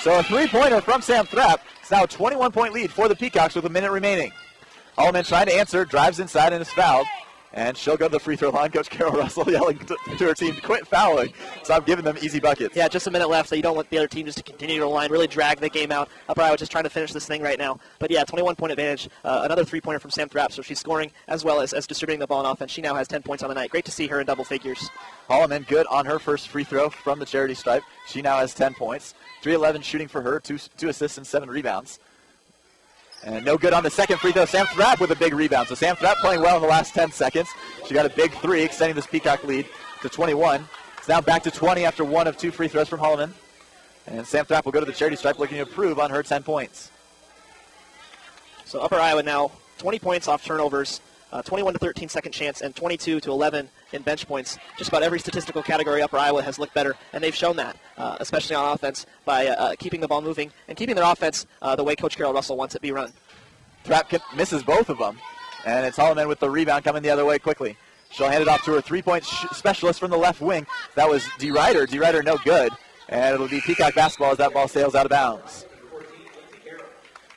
So a three-pointer from Sam Thrapp. It's now a 21-point lead for the Peacocks with a minute remaining. Holloman trying to answer, drives inside and is fouled. And she'll go to the free throw line. Coach Carol Russell yelling to her team to quit fouling. Stop giving them easy buckets. Yeah, just a minute left, so you don't want the other team just to continue to line, really drag the game out. Upper Iowa just trying to finish this thing right now. But yeah, 21-point advantage. Another three-pointer from Sam Thrapp, so she's scoring as well as distributing the ball on offense. She now has 10 points on the night. Great to see her in double figures. Holloman good on her first free throw from the charity stripe. She now has 10 points. 3-11 shooting for her, 2 assists and 7 rebounds. And no good on the second free throw. Sam Thrapp with a big rebound. So Sam Thrapp playing well in the last 10 seconds. She got a big 3, extending this Peacock lead to 21. It's now back to 20 after 1 of 2 free throws from Holloman. And Sam Thrapp will go to the charity stripe looking to improve on her 10 points. So Upper Iowa now 20 points off turnovers, 21-13 second chance, and 22-11 in bench points. Just about every statistical category Upper Iowa has looked better, and they've shown that, especially on offense, by keeping the ball moving and keeping their offense the way Coach Carol Russell wants it be run. Thrapp misses both of them, and it's Holloman with the rebound coming the other way quickly. She'll hand it off to her three-point specialist from the left wing. That was DeRider. DeRider no good, and it'll be Peacock basketball as that ball sails out of bounds.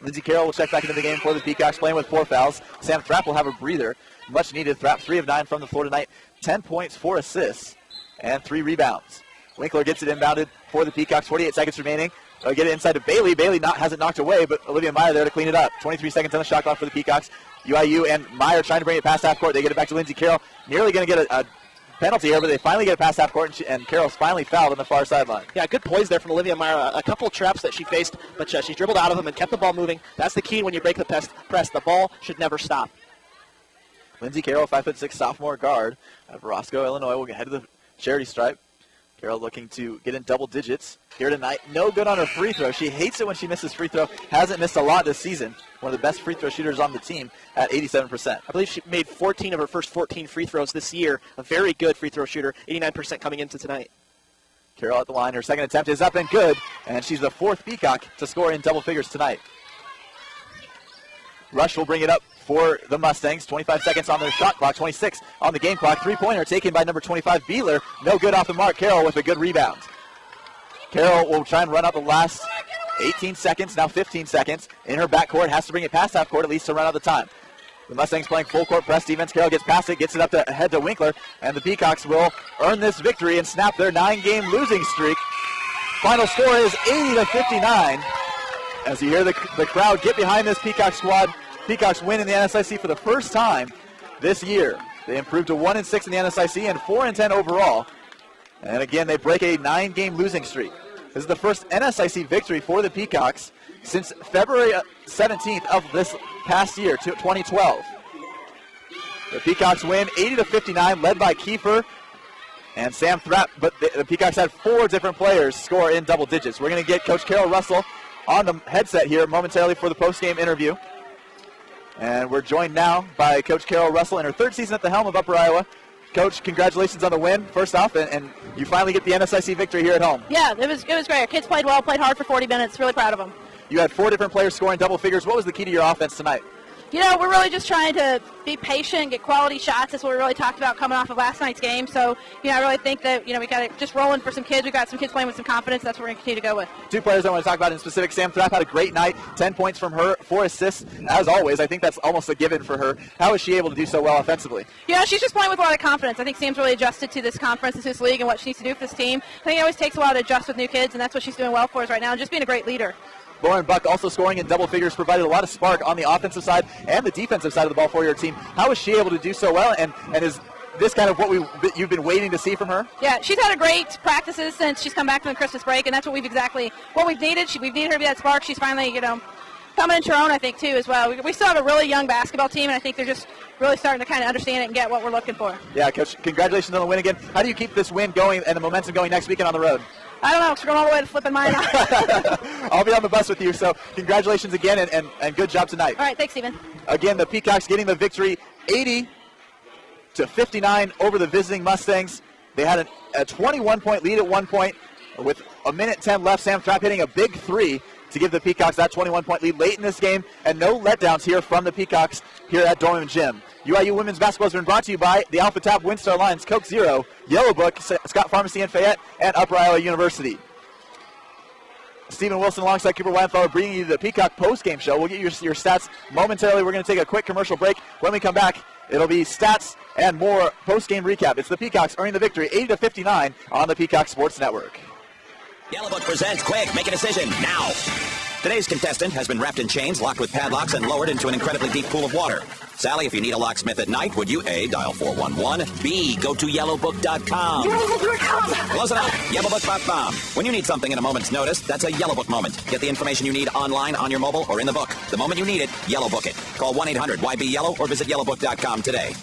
Lindsey Carroll will check back into the game for the Peacocks, playing with 4 fouls. Sam Thrapp will have a breather. Much needed. Thrapp 3 of 9 from the floor tonight. 10 points, 4 assists, and 3 rebounds. Winkler gets it inbounded for the Peacocks. 48 seconds remaining. They'll get it inside to Bailey. Bailey hasn't knocked away, but Olivia Meyer there to clean it up. 23 seconds on the shot clock for the Peacocks. UIU and Meyer trying to bring it past half court. They get it back to Lindsey Carroll. Nearly going to get a penalty here, but they finally get it past half court, and Carroll's finally fouled on the far sideline. Yeah, good poise there from Olivia Meyer. A couple traps that she faced, but she dribbled out of them and kept the ball moving. That's the key when you break the press. The ball should never stop. Lindsey Carroll, 5'6" sophomore guard out of Roscoe, Illinois, will head to the charity stripe. Carroll looking to get in double digits here tonight. No good on her free throw. She hates it when she misses free throw. Hasn't missed a lot this season. One of the best free throw shooters on the team at 87%. I believe she made 14 of her first 14 free throws this year. A very good free throw shooter, 89% coming into tonight. Carroll at the line. Her second attempt is up and good, and she's the 4th Peacock to score in double figures tonight. Rush will bring it up for the Mustangs. 25 seconds on their shot clock, 26 on the game clock. Three-pointer taken by number 25, Beeler. No good off the mark. Carroll with a good rebound. Carroll will try and run out the last 18 seconds, now 15 seconds. In her backcourt, has to bring it past half court at least to run out the time. The Mustangs playing full court press defense. Carroll gets past it, gets it up to ahead to Winkler, and the Peacocks will earn this victory and snap their 9-game losing streak. Final score is 80-59. As you hear the crowd get behind this Peacock squad, Peacocks win in the NSIC for the first time this year. They improved to 1-6 in the NSIC and 4-10 overall. And again, they break a 9-game losing streak. This is the first NSIC victory for the Peacocks since February 17th of this past year, 2012. The Peacocks win 80-59, led by Kiefer and Sam Thrapp, but the Peacocks had 4 different players score in double digits. We're going to get Coach Carol Russell on the headset here momentarily for the post-game interview. And we're joined now by Coach Carol Russell in her 3rd season at the helm of Upper Iowa. Coach, congratulations on the win, first off, and you finally get the NSIC victory here at home. Yeah, it was great. Our kids played well, played hard for 40 minutes. Really proud of them. You had 4 different players scoring double figures. What was the key to your offense tonight? You know, we're really just trying to be patient, get quality shots. That's what we really talked about coming off of last night's game. So, you know, I really think that, you know, we got it just rolling for some kids. We got some kids playing with some confidence. That's what we're going to continue to go with. Two players I want to talk about in specific. Sam Thrapp had a great night, 10 points from her, 4 assists. As always, I think that's almost a given for her. How is she able to do so well offensively? You know, she's just playing with a lot of confidence. I think Sam's really adjusted to this conference, to this league, and what she needs to do for this team. I think it always takes a while to adjust with new kids, and that's what she's doing well for us right now, and just being a great leader. Lauren Buck also scoring in double figures, provided a lot of spark on the offensive side and the defensive side of the ball for your team. How is she able to do so well, and is this kind of what you've been waiting to see from her? Yeah, she's had a great practices since she's come back from the Christmas break, and that's what we've needed. We've needed her to be that spark. She's finally, you know, coming into her own, I think, too, as well. We still have a really young basketball team, and I think they're just really starting to kind of understand it and get what we're looking for. Yeah, Coach, congratulations on the win again. How do you keep this win going and the momentum going next weekend on the road? I don't know, because we're going all the way to flipping mine out. I'll be on the bus with you, so congratulations again, and good job tonight. All right, thanks, Stephen. Again, the Peacocks getting the victory, 80-59 over the visiting Mustangs. They had a 21-point lead at one point with a minute 10 left. Sam Thrapp hitting a big three to give the Peacocks that 21-point lead late in this game, and no letdowns here from the Peacocks here at Dorman Gym. UIU women's basketball has been brought to you by the Alpha Tap WinStar Lines, Coke Zero, Yellow Book, Scott Pharmacy in Fayette, and Upper Iowa University. Stephen Wilson alongside Cooper Widenthaler bringing you the Peacock post-game show. We'll get you your stats momentarily. We're going to take a quick commercial break. When we come back, it'll be stats and more post-game recap. It's the Peacocks earning the victory 80-59 on the Peacock Sports Network. Yellow Book presents Quick, make a decision now. Today's contestant has been wrapped in chains, locked with padlocks, and lowered into an incredibly deep pool of water. Sally, if you need a locksmith at night, would you A, dial 411, B, go to yellowbook.com. Close it up, yellowbook.com. When you need something at a moment's notice, that's a Yellow Book moment. Get the information you need online, on your mobile, or in the book. The moment you need it, Yellow Book it. Call 1-800-YB-YELLOW or visit yellowbook.com today.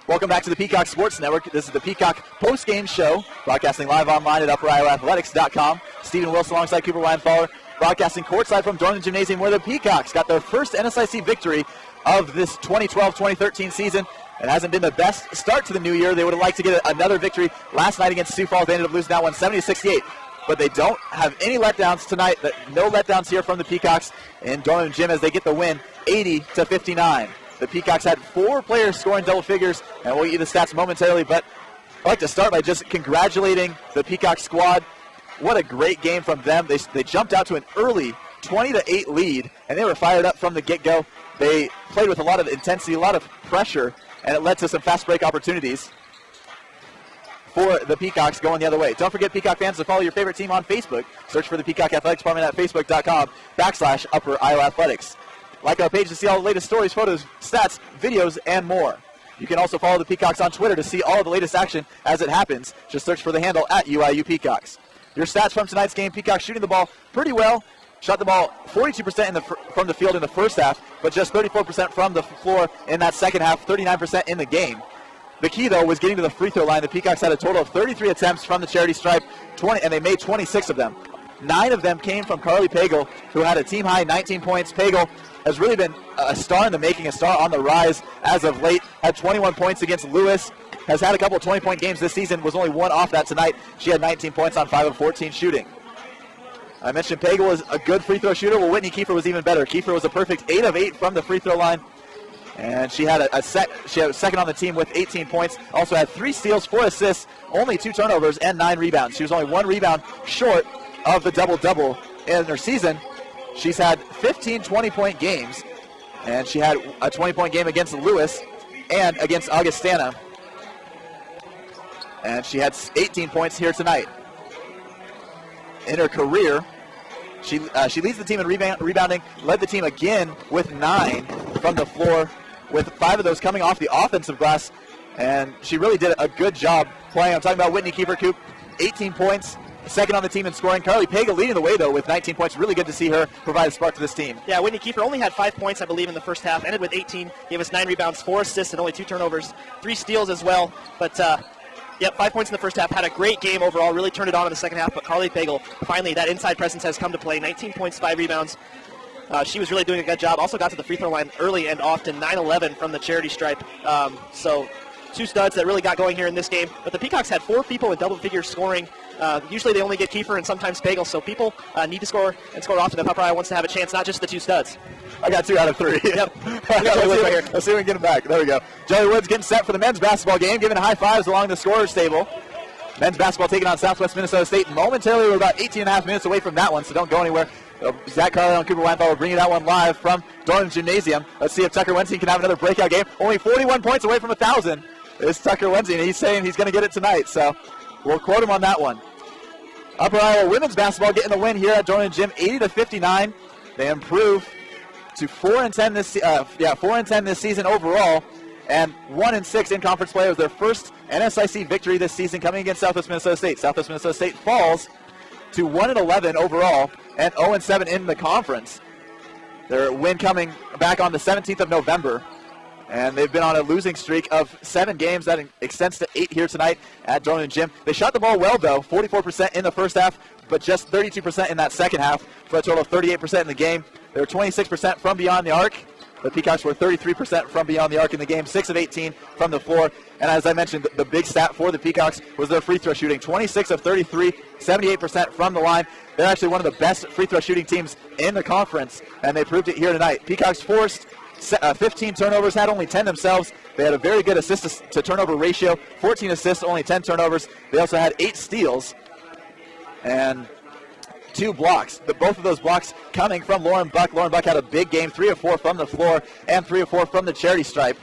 Welcome back to the Peacock Sports Network. This is the Peacock post-game show, broadcasting live online at upperoiowaathletics.com. Stephen Wilson alongside Cooper Widenthaler, broadcasting courtside from Dorman Gymnasium, where the Peacocks got their first NSIC victory of this 2012-2013 season. It hasn't been the best start to the new year. They would have liked to get another victory last night against Sioux Falls. They ended up losing that one 70-68. But they don't have any letdowns tonight. No letdowns here from the Peacocks in Dorman Gym as they get the win 80-59. The Peacocks had 4 players scoring double figures, and we'll get you the stats momentarily, but I'd like to start by just congratulating the Peacock squad. What a great game from them. They jumped out to an early 20-8 lead, and they were fired up from the get-go. They played with a lot of intensity, a lot of pressure, and it led to some fast break opportunities for the Peacocks going the other way. Don't forget, Peacock fans, to follow your favorite team on Facebook. Search for the Peacock Athletics Department at facebook.com/Upper Iowa Athletics. Like our page to see all the latest stories, photos, stats, videos, and more. You can also follow the Peacocks on Twitter to see all of the latest action as it happens. Just search for the handle at UIU Peacocks. Your stats from tonight's game: Peacocks shooting the ball pretty well. Shot the ball 42% from the field in the first half, but just 34% from the floor in that second half, 39% in the game. The key, though, was getting to the free throw line. The Peacocks had a total of 33 attempts from the charity stripe, and they made 26 of them. 9 of them came from Carly Pagel, who had a team-high 19 points. Pagel has really been a star in the making, a star on the rise as of late. Had 21 points against Lewis. Has had a couple of 20-point games this season. Was only one off that tonight. She had 19 points on 5 of 14 shooting. I mentioned Pagel was a good free throw shooter. Well, Whitney Kiefer was even better. Kiefer was a perfect 8 of 8 from the free throw line. And she had a second on the team with 18 points. Also had 3 steals, 4 assists, only 2 turnovers, and 9 rebounds. She was only 1 rebound short of the double-double in her season. She's had 15 20-point games, and she had a 20-point game against Lewis and against Augustana. And she had 18 points here tonight. In her career, she leads the team in rebounding, led the team again with 9 from the floor, with 5 of those coming off the offensive glass, and she really did a good job playing. I'm talking about Whitney Kiefer, Coop, 18 points, second on the team in scoring. Carly Pagel leading the way, though, with 19 points. Really good to see her provide a spark to this team. Yeah, Whitney Kiefer only had 5 points, I believe, in the first half. Ended with 18, gave us 9 rebounds, 4 assists, and only 2 turnovers, 3 steals as well. But, 5 points in the first half. Had a great game overall. Really turned it on in the second half. But Carly Pagel, finally, that inside presence has come to play. 19 points, 5 rebounds. She was really doing a good job. Also got to the free throw line early and often. 9-11 from the charity stripe. So two studs that really got going here in this game. But the Peacocks had 4 people in double figures scoring. Usually they only get Kiefer and sometimes Pagel, so people need to score and score often if Upper Iowa wants to have a chance, not just the 2 studs. I got 2 out of 3. Yep. Let's see if we can get him back. There we go. Joey Woods getting set for the men's basketball game, giving high fives along the scorer's table. Men's basketball taking on Southwest Minnesota State momentarily. We're about 18.5 minutes away from that one, so don't go anywhere. Zach Carlisle and Cooper Widenthaler bringing that one live from Dornan Gymnasium. Let's see if Tucker Wensing can have another breakout game. Only 41 points away from 1,000 is Tucker Wensing, and he's saying he's going to get it tonight, so we'll quote him on that one. Upper Iowa women's basketball getting the win here at Dornan Gym, 80-59. They improve to 4-10 this season overall, and 1-6 in conference play. It was their first NSIC victory this season coming against Southwest Minnesota State. Southwest Minnesota State falls to 1-11 overall and 0-7 in the conference. Their win coming back on the 17th of November, and they've been on a losing streak of 7 games. That extends to 8 here tonight at Dornan Gym. They shot the ball well, though, 44% in the first half, but just 32% in that second half for a total of 38% in the game. They were 26% from beyond the arc. The Peacocks were 33% from beyond the arc in the game, 6 of 18 from the floor. And as I mentioned, the big stat for the Peacocks was their free throw shooting, 26 of 33, 78% from the line. They're actually one of the best free throw shooting teams in the conference, and they proved it here tonight. Peacocks forced 15 turnovers, had only 10 themselves. They had a very good assist-to-turnover ratio, 14 assists, only 10 turnovers. They also had 8 steals and 2 blocks. Both of those blocks coming from Lauren Buck. Lauren Buck had a big game, 3 of 4 from the floor and 3 of 4 from the charity stripe.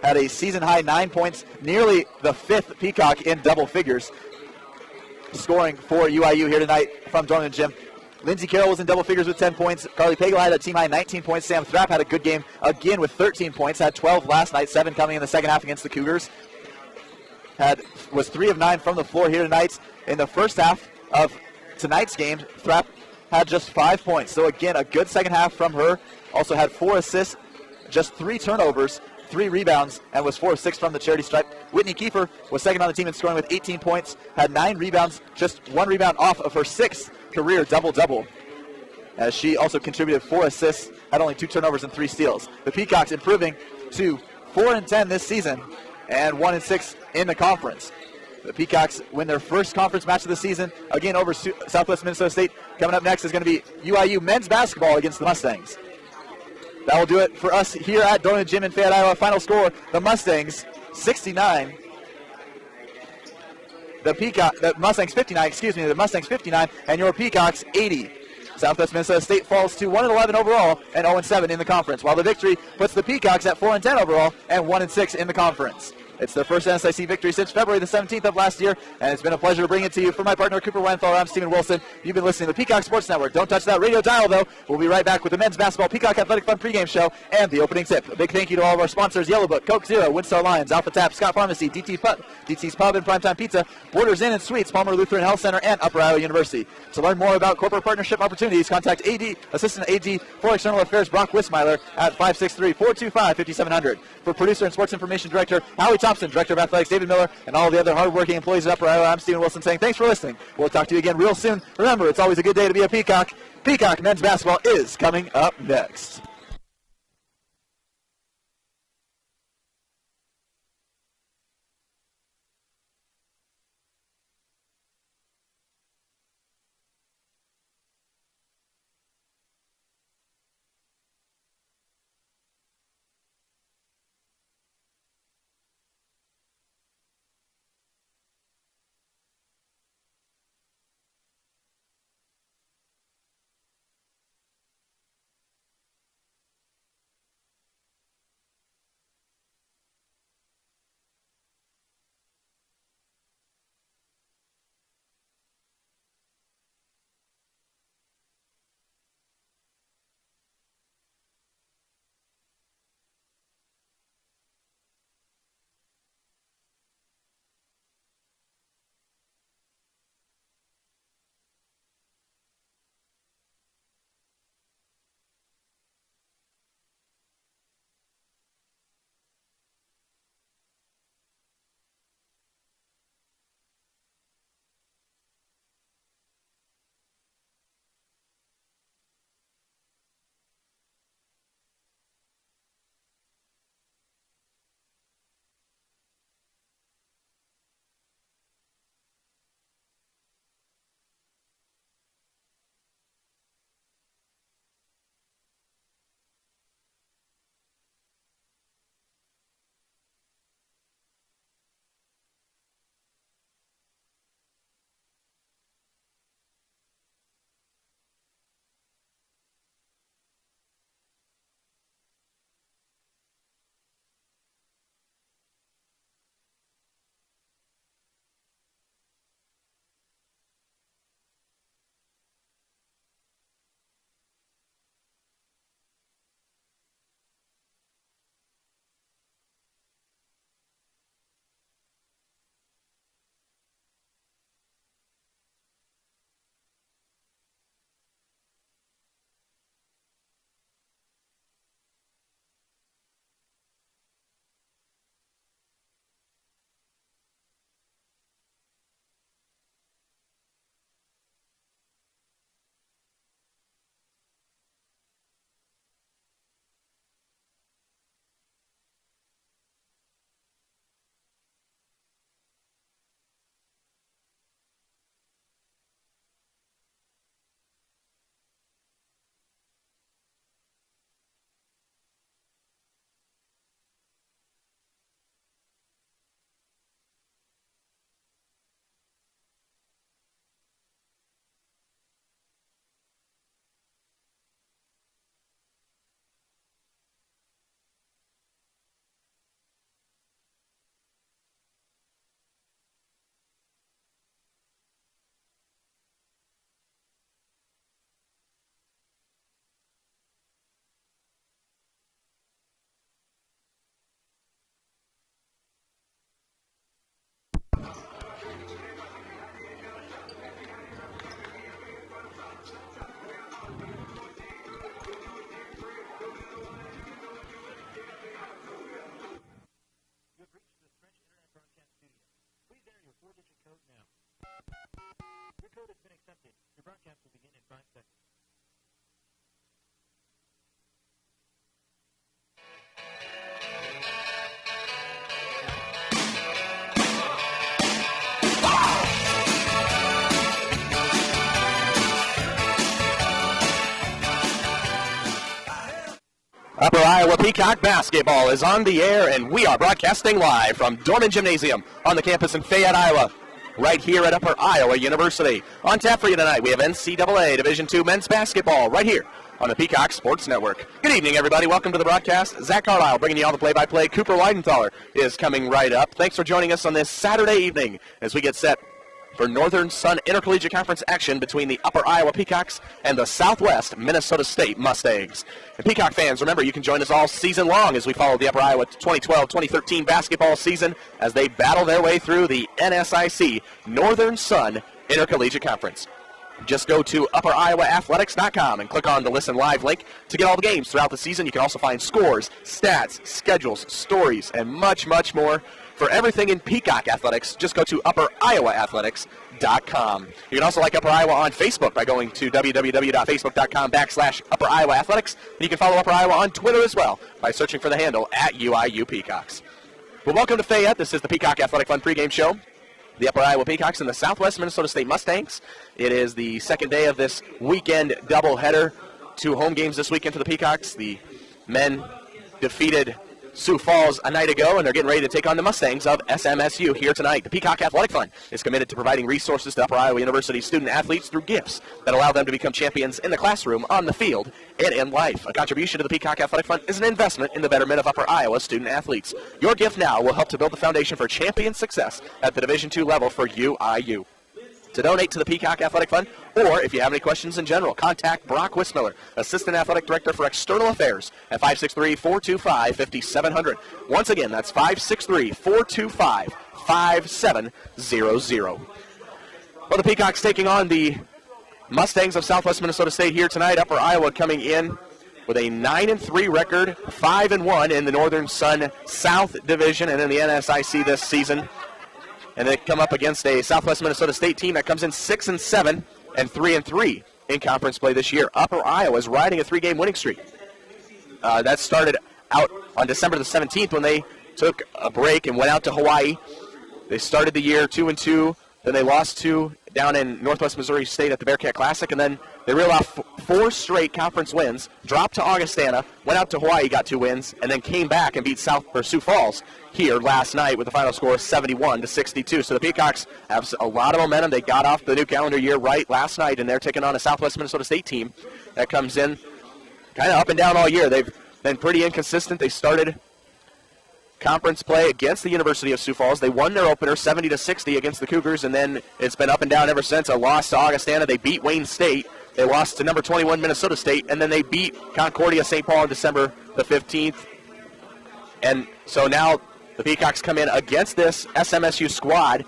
Had a season-high 9 points, nearly the 5th Peacock in double figures, scoring for UIU here tonight from Dornan Gym. Lindsey Carroll was in double figures with 10 points. Carly Pagel had a team-high 19 points. Sam Thrapp had a good game again with 13 points. Had 12 last night, 7 coming in the second half against the Cougars. Was 3 of 9 from the floor here tonight. In the first half of tonight's game, Thrapp had just 5 points. So again, a good second half from her. Also had 4 assists, just 3 turnovers, 3 rebounds, and was 4 of 6 from the charity stripe. Whitney Kiefer was second on the team in scoring with 18 points, had 9 rebounds, just 1 rebound off of her 6th career double-double, as she also contributed 4 assists, had only 2 turnovers and 3 steals. The Peacocks improving to 4-10 this season and 1-6 in the conference. The Peacocks win their first conference match of the season, again over Southwest Minnesota State. Coming up next is going to be UIU men's basketball against the Mustangs. That will do it for us here at Dornan Gym in Fayette, Iowa. Final score, the Mustangs 69. The Mustangs 59, and your Peacocks 80. Southwest Minnesota State falls to 1-11 overall and 0-7 in the conference, while the victory puts the Peacocks at 4-10 overall and 1-6 in the conference. It's their first NSIC victory since February the 17th of last year, and it's been a pleasure to bring it to you. For my partner, Cooper Widenthaler, I'm Stephen Wilson. You've been listening to the Peacock Sports Network. Don't touch that radio dial, though. We'll be right back with the men's basketball Peacock Athletic Fun pregame show and the opening tip. A big thank you to all of our sponsors, Yellow Book, Coke Zero, Windstar Lions, Alpha Tap, Scott Pharmacy, DT's Pub and Primetime Pizza, Borders Inn and Suites, Palmer Lutheran Health Center, and Upper Iowa University. To learn more about corporate partnership opportunities, contact Assistant AD for External Affairs Brock Wismeiler at 563-425-5700. For producer and sports information director Howie Thompson, director of athletics David Miller, and all the other hardworking employees at Upper Iowa, I'm Stephen Wilson saying thanks for listening. We'll talk to you again real soon. Remember, it's always a good day to be a Peacock. Peacock men's basketball is coming up next. code has been accepted. Your broadcast will begin in 5 seconds. Upper Iowa Peacock basketball is on the air, and we are broadcasting live from Dorman Gymnasium on the campus in Fayette, Iowa, right here at Upper Iowa University. On tap for you tonight, we have NCAA Division II men's basketball right here on the Peacock Sports Network. Good evening, everybody. Welcome to the broadcast. Zach Carlisle bringing you all the play-by-play. Cooper Widenthaler is coming right up. Thanks for joining us on this Saturday evening as we get set for Northern Sun Intercollegiate Conference action between the Upper Iowa Peacocks and the Southwest Minnesota State Mustangs. And Peacock fans, remember, you can join us all season long as we follow the Upper Iowa 2012-2013 basketball season as they battle their way through the NSIC Northern Sun Intercollegiate Conference. Just go to upperiowaathletics.com and click on the Listen Live link to get all the games throughout the season. You can also find scores, stats, schedules, stories, and much, much more. For everything in Peacock athletics, just go to upperiowaathletics.com. You can also like Upper Iowa on Facebook by going to www.facebook.com/Upper Iowa Athletics. And you can follow Upper Iowa on Twitter as well by searching for the handle @UIU Peacocks. Well, welcome to Fayette. This is the Peacock Athletic Fun pregame show. The Upper Iowa Peacocks and the Southwest Minnesota State Mustangs. It is the second day of this weekend doubleheader. 2 home games this weekend for the Peacocks. The men defeated Sioux Falls a night ago, and they're getting ready to take on the Mustangs of SMSU here tonight. The Peacock Athletic Fund is committed to providing resources to Upper Iowa University student-athletes through gifts that allow them to become champions in the classroom, on the field, and in life. A contribution to the Peacock Athletic Fund is an investment in the betterment of Upper Iowa student-athletes. Your gift now will help to build the foundation for champion success at the Division II level for UIU. To donate to the Peacock Athletic Fund, or if you have any questions in general, contact Brock Wismiller, Assistant Athletic Director for External Affairs, at 563-425-5700. Once again, that's 563-425-5700. Well, the Peacocks taking on the Mustangs of Southwest Minnesota State here tonight. Upper Iowa coming in with a 9-3 record, 5-1 in the Northern Sun South Division and in the NSIC this season. And they come up against a Southwest Minnesota State team that comes in 6-7 and 3-3 in conference play this year. Upper Iowa is riding a 3-game winning streak. That started out on December the 17th when they took a break and went out to Hawaii. They started the year 2-2. Then they lost 2 down in Northwest Missouri State at the Bearcat Classic, and then they reeled off 4 straight conference wins, dropped to Augustana, went out to Hawaii, got 2 wins, and then came back and beat Sioux Falls here last night with the final score of 71-62. So the Peacocks have a lot of momentum. They got off the new calendar year right last night, and they're taking on a Southwest Minnesota State team that comes in kind of up and down all year. They've been pretty inconsistent. They started conference play against the University of Sioux Falls. They won their opener 70-60 against the Cougars, and then it's been up and down ever since. A loss to Augustana. They beat Wayne State. They lost to number 21 Minnesota State, and then they beat Concordia-St on December the 15th. And so now the Peacocks come in against this SMSU squad,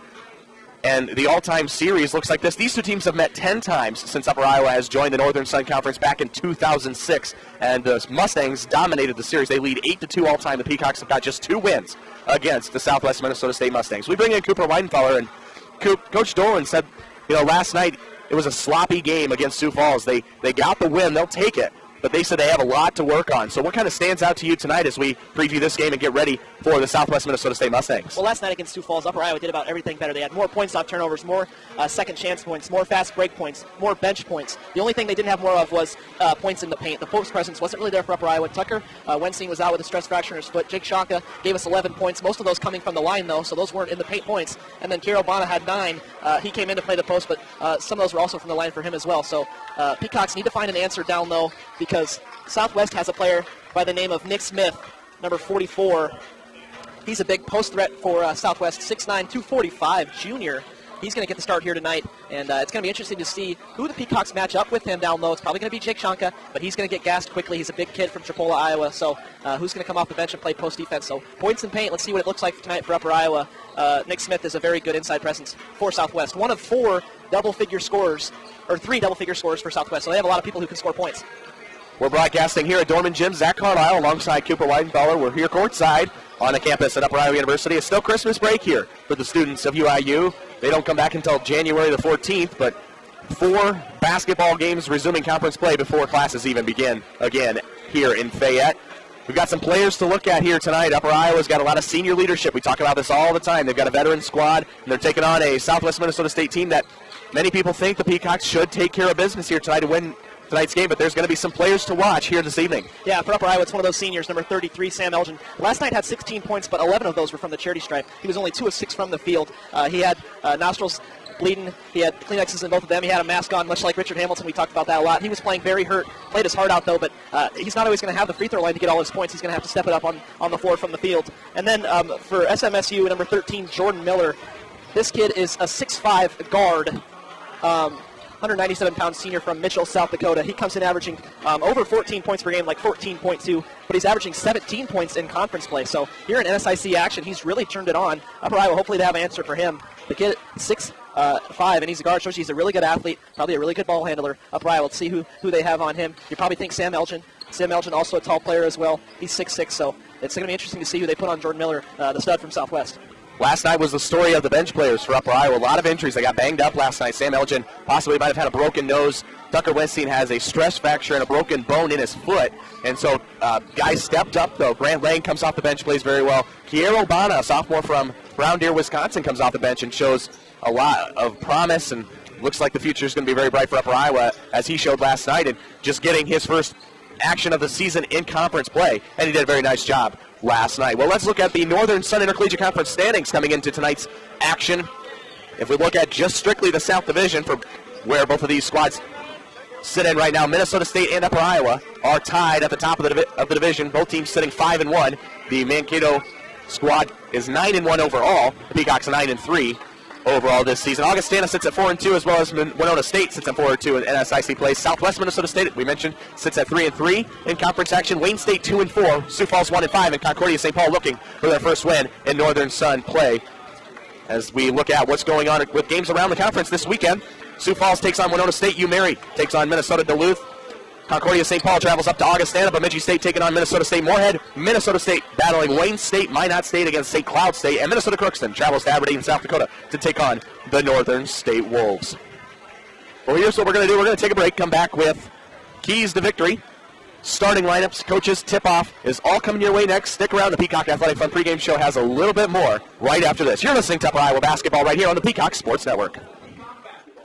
and the all-time series looks like this. These 2 teams have met 10 times since Upper Iowa has joined the Northern Sun Conference back in 2006, and the Mustangs dominated the series. They lead 8-2 all-time. The Peacocks have got just 2 wins against the Southwest Minnesota State Mustangs. We bring in Cooper Widenthaler, and Coach Dolan said, last night it was a sloppy game against Sioux Falls. They got the win. They'll take it. But they said they have a lot to work on. So what kind of stands out to you tonight as we preview this game and get ready for the Southwest Minnesota State Mustangs? Well, last night against Sioux Falls, Upper Iowa did about everything better. They had more points off turnovers, more second chance points, more fast break points, more bench points. The only thing they didn't have more of was points in the paint. The post presence wasn't really there for Upper Iowa. Tucker Wensing was out with a stress fracture in his foot. Jake Shonka gave us 11 points. Most of those coming from the line, though, so those weren't in the paint points. And then Kiro Bana had 9. He came in to play the post, but some of those were also from the line for him as well. So Peacocks need to find an answer down low because Southwest has a player by the name of Nick Smith, number 44. He's a big post threat for Southwest, 6'9", 245 junior. He's going to get the start here tonight, and it's going to be interesting to see who the Peacocks match up with him down low. It's probably going to be Jake Shonka, but he's going to get gassed quickly. He's a big kid from Chipola, Iowa, so who's going to come off the bench and play post defense? So points and paint, let's see what it looks like tonight for Upper Iowa. Nick Smith is a very good inside presence for Southwest. One of 4 double-figure scorers, or 3 double-figure scorers for Southwest, so they have a lot of people who can score points. We're broadcasting here at Dorman Gym. Zach Carlisle alongside Cooper Widenthaler. We're here courtside on the campus at Upper Iowa University. It's still Christmas break here for the students of UIU. They don't come back until January the 14th, but 4 basketball games resuming conference play before classes even begin again here in Fayette. We've got some players to look at here tonight. Upper Iowa's got a lot of senior leadership. We talk about this all the time. They've got a veteran squad, and they're taking on a Southwest Minnesota State team that many people think the Peacocks should take care of business here tonight to win tonight's game, but there's going to be some players to watch here this evening. Yeah, for Upper Iowa, it's one of those seniors, number 33, Sam Elgin. Last night had 16 points, but 11 of those were from the charity stripe. He was only 2 of 6 from the field. He had nostrils bleeding. He had Kleenexes in both of them. He had a mask on, much like Richard Hamilton. We talked about that a lot. He was playing very hurt, played his heart out, though, but he's not always going to have the free throw line to get all his points. He's going to have to step it up on the floor from the field. And then for SMSU, number 13, Jordan Miller. This kid is a 6'5 guard. 197-pound senior from Mitchell, South Dakota. He comes in averaging over 14 points per game, like 14.2, but he's averaging 17 points in conference play. So here in NSIC action, he's really turned it on. Upper Iowa, hopefully they have an answer for him. The kid, 6'5", and he's a guard, shows he's a really good athlete, probably a really good ball handler. Upper Iowa, let's see who they have on him. You probably think Sam Elgin. Sam Elgin, also a tall player as well. He's 6'6", so it's going to be interesting to see who they put on Jordan Miller, the stud from Southwest. Last night was the story of the bench players for Upper Iowa. A lot of injuries. They got banged up last night. Sam Elgin possibly might have had a broken nose. Tucker Weinstein has a stress fracture and a broken bone in his foot. And so guys stepped up, though. Grant Lang comes off the bench, plays very well. Kiero Bana, a sophomore from Brown Deer, Wisconsin, comes off the bench and shows a lot of promise, and looks like the future is going to be very bright for Upper Iowa, as he showed last night, and just getting his first action of the season in conference play, and he did a very nice job last night. Well, let's look at the Northern Sun Intercollegiate Conference standings coming into tonight's action. If we look at just strictly the South Division, for where both of these squads sit in right now, Minnesota State and Upper Iowa are tied at the top of the division, both teams sitting 5-1. The Mankato squad is 9-1 overall. The Peacocks 9-3 overall this season. Augustana sits at 4-2, as well as Winona State sits at 4-2 in NSIC play. Southwest Minnesota State, we mentioned, sits at 3-3 in conference action. Wayne State 2-4, Sioux Falls 1-5, and Concordia-St. Paul looking for their first win in Northern Sun play. As we look at what's going on with games around the conference this weekend, Sioux Falls takes on Winona State. UMary takes on Minnesota Duluth. Concordia-St. Paul travels up to Augustana. Bemidji State taking on Minnesota State Moorhead. Minnesota State battling Wayne State, Minot State against St. Cloud State. And Minnesota Crookston travels to Aberdeen, South Dakota to take on the Northern State Wolves. Well, here's what we're going to do. We're going to take a break, come back with keys to victory. Starting lineups, coaches, tip-off is all coming your way next. Stick around. The Peacock Athletic Fun pregame show has a little bit more right after this. You're listening to Upper Iowa Basketball right here on the Peacock Sports Network.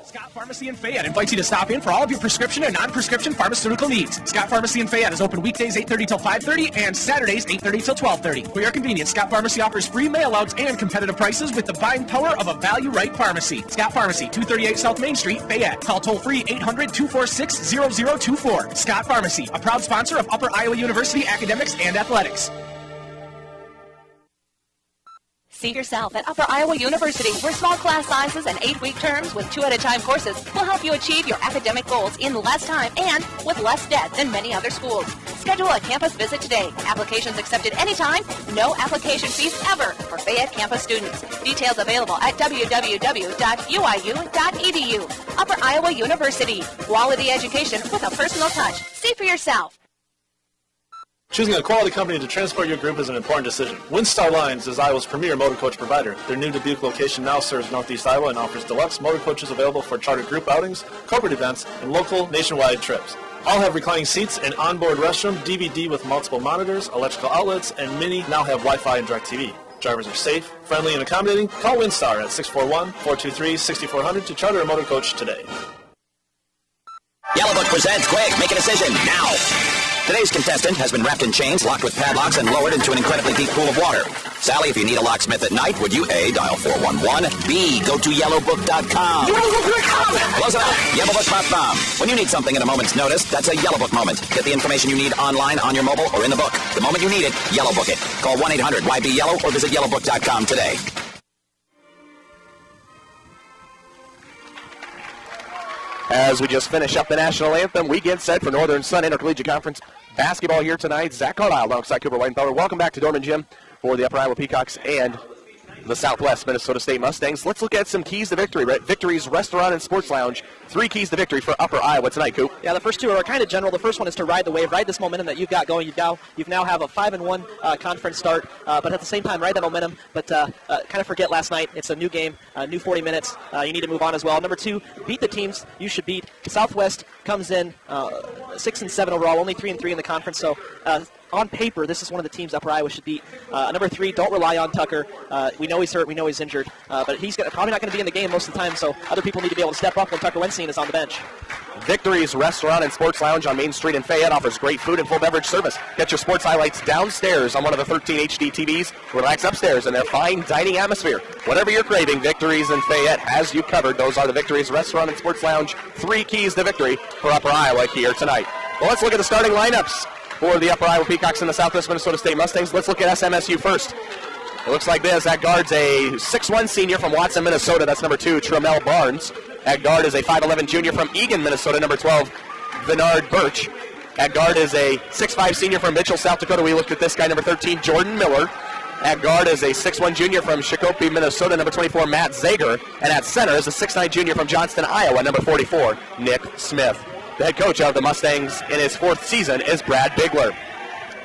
Scott Pharmacy in Fayette invites you to stop in for all of your prescription and non-prescription pharmaceutical needs. Scott Pharmacy in Fayette is open weekdays 8:30 till 5:30 and Saturdays 8:30 till 12:30. For your convenience, Scott Pharmacy offers free mail-outs and competitive prices with the buying power of a value-right pharmacy. Scott Pharmacy, 238 South Main Street, Fayette. Call toll-free 800-246-0024. Scott Pharmacy, a proud sponsor of Upper Iowa University Academics and Athletics. See yourself at Upper Iowa University, where small class sizes and 8-week terms with 2-at-a-time courses will help you achieve your academic goals in less time and with less debt than many other schools. Schedule a campus visit today. Applications accepted anytime. No application fees ever for Fayette campus students. Details available at www.uiu.edu. Upper Iowa University. Quality education with a personal touch. See for yourself. Choosing a quality company to transport your group is an important decision. WinStar Lines is Iowa's premier motor coach provider. Their new Dubuque location now serves Northeast Iowa and offers deluxe motor coaches available for charter group outings, corporate events, and local nationwide trips. All have reclining seats, an onboard restroom, DVD with multiple monitors, electrical outlets, and many now have Wi-Fi and DirecTV. Drivers are safe, friendly, and accommodating. Call WinStar at 641-423-6400 to charter a motor coach today. Yellow Book presents Quick, make a decision now. Today's contestant has been wrapped in chains, locked with padlocks, and lowered into an incredibly deep pool of water. Sally, if you need a locksmith at night, would you A, dial 411, B, go to yellowbook.com. Yellowbook.com! Close it out. Yellowbook.com. When you need something at a moment's notice, that's a Yellow Book moment. Get the information you need online, on your mobile, or in the book. The moment you need it, Yellow Book it. Call 1-800-YB-YELLOW or visit yellowbook.com today. As we just finish up the national anthem, we get set for Northern Sun Intercollegiate Conference basketball here tonight. Zach Carlisle alongside Cooper Widenthaler. Welcome back to Dorman Gym for the Upper Iowa Peacocks and the Southwest Minnesota State Mustangs. Let's look at some keys to victory. Victory's Restaurant and Sports Lounge. 3 keys to victory for Upper Iowa tonight, Coop. Yeah, the first 2 are kind of general. The first one is to ride the wave, ride this momentum that you've got going. You've now have a 5-1 conference start, but at the same time, ride that momentum. But kind of forget last night. It's a new game, new 40 minutes. You need to move on as well. Number 2, beat the teams you should beat. Southwest comes in 6-7 overall, only 3-3 in the conference. So on paper, this is one of the teams Upper Iowa should beat. Number 3, don't rely on Tucker. We know he's hurt. We know he's injured. But he's probably not going to be in the game most of the time, so other people need to be able to step up when Tucker Wensteen is on the bench. Victory's Restaurant and Sports Lounge on Main Street in Fayette offers great food and full beverage service. Get your sports highlights downstairs on one of the 13 HD TVs. Relax upstairs in their fine dining atmosphere. Whatever you're craving, Victory's in Fayette has you covered. Those are the Victory's Restaurant and Sports Lounge. 3 keys to victory for Upper Iowa here tonight. Well, let's look at the starting lineups for the Upper Iowa Peacocks and the Southwest Minnesota State Mustangs. Let's look at SMSU first. It looks like this. At guard's a 6'1 senior from Watson, Minnesota. That's number 2, Tramel Barnes. At guard is a 5'11 junior from Eagan, Minnesota. Number 12, Vinard Birch. At guard is a 6'5 senior from Mitchell, South Dakota. We looked at this guy, number 13, Jordan Miller. At guard is a 6'1 junior from Shakopee, Minnesota. Number 24, Matt Zager. And at center is a 6'9 junior from Johnston, Iowa. Number 44, Nick Smith. The head coach of the Mustangs in his 4th season is Brad Bigler.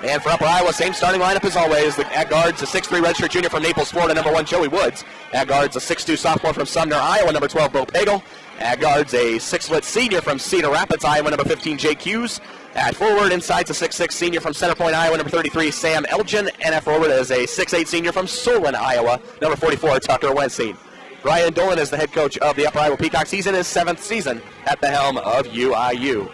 And for Upper Iowa, same starting lineup as always. At guard's a 6'3 redshirt junior from Naples, Florida, number 1, Joey Woods. At guard's a 6'2 sophomore from Sumner, Iowa, number 12, Bo Pagel. At guard's a 6' senior from Cedar Rapids, Iowa, number 15, Jake Hughes. At forward, inside's a 6'6 senior from Center Point, Iowa, number 33, Sam Elgin. And at forward is a 6'8 senior from Solon, Iowa, number 44, Tucker Wensteen. Brian Dolan is the head coach of the Upper Iowa Peacocks. He's in his 7th season at the helm of UIU.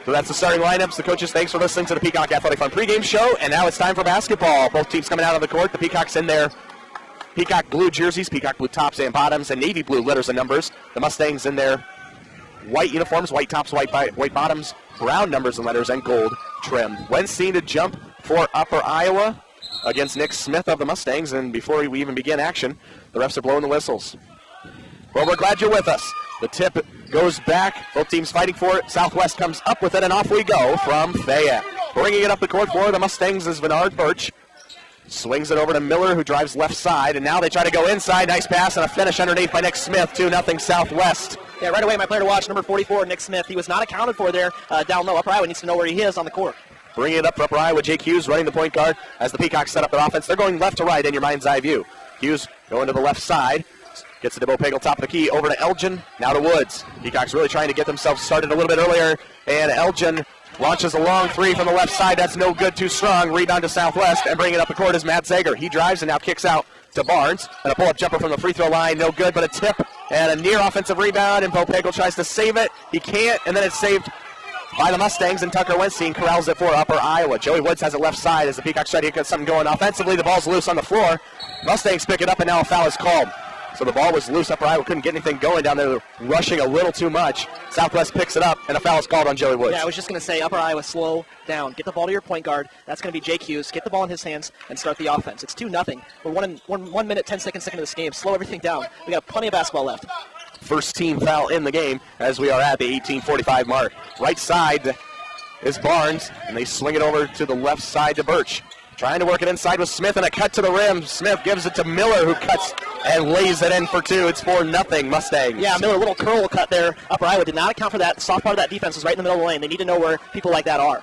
So that's the starting lineups. The coaches, thanks for listening to the Peacock Athletic Fun pregame show. And now it's time for basketball. Both teams coming out on the court. The Peacocks in their peacock blue jerseys, peacock blue tops and bottoms, and navy blue letters and numbers. The Mustangs in their white uniforms, white tops, white bottoms, brown numbers and letters, and gold trim. Wensteen to jump for Upper Iowa against Nick Smith of the Mustangs. And before we even begin action, the refs are blowing the whistles. Well, we're glad you're with us. The tip goes back. Both teams fighting for it. Southwest comes up with it, and off we go from Fayette. Bringing it up the court for the Mustangs is Vinard Birch. Swings it over to Miller, who drives left side, and now they try to go inside. Nice pass and a finish underneath by Nick Smith. 2-0 Southwest. Yeah, right away, my player to watch, number 44, Nick Smith. He was not accounted for there down low. Upper Iowa needs to know where he is on the court. Bringing it up for Upper Iowa, Jake Hughes running the point guard as the Peacocks set up their offense. They're going left to right in your mind's eye view. Hughes going to the left side. Gets it to Bo Pagel, top of the key, over to Elgin, now to Woods. Peacocks really trying to get themselves started a little bit earlier, and Elgin launches a long 3 from the left side. That's no good, too strong. Rebound to Southwest, and bringing it up the court is Matt Zager. He drives and now kicks out to Barnes. And a pull-up jumper from the free throw line, no good, but a tip and a near offensive rebound, and Bo Pagel tries to save it. He can't, and then it's saved by the Mustangs, and Tucker Wensteen corrals it for Upper Iowa. Joey Woods has it left side as the Peacocks try to get something going offensively. The ball's loose on the floor. Mustangs pick it up, and now a foul is called. So the ball was loose. Upper Iowa couldn't get anything going down there. Rushing a little too much. Southwest picks it up, and a foul is called on Joey Woods. Yeah, I was just going to say, Upper Iowa, slow down. Get the ball to your point guard. That's going to be Jake Hughes. Get the ball in his hands and start the offense. It's 2-0. We're 1 minute, 10 seconds into this game. Slow everything down. We got plenty of basketball left. First team foul in the game as we are at the 18:45 mark. Right side is Barnes, and they swing it over to the left side to Birch. Trying to work it inside with Smith, and a cut to the rim. Smith gives it to Miller, who cuts and lays it in for 2. It's 4-0 Mustangs. Yeah, Miller, little curl cut there. Upper Iowa did not account for that. The soft part of that defense was right in the middle of the lane. They need to know where people like that are.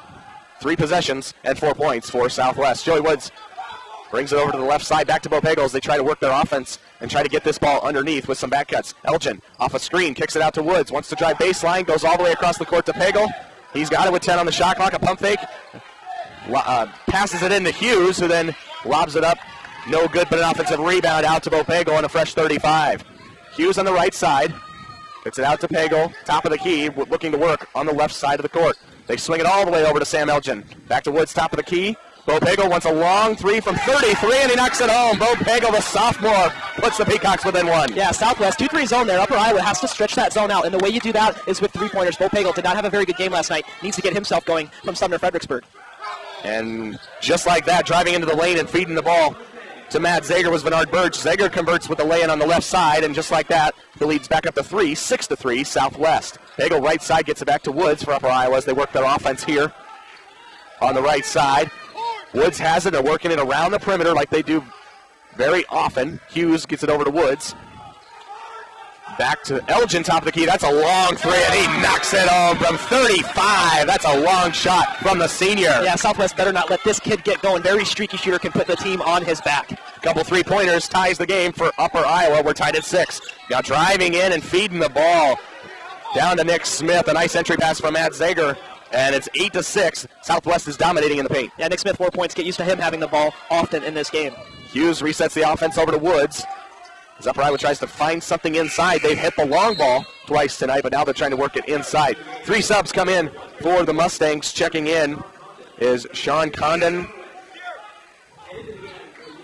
3 possessions and 4 points for Southwest. Joey Woods brings it over to the left side, back to Bo Pagel as they try to work their offense and try to get this ball underneath with some back cuts. Elgin off a screen, kicks it out to Woods. Wants to drive baseline, goes all the way across the court to Pagel. He's got it with 10 on the shot clock, a pump fake. Passes it in to Hughes, who then lobs it up. No good, but an offensive rebound out to Bo Pagel and a fresh 35. Hughes on the right side. Gets it out to Pagel, top of the key, looking to work on the left side of the court. They swing it all the way over to Sam Elgin. Back to Woods, top of the key. Bo Pagel wants a long 3 from 33, and he knocks it home. Bo Pagel, the sophomore, puts the Peacocks within 1. Yeah, Southwest, 2-3 zone there. Upper Iowa has to stretch that zone out, and the way you do that is with 3-pointers. Bo Pagel did not have a very good game last night. Needs to get himself going from Sumner Fredericksburg. And just like that, driving into the lane and feeding the ball to Matt Zager was Vinard Birch. Zager converts with the lay-in on the left side, and just like that, the lead's back up to 3, 6-3 Southwest. Pagel right side gets it back to Woods for Upper Iowa as they work their offense here on the right side. Woods has it. They're working it around the perimeter like they do very often. Hughes gets it over to Woods. Back to Elgin, top of the key. That's a long three, and he knocks it home from 35. That's a long shot from the senior. Yeah, Southwest better not let this kid get going. Very streaky shooter, can put the team on his back. Couple three-pointers ties the game for Upper Iowa. We're tied at 6. Now driving in and feeding the ball down to Nick Smith. A nice entry pass from Matt Zager, and it's 8-6. Southwest is dominating in the paint. Yeah, Nick Smith, 4 points. Get used to him having the ball often in this game. Hughes resets the offense over to Woods. As Upper Iowa tries to find something inside. They've hit the long ball twice tonight, but now they're trying to work it inside. 3 subs come in for the Mustangs. Checking in is Sean Condon.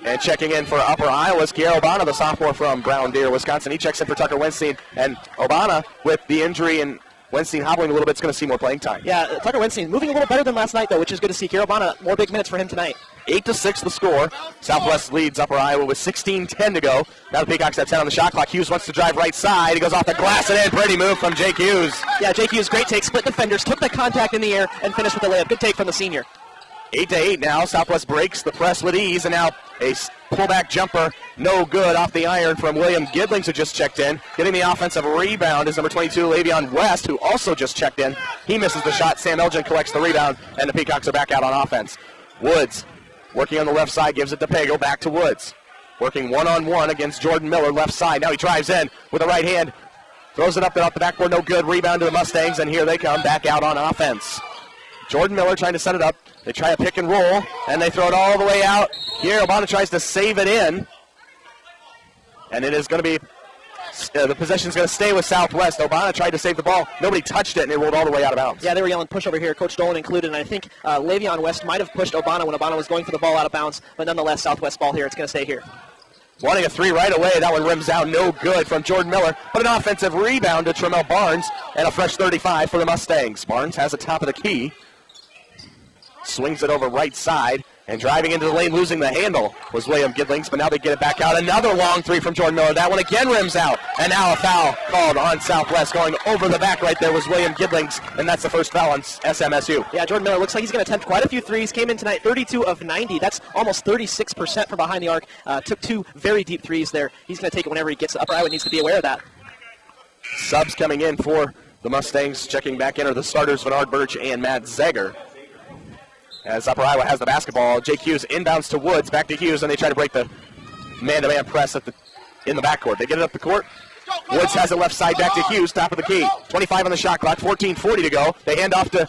And checking in for Upper Iowa's Kier Obana, the sophomore from Brown Deer, Wisconsin. He checks in for Tucker Wenstein. And Obana, with the injury and Wenstein hobbling a little bit, is going to see more playing time. Yeah, Tucker Wenstein moving a little better than last night, though, which is good to see. Kier Obana, more big minutes for him tonight. 8-6 the score. Southwest leads Upper Iowa with 16-10 to go. Now the Peacocks have 10 on the shot clock. Hughes wants to drive right side. He goes off the glass and in. Pretty move from Jake Hughes. Yeah, Jake Hughes, great take. Split defenders, took the contact in the air, and finished with a layup. Good take from the senior. 8-8 now. Southwest breaks the press with ease, and now a pullback jumper, no good off the iron from William Gidlings, who just checked in. Getting the offensive rebound is number 22, Lavion West, who also just checked in. He misses the shot. Sam Elgin collects the rebound, and the Peacocks are back out on offense. Woods working on the left side, gives it to Pago, back to Woods. Working one-on-one against Jordan Miller, left side. Now he drives in with the right hand. Throws it up and off the backboard, no good. Rebound to the Mustangs, and here they come back out on offense. Jordan Miller trying to set it up. They try a pick and roll, and they throw it all the way out. Here, Obana tries to save it in. And it is going to be, the possession is going to stay with Southwest. Obana tried to save the ball. Nobody touched it, and it rolled all the way out of bounds. Yeah, they were yelling push over here, Coach Dolan included, and I think Lavion West might have pushed Obana when Obana was going for the ball out of bounds, but nonetheless, Southwest ball here. It's going to stay here. Wanting a three right away. That one rims out, no good from Jordan Miller. But an offensive rebound to Tremel Barnes, and a fresh 35 for the Mustangs. Barnes has the top of the key. Swings it over right side, and driving into the lane, losing the handle, was William Gidlings, but now they get it back out. Another long three from Jordan Miller. That one again rims out, and now a foul called on Southwest. Going over the back right there was William Gidlings, and that's the first foul on SMSU. Yeah, Jordan Miller looks like he's going to attempt quite a few threes. Came in tonight 32 of 90. That's almost 36% from behind the arc. Took 2 very deep threes there. He's going to take it whenever he gets to Upper Iowa. Needs to be aware of that. Subs coming in for the Mustangs. Checking back in are the starters, Bernard Birch and Matt Zager. As Upper Iowa has the basketball, Jake Hughes inbounds to Woods, back to Hughes, and they try to break the man-to-man press in the backcourt. They get it up the court. Woods has it left side, back to Hughes, top of the key. 25 on the shot clock, 14:40 to go. They hand off to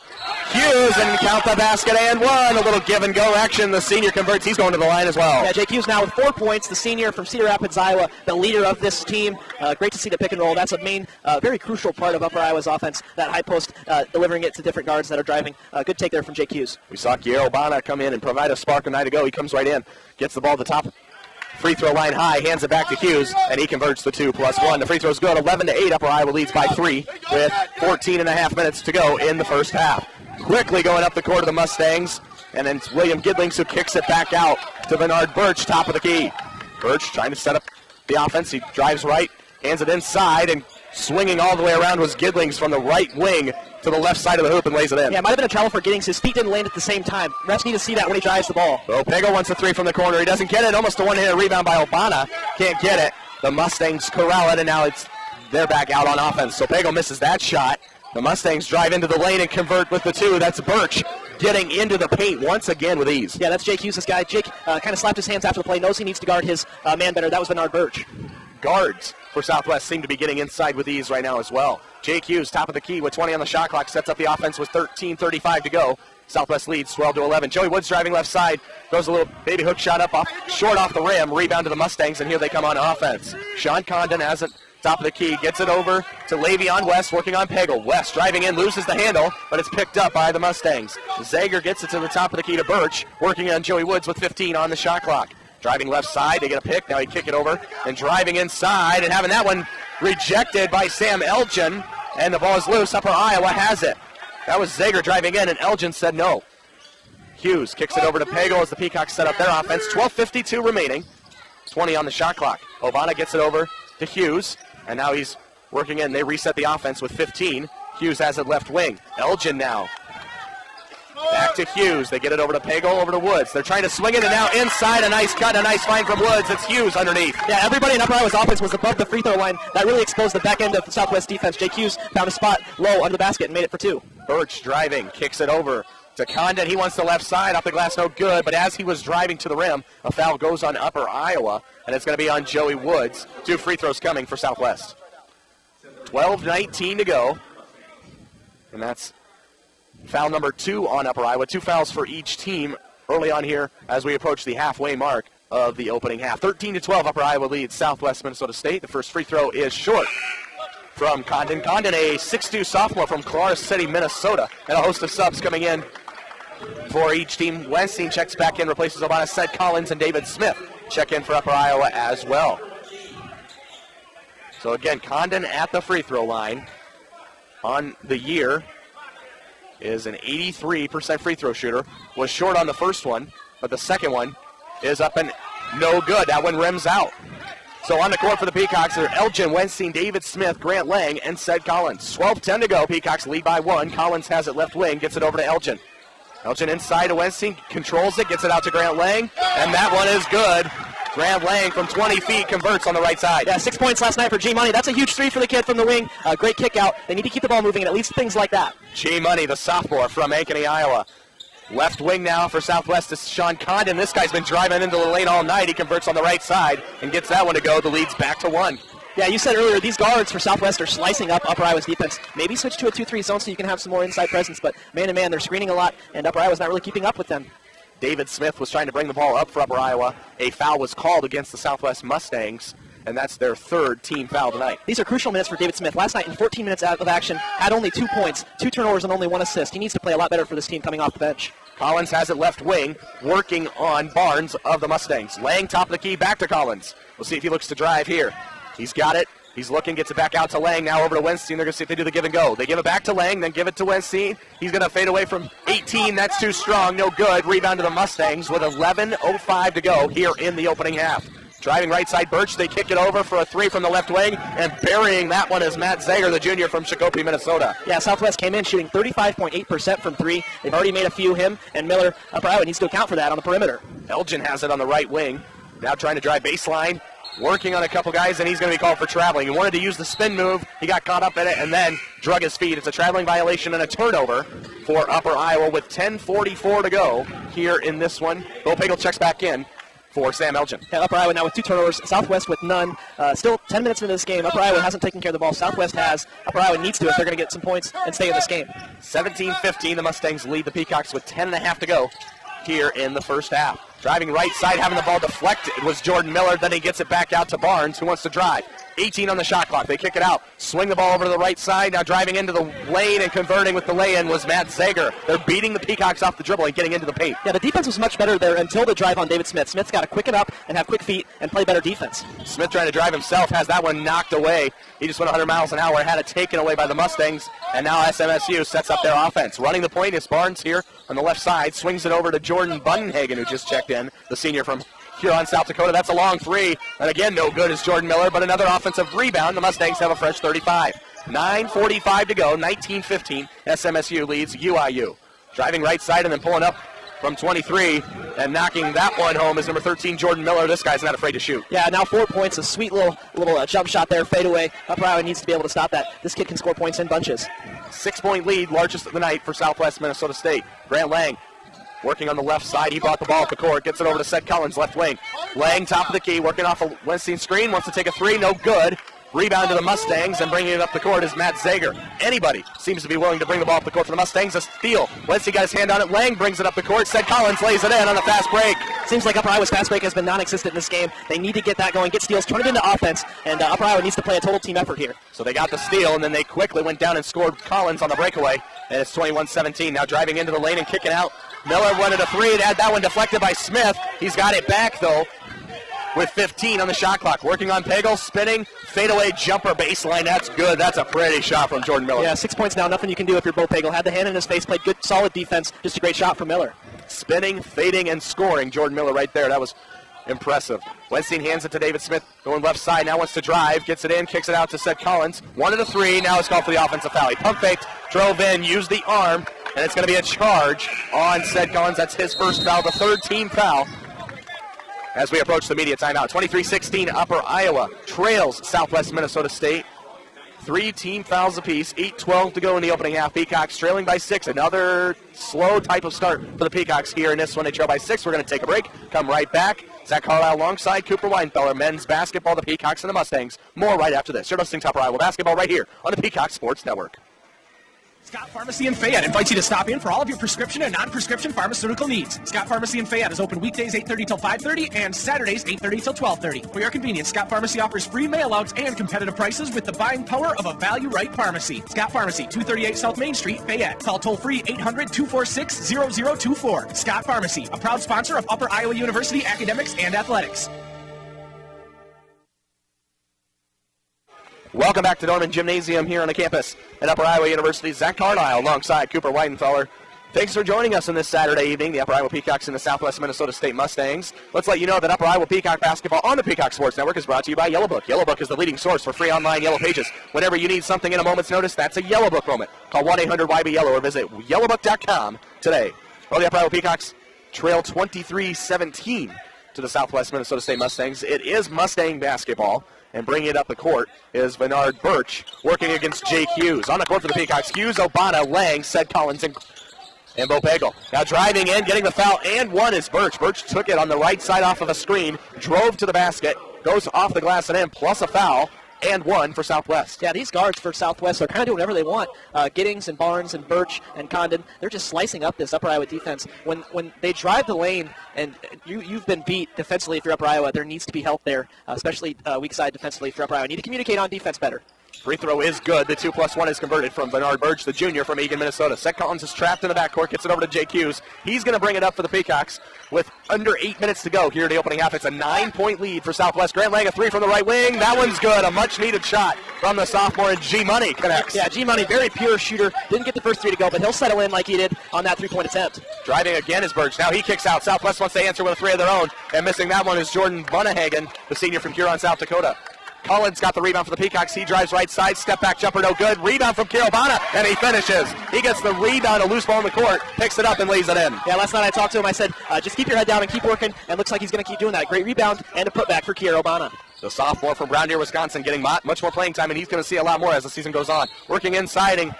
Hughes and count the basket and one. A little give-and-go action. The senior converts. He's going to the line as well. Yeah, Jake Hughes now with 4 points. The senior from Cedar Rapids, Iowa, the leader of this team. Great to see the pick and roll. That's a main, very crucial part of Upper Iowa's offense, that high post, delivering it to different guards that are driving. Good take there from Jake Hughes. We saw Kier Obana come in and provide a spark a night ago. He comes right in, gets the ball at the top. Free throw line high, hands it back to Hughes, and he converts the 2+1. The free throw's good, 11-8. Upper Iowa leads by 3 with 14.5 minutes to go in the first half. Quickly going up the court of the Mustangs, and then it's William Gidlings who kicks it back out to Bernard Birch, top of the key. Birch trying to set up the offense. He drives right, hands it inside, and swinging all the way around was Gidlings from the right wing to the left side of the hoop and lays it in. Yeah, it might have been a travel for Giddings. His feet didn't land at the same time. Refs need to see that when he drives the ball. So Pago wants a three from the corner. He doesn't get it. Almost a one-handed rebound by Obana. Can't get it. The Mustangs corral it, and now they're back out on offense. So Pago misses that shot. The Mustangs drive into the lane and convert with the 2. That's Birch getting into the paint once again with ease. Yeah, that's Jake Hughes, this guy. Jake kind of slapped his hands after the play. Knows he needs to guard his man better. That was Bernard Birch. Guards for Southwest seem to be getting inside with ease right now as well. Jake Hughes, top of the key with 20 on the shot clock, sets up the offense with 13:35 to go. Southwest leads 12-11. Joey Woods driving left side, throws a little baby hook shot up short off the rim, rebound to the Mustangs, and here they come on offense. Sean Condon has it top of the key, gets it over to Lavion West, working on Pagel. West driving in, loses the handle, but it's picked up by the Mustangs. Zager gets it to the top of the key to Birch, working on Joey Woods with 15 on the shot clock. Driving left side, they get a pick, now he kick it over, and driving inside, and having that one rejected by Sam Elgin, and the ball is loose. Upper Iowa has it. That was Zager driving in, and Elgin said no. Hughes kicks it over to Pago as the Peacocks set up their offense. 12:52 remaining, 20 on the shot clock. Obana gets it over to Hughes, and now he's working in. They reset the offense with 15. Hughes has it left wing. Elgin now Back to Hughes. They get it over to Pagel, over to Woods. They're trying to swing it, and now inside, a nice cut, a nice find from Woods. It's Hughes underneath. Yeah, everybody in Upper Iowa's offense was above the free throw line. That really exposed the back end of the Southwest defense. Jake Hughes found a spot low under the basket and made it for 2. Birch driving, kicks it over to Condon. He wants the left side, off the glass, no good. But as he was driving to the rim, a foul goes on Upper Iowa, and it's going to be on Joey Woods. 2 free throws coming for Southwest. 12:19 to go. And that's foul number 2 on Upper Iowa. 2 fouls for each team early on here as we approach the halfway mark of the opening half. 13-12, Upper Iowa leads Southwest Minnesota State. The first free throw is short from Condon. Condon, a 6'2 sophomore from Clark City, Minnesota. And a host of subs coming in for each team. Weinstein checks back in, replaces Obama, Seth Collins, and David Smith check in for Upper Iowa as well. So again, Condon at the free throw line on the year is an 83% free throw shooter. Was short on the first one, but the second one is up and no good. That one rims out. So on the court for the Peacocks are Elgin, Weinstein, David Smith, Grant Lang, and Sed Collins. 12:10 to go. Peacocks lead by 1. Collins has it left wing, gets it over to Elgin. Elgin inside to Weinstein, controls it, gets it out to Grant Lang, and that one is good. Grant Lang from 20 feet converts on the right side. Yeah, 6 points last night for G-Money. That's a huge 3 for the kid from the wing. Great kick out. They need to keep the ball moving and at least things like that. G-Money, the sophomore from Ankeny, Iowa. Left wing now for Southwest is Sean Condon. This guy's been driving into the lane all night. He converts on the right side and gets that one to go. The lead's back to 1. Yeah, you said earlier these guards for Southwest are slicing up Upper Iowa's defense. Maybe switch to a 2-3 zone so you can have some more inside presence, but man-to-man, they're screening a lot, and Upper Iowa's not really keeping up with them. David Smith was trying to bring the ball up for Upper Iowa. A foul was called against the Southwest Mustangs, and that's their 3rd team foul tonight. These are crucial minutes for David Smith. Last night, in 14 minutes out of action, had only 2 points, 2 turnovers, and only 1 assist. He needs to play a lot better for this team coming off the bench. Collins has it left wing, working on Barnes of the Mustangs. Laying top of the key, back to Collins. We'll see if he looks to drive here. He's got it. He's looking, gets it back out to Lang, now over to Weinstein. They're going to see if they do the give and go. They give it back to Lang, then give it to Weinstein. He's going to fade away from 18. That's too strong, no good. Rebound to the Mustangs with 11:05 to go here in the opening half. Driving right side, Birch. They kick it over for a 3 from the left wing, and burying that one is Matt Zager, the junior from Shakopee, Minnesota. Yeah, Southwest came in shooting 35.8% from 3. They've already made a few. Him and Miller. Upper Iowa needs to account for that on the perimeter. Elgin has it on the right wing. Now trying to drive baseline. Working on a couple guys, and he's going to be called for traveling. He wanted to use the spin move. He got caught up in it and then drug his feet. It's a traveling violation and a turnover for Upper Iowa with 10:44 to go here in this one. Bo Pagel checks back in for Sam Elgin. Yeah, Upper Iowa now with 2 turnovers. Southwest with none. Still 10 minutes into this game. Upper Iowa hasn't taken care of the ball. Southwest has. Upper Iowa needs to if they're going to get some points and stay in this game. 17-15, the Mustangs lead the Peacocks with 10.5 to go here in the first half. Driving right side, having the ball deflected was Jordan Miller. Then he gets it back out to Barnes, who wants to drive. 18 on the shot clock. They kick it out. Swing the ball over to the right side. Now driving into the lane and converting with the lay-in was Matt Zager. They're beating the Peacocks off the dribble and getting into the paint. Yeah, the defense was much better there until the drive on David Smith. Smith's got to quicken up and have quick feet and play better defense. Smith trying to drive himself, has that one knocked away. He just went 100 miles an hour, had it taken away by the Mustangs, and now SMSU sets up their offense. Running the point is Barnes here on the left side, swings it over to Jordan Bundenhagen, who just checked in, the senior from Huron, South Dakota. That's a long 3, and again, no good is Jordan Miller, but another offensive rebound. The Mustangs have a fresh 35. 9:45 to go, 19-15. SMSU leads UIU. Driving right side and then pulling up from 23 and knocking that one home is number 13, Jordan Miller. This guy's not afraid to shoot. Yeah, now 4 points, a sweet little jump shot there, fade away. Upper Iowa needs to be able to stop that. This kid can score points in bunches. 6-point lead, largest of the night for Southwest Minnesota State. Grant Lang working on the left side. He brought the ball up the court, gets it over to Seth Collins, left wing. Lang, top of the key, working off a Weinstein screen, wants to take a 3, no good. Rebound to the Mustangs, and bringing it up the court is Matt Zager. Anybody seems to be willing to bring the ball up the court for the Mustangs. A steal. Weinstein got his hand on it. Lang brings it up the court. Seth Collins lays it in on the fast break. Seems like Upper Iowa's fast break has been non-existent in this game. They need to get that going, get steals, turn it into offense, and Upper Iowa needs to play a total team effort here. So they got the steal, and then they quickly went down and scored Collins on the breakaway, and it's 21-17. Now driving into the lane and kicking out. Miller wanted a 3 and had that one deflected by Smith. He's got it back, though, with 15 on the shot clock. Working on Pagel, spinning, fadeaway jumper baseline. That's good. That's a pretty shot from Jordan Miller. Yeah, 6 points now. Nothing you can do if you're Bo Pagel. Had the hand in his face, played good, solid defense. Just a great shot from Miller. Spinning, fading, and scoring. Jordan Miller right there. That was impressive. Weinstein hands it to David Smith, going left side, now wants to drive, gets it in, kicks it out to Seth Collins. Wanted a 3, now it's called for the offensive foul. He pump faked, drove in, used the arm, and it's going to be a charge on Ced Collins. That's his first foul, the third team foul. As we approach the media timeout, 23-16, Upper Iowa trails Southwest Minnesota State. 3 team fouls apiece, 8:12 to go in the opening half. Peacocks trailing by 6. Another slow type of start for the Peacocks here in this one. They trail by 6. We're going to take a break, come right back. Zach Carlisle alongside Cooper Widenthaler. Men's basketball, the Peacocks and the Mustangs. More right after this. You're listening to Upper Iowa basketball right here on the Peacock Sports Network. Scott Pharmacy in Fayette invites you to stop in for all of your prescription and non-prescription pharmaceutical needs. Scott Pharmacy in Fayette is open weekdays 8:30 till 5:30 and Saturdays 8:30 till 12:30. For your convenience, Scott Pharmacy offers free mail-outs and competitive prices with the buying power of a value-right pharmacy. Scott Pharmacy, 238 South Main Street, Fayette. Call toll-free 800-246-0024. Scott Pharmacy, a proud sponsor of Upper Iowa University Academics and Athletics. Welcome back to Norman Gymnasium here on the campus at Upper Iowa University. Zach Carlisle alongside Cooper Widenthaler. Thanks for joining us on this Saturday evening, the Upper Iowa Peacocks and the Southwest Minnesota State Mustangs. Let's let you know that Upper Iowa Peacock basketball on the Peacock Sports Network is brought to you by Yellow Book. Yellow Book is the leading source for free online Yellow Pages. Whenever you need something in a moment's notice, that's a Yellow Book moment. Call 1-800-YB-YELLOW or visit yellowbook.com today. Well, the Upper Iowa Peacocks trail 23-17 to the Southwest Minnesota State Mustangs. It is Mustang basketball. And bringing it up the court is Bernard Birch working against Jake Hughes. On the court for the Peacocks, Hughes, Obana, Lang, Ced Collins, and Bo Pagel. Now driving in, getting the foul, and one is Birch. Birch took it on the right side off of a screen, drove to the basket, goes off the glass and in, plus a foul, and one for Southwest. Yeah, these guards for Southwest are kind of doing whatever they want. Giddings and Barnes and Birch and Condon, they're just slicing up this Upper Iowa defense. When they drive the lane and you've been beat defensively for Upper Iowa, there needs to be help there, especially weak side defensively for Upper Iowa. Need to communicate on defense better. Free throw is good. The 2+1 is converted from Bernard Birch, the junior from Eagan, Minnesota. Ced Collins is trapped in the backcourt, gets it over to Jake Hughes. He's going to bring it up for the Peacocks with under 8 minutes to go here in the opening half. It's a 9-point lead for Southwest. Grant Lang, a 3 from the right wing. That one's good. A much-needed shot from the sophomore, and G-Money connects. Yeah, G-Money, very pure shooter. Didn't get the first 3 to go, but he'll settle in like he did on that 3-point attempt. Driving again is Birch. Now he kicks out. Southwest wants to answer with a 3 of their own, and missing that one is Jordan Bunahagen, the senior from Huron, South Dakota. Collins got the rebound for the Peacocks. He drives right side. Step back jumper, no good. Rebound from Kirobana, and he finishes. He gets the rebound, a loose ball in the court, picks it up and lays it in. Yeah, last night I talked to him. I said, just keep your head down and keep working, and looks like he's going to keep doing that. Great rebound and a putback for Kirobana. The sophomore from Brown Deer, Wisconsin, getting much more playing time, and he's going to see a lot more as the season goes on. Working inside and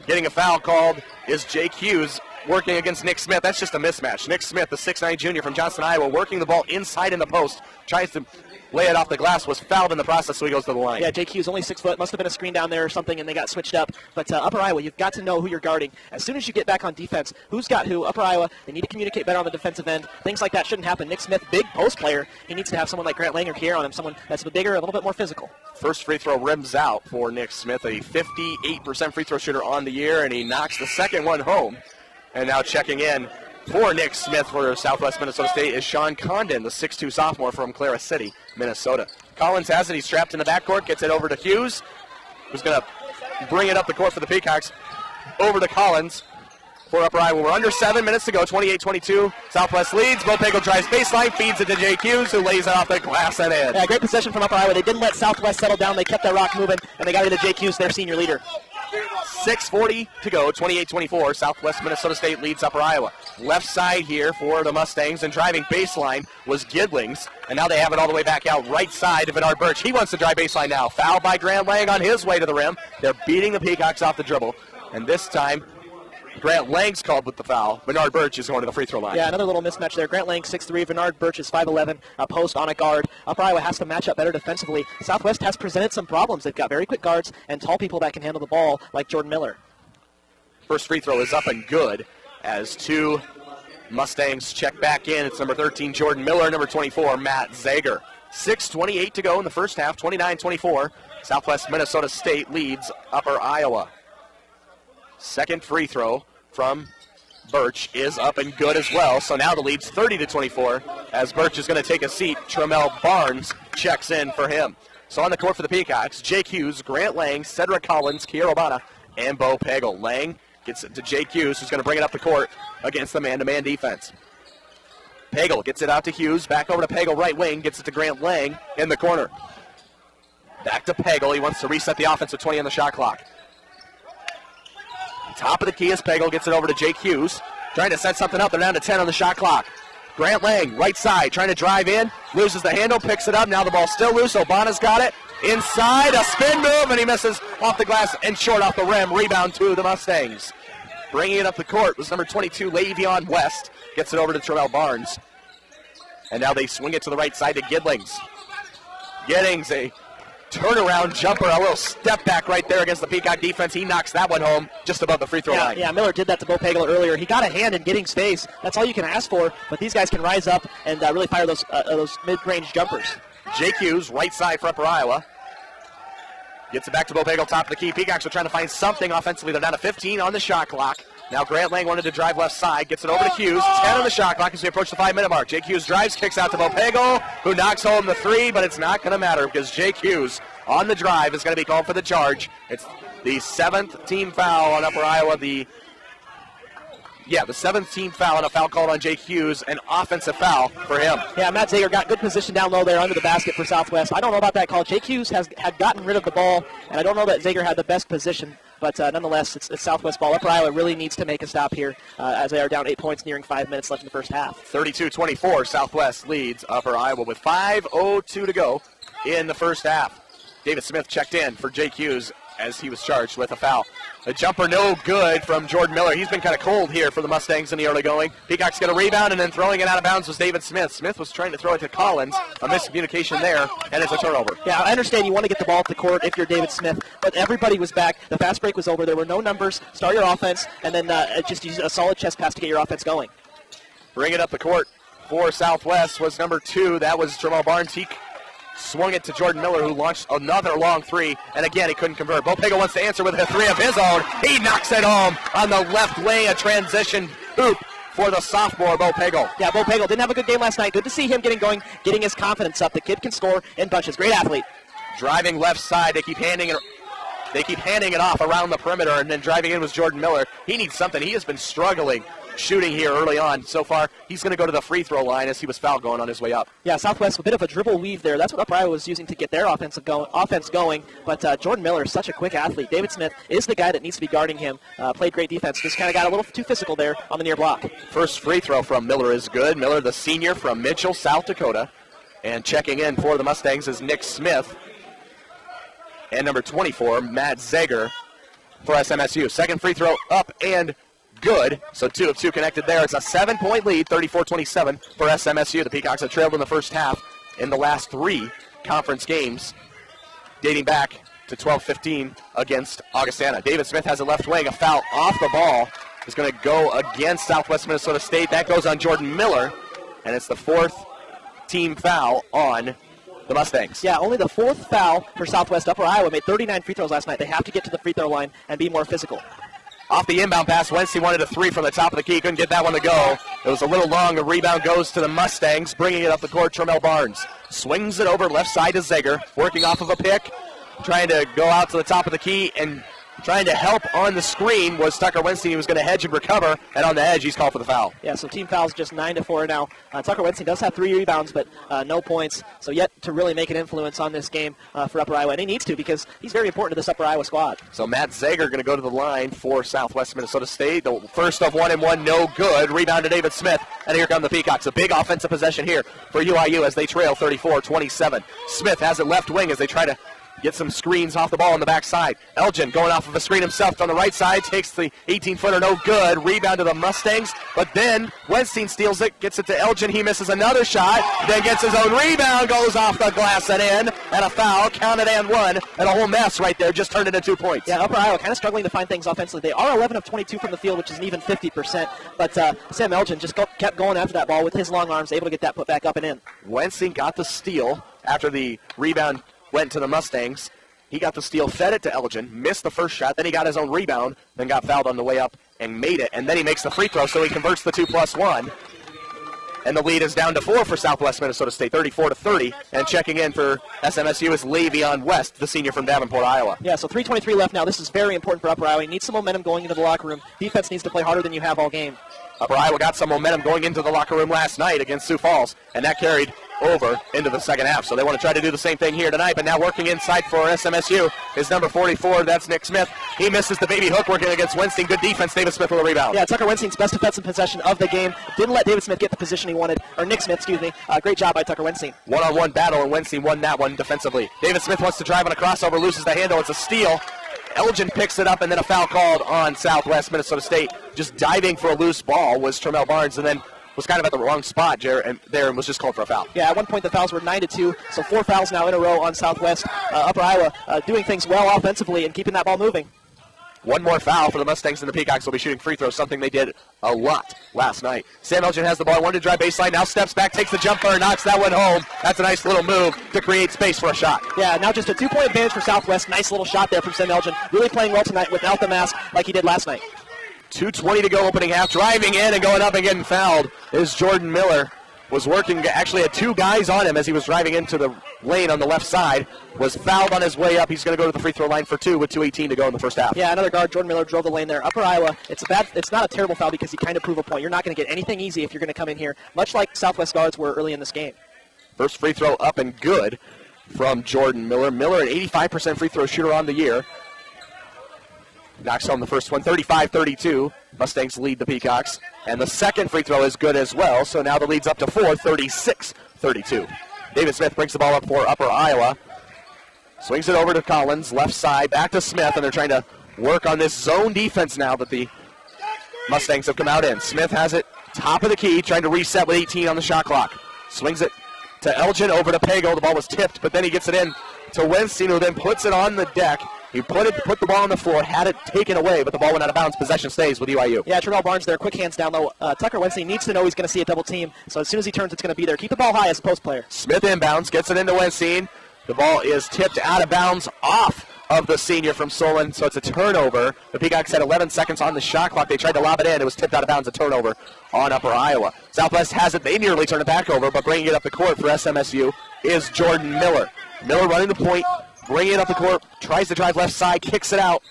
getting a foul called is Jake Hughes. Working against Nick Smith. That's just a mismatch. Nick Smith, the 6'9 junior from Johnston, Iowa, working the ball inside in the post, tries to lay it off the glass, was fouled in the process, so he goes to the line. Yeah, Jake Hughes, only 6 foot, must have been a screen down there or something, and they got switched up. But Upper Iowa, you've got to know who you're guarding. As soon as you get back on defense, who's got who? Upper Iowa, they need to communicate better on the defensive end. Things like that shouldn't happen. Nick Smith, big post player. He needs to have someone like Grant Lang or Kier on him, someone that's bigger, a little bit more physical. First free throw rims out for Nick Smith, a 58% free throw shooter on the year, and he knocks the second one home. And now checking in for Nick Smith for Southwest Minnesota State is Sean Condon, the 6'2 sophomore from Clara City, Minnesota. Collins has it. He's trapped in the backcourt. Gets it over to Hughes, who's going to bring it up the court for the Peacocks. Over to Collins for Upper Iowa. We're under 7 minutes to go. 28-22. Southwest leads. Bo Pagel drives baseline, feeds it to Jake Hughes, who lays it off the glass and in. Yeah, great possession from Upper Iowa. They didn't let Southwest settle down. They kept that rock moving, and they got it to Jake Hughes, their senior leader. 6:40 to go, 28-24. Southwest Minnesota State leads Upper Iowa. Left side here for the Mustangs, and driving baseline was Gidlings, and now they have it all the way back out right side to Bernard Birch. He wants to drive baseline now. Foul by Grant Lang on his way to the rim. They're beating the Peacocks off the dribble, and this time Grant Lang's called with the foul. Bernard Birch is going to the free throw line. Yeah, another little mismatch there. Grant Lang 6'3", Bernard Birch is 5'11", a post on a guard. Upper Iowa has to match up better defensively. Southwest has presented some problems. They've got very quick guards and tall people that can handle the ball, like Jordan Miller. First free throw is up and good as 2 Mustangs check back in. It's number 13, Jordan Miller, number 24, Matt Zager. 6:28 to go in the first half, 29-24. Southwest Minnesota State leads Upper Iowa. Second free throw from Birch is up and good as well. So now the lead's 30-24 as Birch is going to take a seat. Tremel Barnes checks in for him. So on the court for the Peacocks, Jake Hughes, Grant Lang, Cedric Collins, Kier Obana, and Bo Pagel. Lang gets it to Jake Hughes, who's going to bring it up the court against the man-to-man defense. Pagel gets it out to Hughes, back over to Pagel, right wing, gets it to Grant Lang in the corner. Back to Pagel. He wants to reset the offense with 20 on the shot clock. Top of the key is Pagel, gets it over to Jake Hughes. Trying to set something up. They're down to 10 on the shot clock. Grant Lang, right side, trying to drive in. Loses the handle, picks it up. Now the ball's still loose. Obana's got it. Inside, a spin move, and he misses off the glass and short off the rim. Rebound to the Mustangs. Bringing it up the court was number 22, Le'Veon West. Gets it over to Terrell Barnes. And now they swing it to the right side to Giddings. Giddings, a turnaround jumper, a little step back right there against the Peacock defense. He knocks that one home just above the free throw line. Yeah, Miller did that to Bo Pagel earlier. He got a hand in Giddings' face. That's all you can ask for, but these guys can rise up and really fire those mid-range jumpers. Jake Hughes, right side for Upper Iowa. Gets it back to Bo Pagel, top of the key. Peacocks are trying to find something offensively. They're down to 15 on the shot clock. Now Grant Lang wanted to drive left side, gets it over to Hughes. 10 on the shot clock as we approach the 5-minute mark. Jake Hughes drives, kicks out to Bo Pagel, who knocks home the three, but it's not going to matter because Jake Hughes on the drive is going to be called for the charge. It's the 7th team foul on Upper Iowa. The 7th team foul, and a foul called on Jake Hughes, an offensive foul for him. Yeah, Matt Zager got good position down low there under the basket for Southwest. I don't know about that call. Jake Hughes had gotten rid of the ball, and I don't know that Zager had the best position, but nonetheless, it's Southwest ball. Upper Iowa really needs to make a stop here as they are down 8 points, nearing 5 minutes left in the first half. 32-24, Southwest leads Upper Iowa with 5:02 to go in the first half. David Smith checked in for Jake Hughes as he was charged with a foul. A jumper no good from Jordan Miller. He's been kind of cold here for the Mustangs in the early going. Peacocks get a rebound, and then throwing it out of bounds was David Smith. Smith was trying to throw it to Collins. A miscommunication there, and it's a turnover. Yeah, I understand you want to get the ball up the court if you're David Smith, but everybody was back. The fast break was over. There were no numbers. Start your offense, and then just use a solid chest pass to get your offense going. Bring it up the court for Southwest was number 2. That was Jamal Barnes. He swung it to Jordan Miller, who launched another long three, and again, he couldn't convert. Bo Pagel wants to answer with a three of his own. He knocks it home on the left wing, a transition hoop for the sophomore, Bo Pagel. Yeah, Bo Pagel didn't have a good game last night. Good to see him getting going, getting his confidence up. The kid can score in bunches. Great athlete. Driving left side, they keep handing it off around the perimeter, and then driving in was Jordan Miller. He needs something. He has been struggling shooting here early on. So far, he's going to go to the free throw line as he was fouled going on his way up. Yeah, Southwest, a bit of a dribble weave there. That's what Upper Iowa was using to get their offense going. But Jordan Miller is such a quick athlete. David Smith is the guy that needs to be guarding him. Played great defense. Just kind of got a little too physical there on the near block. First free throw from Miller is good. Miller, the senior from Mitchell, South Dakota. And checking in for the Mustangs is Nick Smith. And number 24, Matt Zager for SMSU. Second free throw up and good. So 2 of 2 connected there. It's a 7-point lead, 34-27 for SMSU. The Peacocks have trailed in the first half in the last 3 conference games, dating back to 12-15 against Augustana. David Smith has a left wing. A foul off the ball is going to go against Southwest Minnesota State. That goes on Jordan Miller, and it's the 4th team foul on the Mustangs. Yeah, only the 4th foul for Southwest. Upper Iowa made 39 free throws last night. They have to get to the free throw line and be more physical. Off the inbound pass, Wentz wanted a 3 from the top of the key. Couldn't get that one to go. It was a little long. The rebound goes to the Mustangs. Bringing it up the court, Tremel Barnes. Swings it over left side to Zager. Working off of a pick. Trying to go out to the top of the key and trying to help on the screen was Tucker Wenstein. He was going to hedge and recover, and on the edge, he's called for the foul. Yeah, so team fouls just 9-4 now. Tucker Wenstein does have 3 rebounds, but no points. So yet to really make an influence on this game for Upper Iowa, and he needs to because he's very important to this Upper Iowa squad. So Matt Zager going to go to the line for Southwest Minnesota State. The first of 1-1, no good. Rebound to David Smith, and here come the Peacocks. A big offensive possession here for UIU as they trail 34-27. Smith has it left wing as they try to get some screens off the ball on the backside. Elgin going off of a screen himself on the right side, takes the 18-footer, no good. Rebound to the Mustangs, but then Wenstein steals it, gets it to Elgin. He misses another shot, then gets his own rebound, goes off the glass and in, and a foul, counted and 1, and a whole mess right there, just turned into 2 points. Yeah, Upper Iowa kind of struggling to find things offensively. They are 11 of 22 from the field, which is an even 50%, but Sam Elgin just kept going after that ball with his long arms, able to get that put back up and in. Wenstein got the steal after the rebound went to the Mustangs. He got the steal, fed it to Elgin, missed the first shot, then he got his own rebound, then got fouled on the way up and made it, and then he makes the free throw, so he converts the 2+1. And the lead is down to 4 for Southwest Minnesota State, 34-30. And checking in for SMSU is Le'Veon West, the senior from Davenport, Iowa. Yeah, so 3:23 left now. This is very important for Upper Iowa. You need some momentum going into the locker room. Defense needs to play harder than you have all game. Upper Iowa got some momentum going into the locker room last night against Sioux Falls, and that carried over into the second half. So they want to try to do the same thing here tonight, but now working inside for SMSU is number 44. That's Nick Smith. He misses the baby hook working against Weinstein. Good defense. David Smith with a rebound. Yeah, Tucker Weinstein's best defensive possession of the game. Didn't let David Smith get the position he wanted, or Nick Smith, excuse me. Great job by Tucker Weinstein. One-on-one battle, and Weinstein won that one defensively. David Smith wants to drive on a crossover, loses the handle. It's a steal. Elgin picks it up, and then a foul called on Southwest Minnesota State. Just diving for a loose ball was Tremel Barnes, and then was kind of at the wrong spot there and was just called for a foul. Yeah, at one point the fouls were 9-2, so 4 fouls now in a row on Southwest. Upper Iowa doing things well offensively and keeping that ball moving. One more foul for the Mustangs, and the Peacocks will be shooting free throws, something they did a lot last night. Sam Elgin has the ball, wanted to drive baseline, now steps back, takes the jumper, and knocks that one home. That's a nice little move to create space for a shot. Yeah, now just a 2-point advantage for Southwest. Nice little shot there from Sam Elgin. Really playing well tonight without the mask like he did last night. 2:20 to go opening half. Driving in and going up and getting fouled is Jordan Miller. Was working, actually had 2 guys on him as he was driving into the lane on the left side. Was fouled on his way up. He's going to go to the free throw line for 2 with 2:18 to go in the first half. Yeah, another guard, Jordan Miller, drove the lane there. Upper Iowa, it's not a terrible foul because he kind of proved a point. You're not going to get anything easy if you're going to come in here, much like Southwest guards were early in this game. First free throw up and good from Jordan Miller. Miller, an 85% free throw shooter on the year. Knocks home the first one, 35-32. Mustangs lead the Peacocks. And the second free throw is good as well, so now the lead's up to 4, 36-32. David Smith brings the ball up for Upper Iowa. Swings it over to Collins, left side, back to Smith, and they're trying to work on this zone defense now that the Mustangs have come out in. Smith has it, top of the key, trying to reset with 18 on the shot clock. Swings it to Elgin, over to Pagel. The ball was tipped, but then he gets it in to Weinstein, who then puts it on the deck. He put the ball on the floor, had it taken away, but the ball went out of bounds. Possession stays with UIU. Yeah, Tremel Barnes there, quick hands down low. Tucker Weinstein needs to know he's going to see a double team, so as soon as he turns, it's going to be there. Keep the ball high as a post player. Smith inbounds, gets it into Weinstein. The ball is tipped out of bounds off of the senior from Solon, so it's a turnover. The Peacocks had 11 seconds on the shot clock. They tried to lob it in. It was tipped out of bounds, a turnover on Upper Iowa. Southwest has it. They nearly turn it back over, but bringing it up the court for SMSU is Jordan Miller. Miller running the point, bringing it up the court, tries to drive left side, kicks it out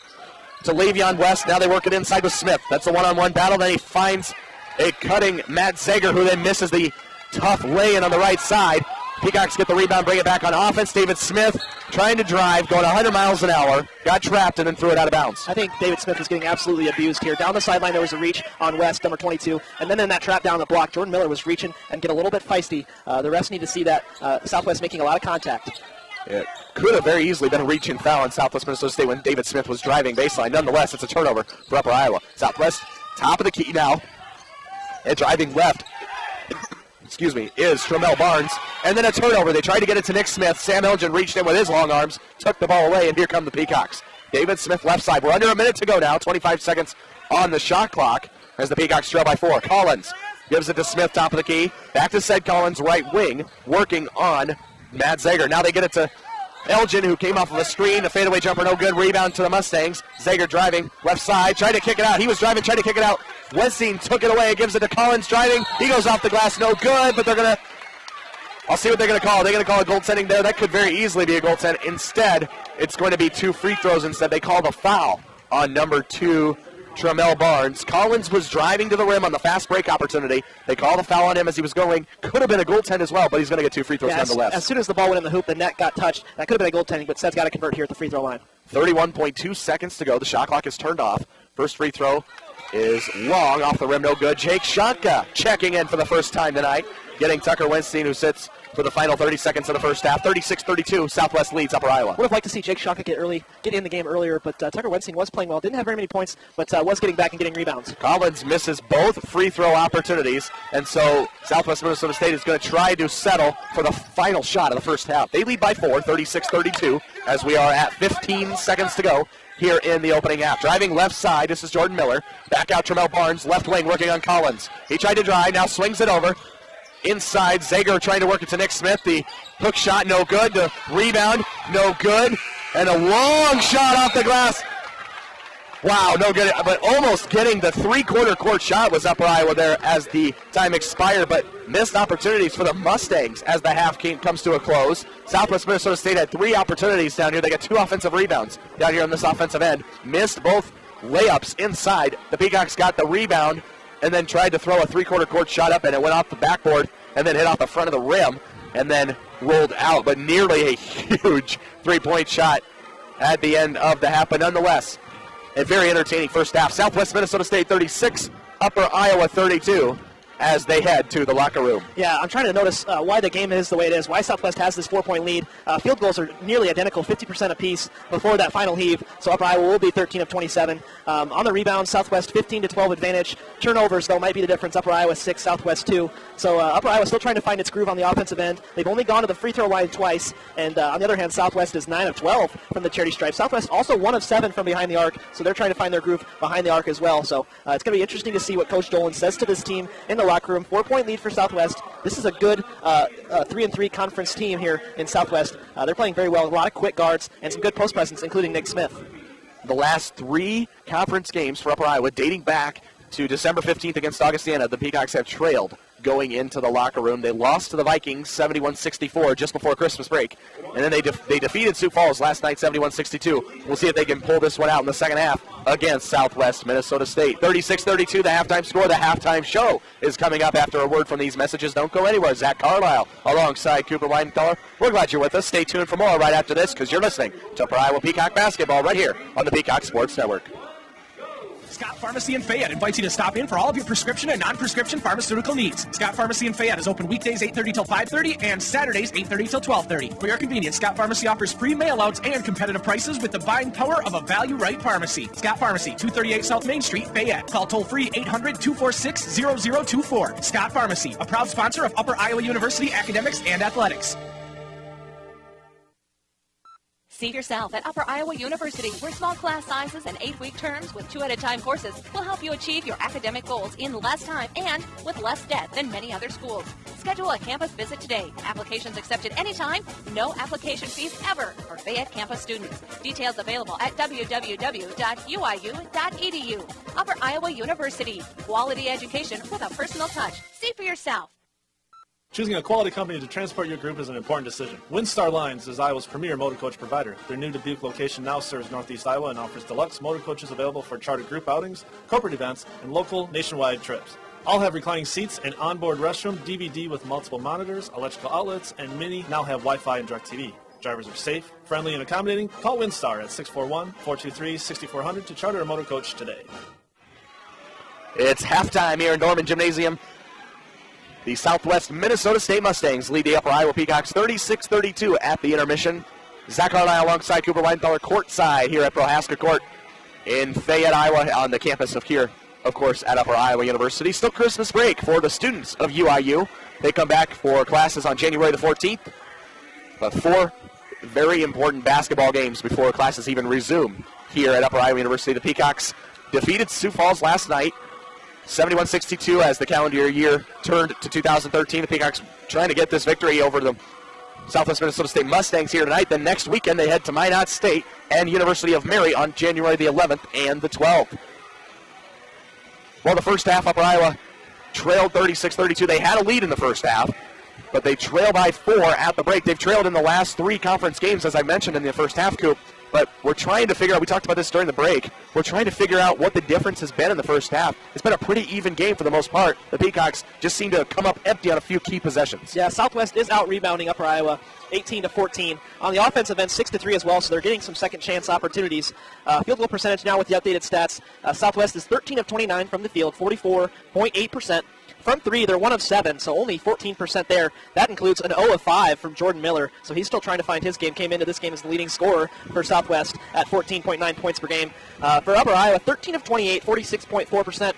to Le'Veon West. Now they work it inside with Smith. That's a one-on-one battle. Then he finds a cutting Matt Zager, who then misses the tough lay-in on the right side. Peacocks get the rebound, bring it back on offense. David Smith trying to drive, going 100 miles an hour, got trapped, and then threw it out of bounds. I think David Smith is getting absolutely abused here. Down the sideline, there was a reach on West, number 22, and then in that trap down the block, Jordan Miller was reaching and get a little bit feisty. The refs need to see that Southwest making a lot of contact. It could have very easily been a reach and foul on Southwest Minnesota State when David Smith was driving baseline. Nonetheless, it's a turnover for Upper Iowa. Southwest, top of the key now, and driving left, is Tremel Barnes. And then a turnover. They tried to get it to Nick Smith. Sam Elgin reached in with his long arms, took the ball away, and here come the Peacocks. David Smith left side. We're under a minute to go now, 25 seconds on the shot clock as the Peacocks trail by 4. Collins gives it to Smith, top of the key. Back to Ced Collins, right wing, working on Matt Zager. Now they get it to Elgin, who came off of a screen. A fadeaway jumper, no good. Rebound to the Mustangs. Zager driving left side, tried to kick it out. He was driving, tried to kick it out. Weinstein took it away, gives it to Collins driving. He goes off the glass, no good, but they're going to, I'll see what they're going to call. They're going to call a goaltending there. That could very easily be a goaltend. Instead, it's going to be 2 free throws instead. They call the foul on number 2, Tremel Barnes. Collins was driving to the rim on the fast break opportunity. They called a foul on him as he was going. Could have been a goaltend as well, but he's going to get 2 free throws nonetheless. As soon as the ball went in the hoop, the net got touched. That could have been a goaltending, but Ced's got to convert here at the free throw line. 31.2 seconds to go. The shot clock is turned off. First free throw is long, off the rim, no good. Jake Shonka checking in for the first time tonight, getting Tucker Weinstein, who sits for the final 30 seconds of the first half. 36-32, Southwest leads Upper Iowa. Would have liked to see Jake Shonka get in the game earlier, but Tucker Weinstein was playing well. Didn't have very many points, but was getting back and getting rebounds. Collins misses both free throw opportunities, and so Southwest Minnesota State is going to try to settle for the final shot of the first half. They lead by 4, 36-32, as we are at 15 seconds to go here in the opening half. Driving left side, this is Jordan Miller. Back out Tremel Barnes, left wing working on Collins. He tried to drive, now swings it over. Inside, Zager trying to work it to Nick Smith. The hook shot, no good. The rebound, no good. And a long shot off the glass. Wow, no good. But almost getting the three-quarter court shot was Upper Iowa there as the time expired, but missed opportunities for the Mustangs as the half comes to a close. Southwest Minnesota State had 3 opportunities down here. They got 2 offensive rebounds down here on this offensive end. Missed both layups inside. The Peacocks got the rebound and then tried to throw a three-quarter court shot up, and it went off the backboard and then hit off the front of the rim. and then rolled out, but nearly a huge three-point shot at the end of the half. But nonetheless, a very entertaining first half. Southwest Minnesota State 36, Upper Iowa 32. As they head to the locker room. Yeah, I'm trying to notice why the game is the way it is, why Southwest has this 4-point lead. Field goals are nearly identical, 50% apiece before that final heave, so Upper Iowa will be 13 of 27. On the rebound, Southwest 15 to 12 advantage. Turnovers, though, might be the difference. Upper Iowa 6, Southwest 2. So Upper Iowa still trying to find its groove on the offensive end. They've only gone to the free throw line twice, and on the other hand, Southwest is 9 of 12 from the charity stripe. Southwest also 1 of 7 from behind the arc, so they're trying to find their groove behind the arc as well. So it's going to be interesting to see what Coach Dolan says to this team in the locker room. 4-point lead for Southwest. This is a good 3-3 conference team here in Southwest. They're playing very well. A lot of quick guards and some good post presence, including Nick Smith. The last 3 conference games for Upper Iowa, dating back to December 15th against Augustana, the Peacocks have trailed going into the locker room. They lost to the Vikings 71-64 just before Christmas break. And then they defeated Sioux Falls last night 71-62. We'll see if they can pull this one out in the second half against Southwest Minnesota State. 36-32, the halftime score. The halftime show is coming up after a word from these messages. Don't go anywhere. Zach Carlisle alongside Cooper Widenthaler. We're glad you're with us. Stay tuned for more right after this because you're listening to Upper Iowa Peacock Basketball right here on the Peacock Sports Network. Scott Pharmacy in Fayette invites you to stop in for all of your prescription and non-prescription pharmaceutical needs. Scott Pharmacy in Fayette is open weekdays 8:30 till 5:30 and Saturdays 8:30 till 12:30. For your convenience, Scott Pharmacy offers free mail-outs and competitive prices with the buying power of a value-right pharmacy. Scott Pharmacy, 238 South Main Street, Fayette. Call toll-free 800-246-0024. Scott Pharmacy, a proud sponsor of Upper Iowa University Academics and Athletics. See yourself at Upper Iowa University, where small class sizes and 8-week terms with 2-at-a-time courses will help you achieve your academic goals in less time and with less debt than many other schools. Schedule a campus visit today. Applications accepted anytime, no application fees ever for Fayette campus students. Details available at www.uiu.edu. Upper Iowa University, quality education with a personal touch. See for yourself. Choosing a quality company to transport your group is an important decision. WinStar Lines is Iowa's premier motor coach provider. Their new Dubuque location now serves Northeast Iowa and offers deluxe motor coaches available for chartered group outings, corporate events, and local nationwide trips. All have reclining seats, an onboard restroom, DVD with multiple monitors, electrical outlets, and many now have Wi-Fi and DirecTV. Drivers are safe, friendly, and accommodating. Call WinStar at 641-423-6400 to charter a motor coach today. It's halftime here in Norman Gymnasium. The Southwest Minnesota State Mustangs lead the Upper Iowa Peacocks 36-32 at the intermission. Zach Carlisle alongside Cooper Widenthaler courtside here at Prohaska Court in Fayette, Iowa, on the campus of here, of course, at Upper Iowa University. Still Christmas break for the students of UIU. They come back for classes on January the 14th. But 4 very important basketball games before classes even resume here at Upper Iowa University. The Peacocks defeated Sioux Falls last night, 71-62 as the calendar year turned to 2013. The Peacocks trying to get this victory over the Southwest Minnesota State Mustangs here tonight. Then next weekend they head to Minot State and University of Mary on January the 11th and the 12th. Well, the first half, Upper Iowa trailed 36-32. They had a lead in the first half, but they trail by 4 at the break. They've trailed in the last 3 conference games, as I mentioned in the first half, Coop. But we're trying to figure out, we talked about this during the break, we're trying to figure out what the difference has been in the first half. It's been a pretty even game for the most part. The Peacocks just seem to come up empty on a few key possessions. Yeah, Southwest is out-rebounding Upper Iowa 18-14. On the offensive end, 6-3 as well, so they're getting some second-chance opportunities. Field goal percentage now with the updated stats. Southwest is 13 of 29 from the field, 44.8%. From 3, they're 1 of 7, so only 14% there. That includes an 0 of 5 from Jordan Miller, so he's still trying to find his game. Came into this game as the leading scorer for Southwest at 14.9 points per game. For Upper Iowa, 13 of 28, 46.4%.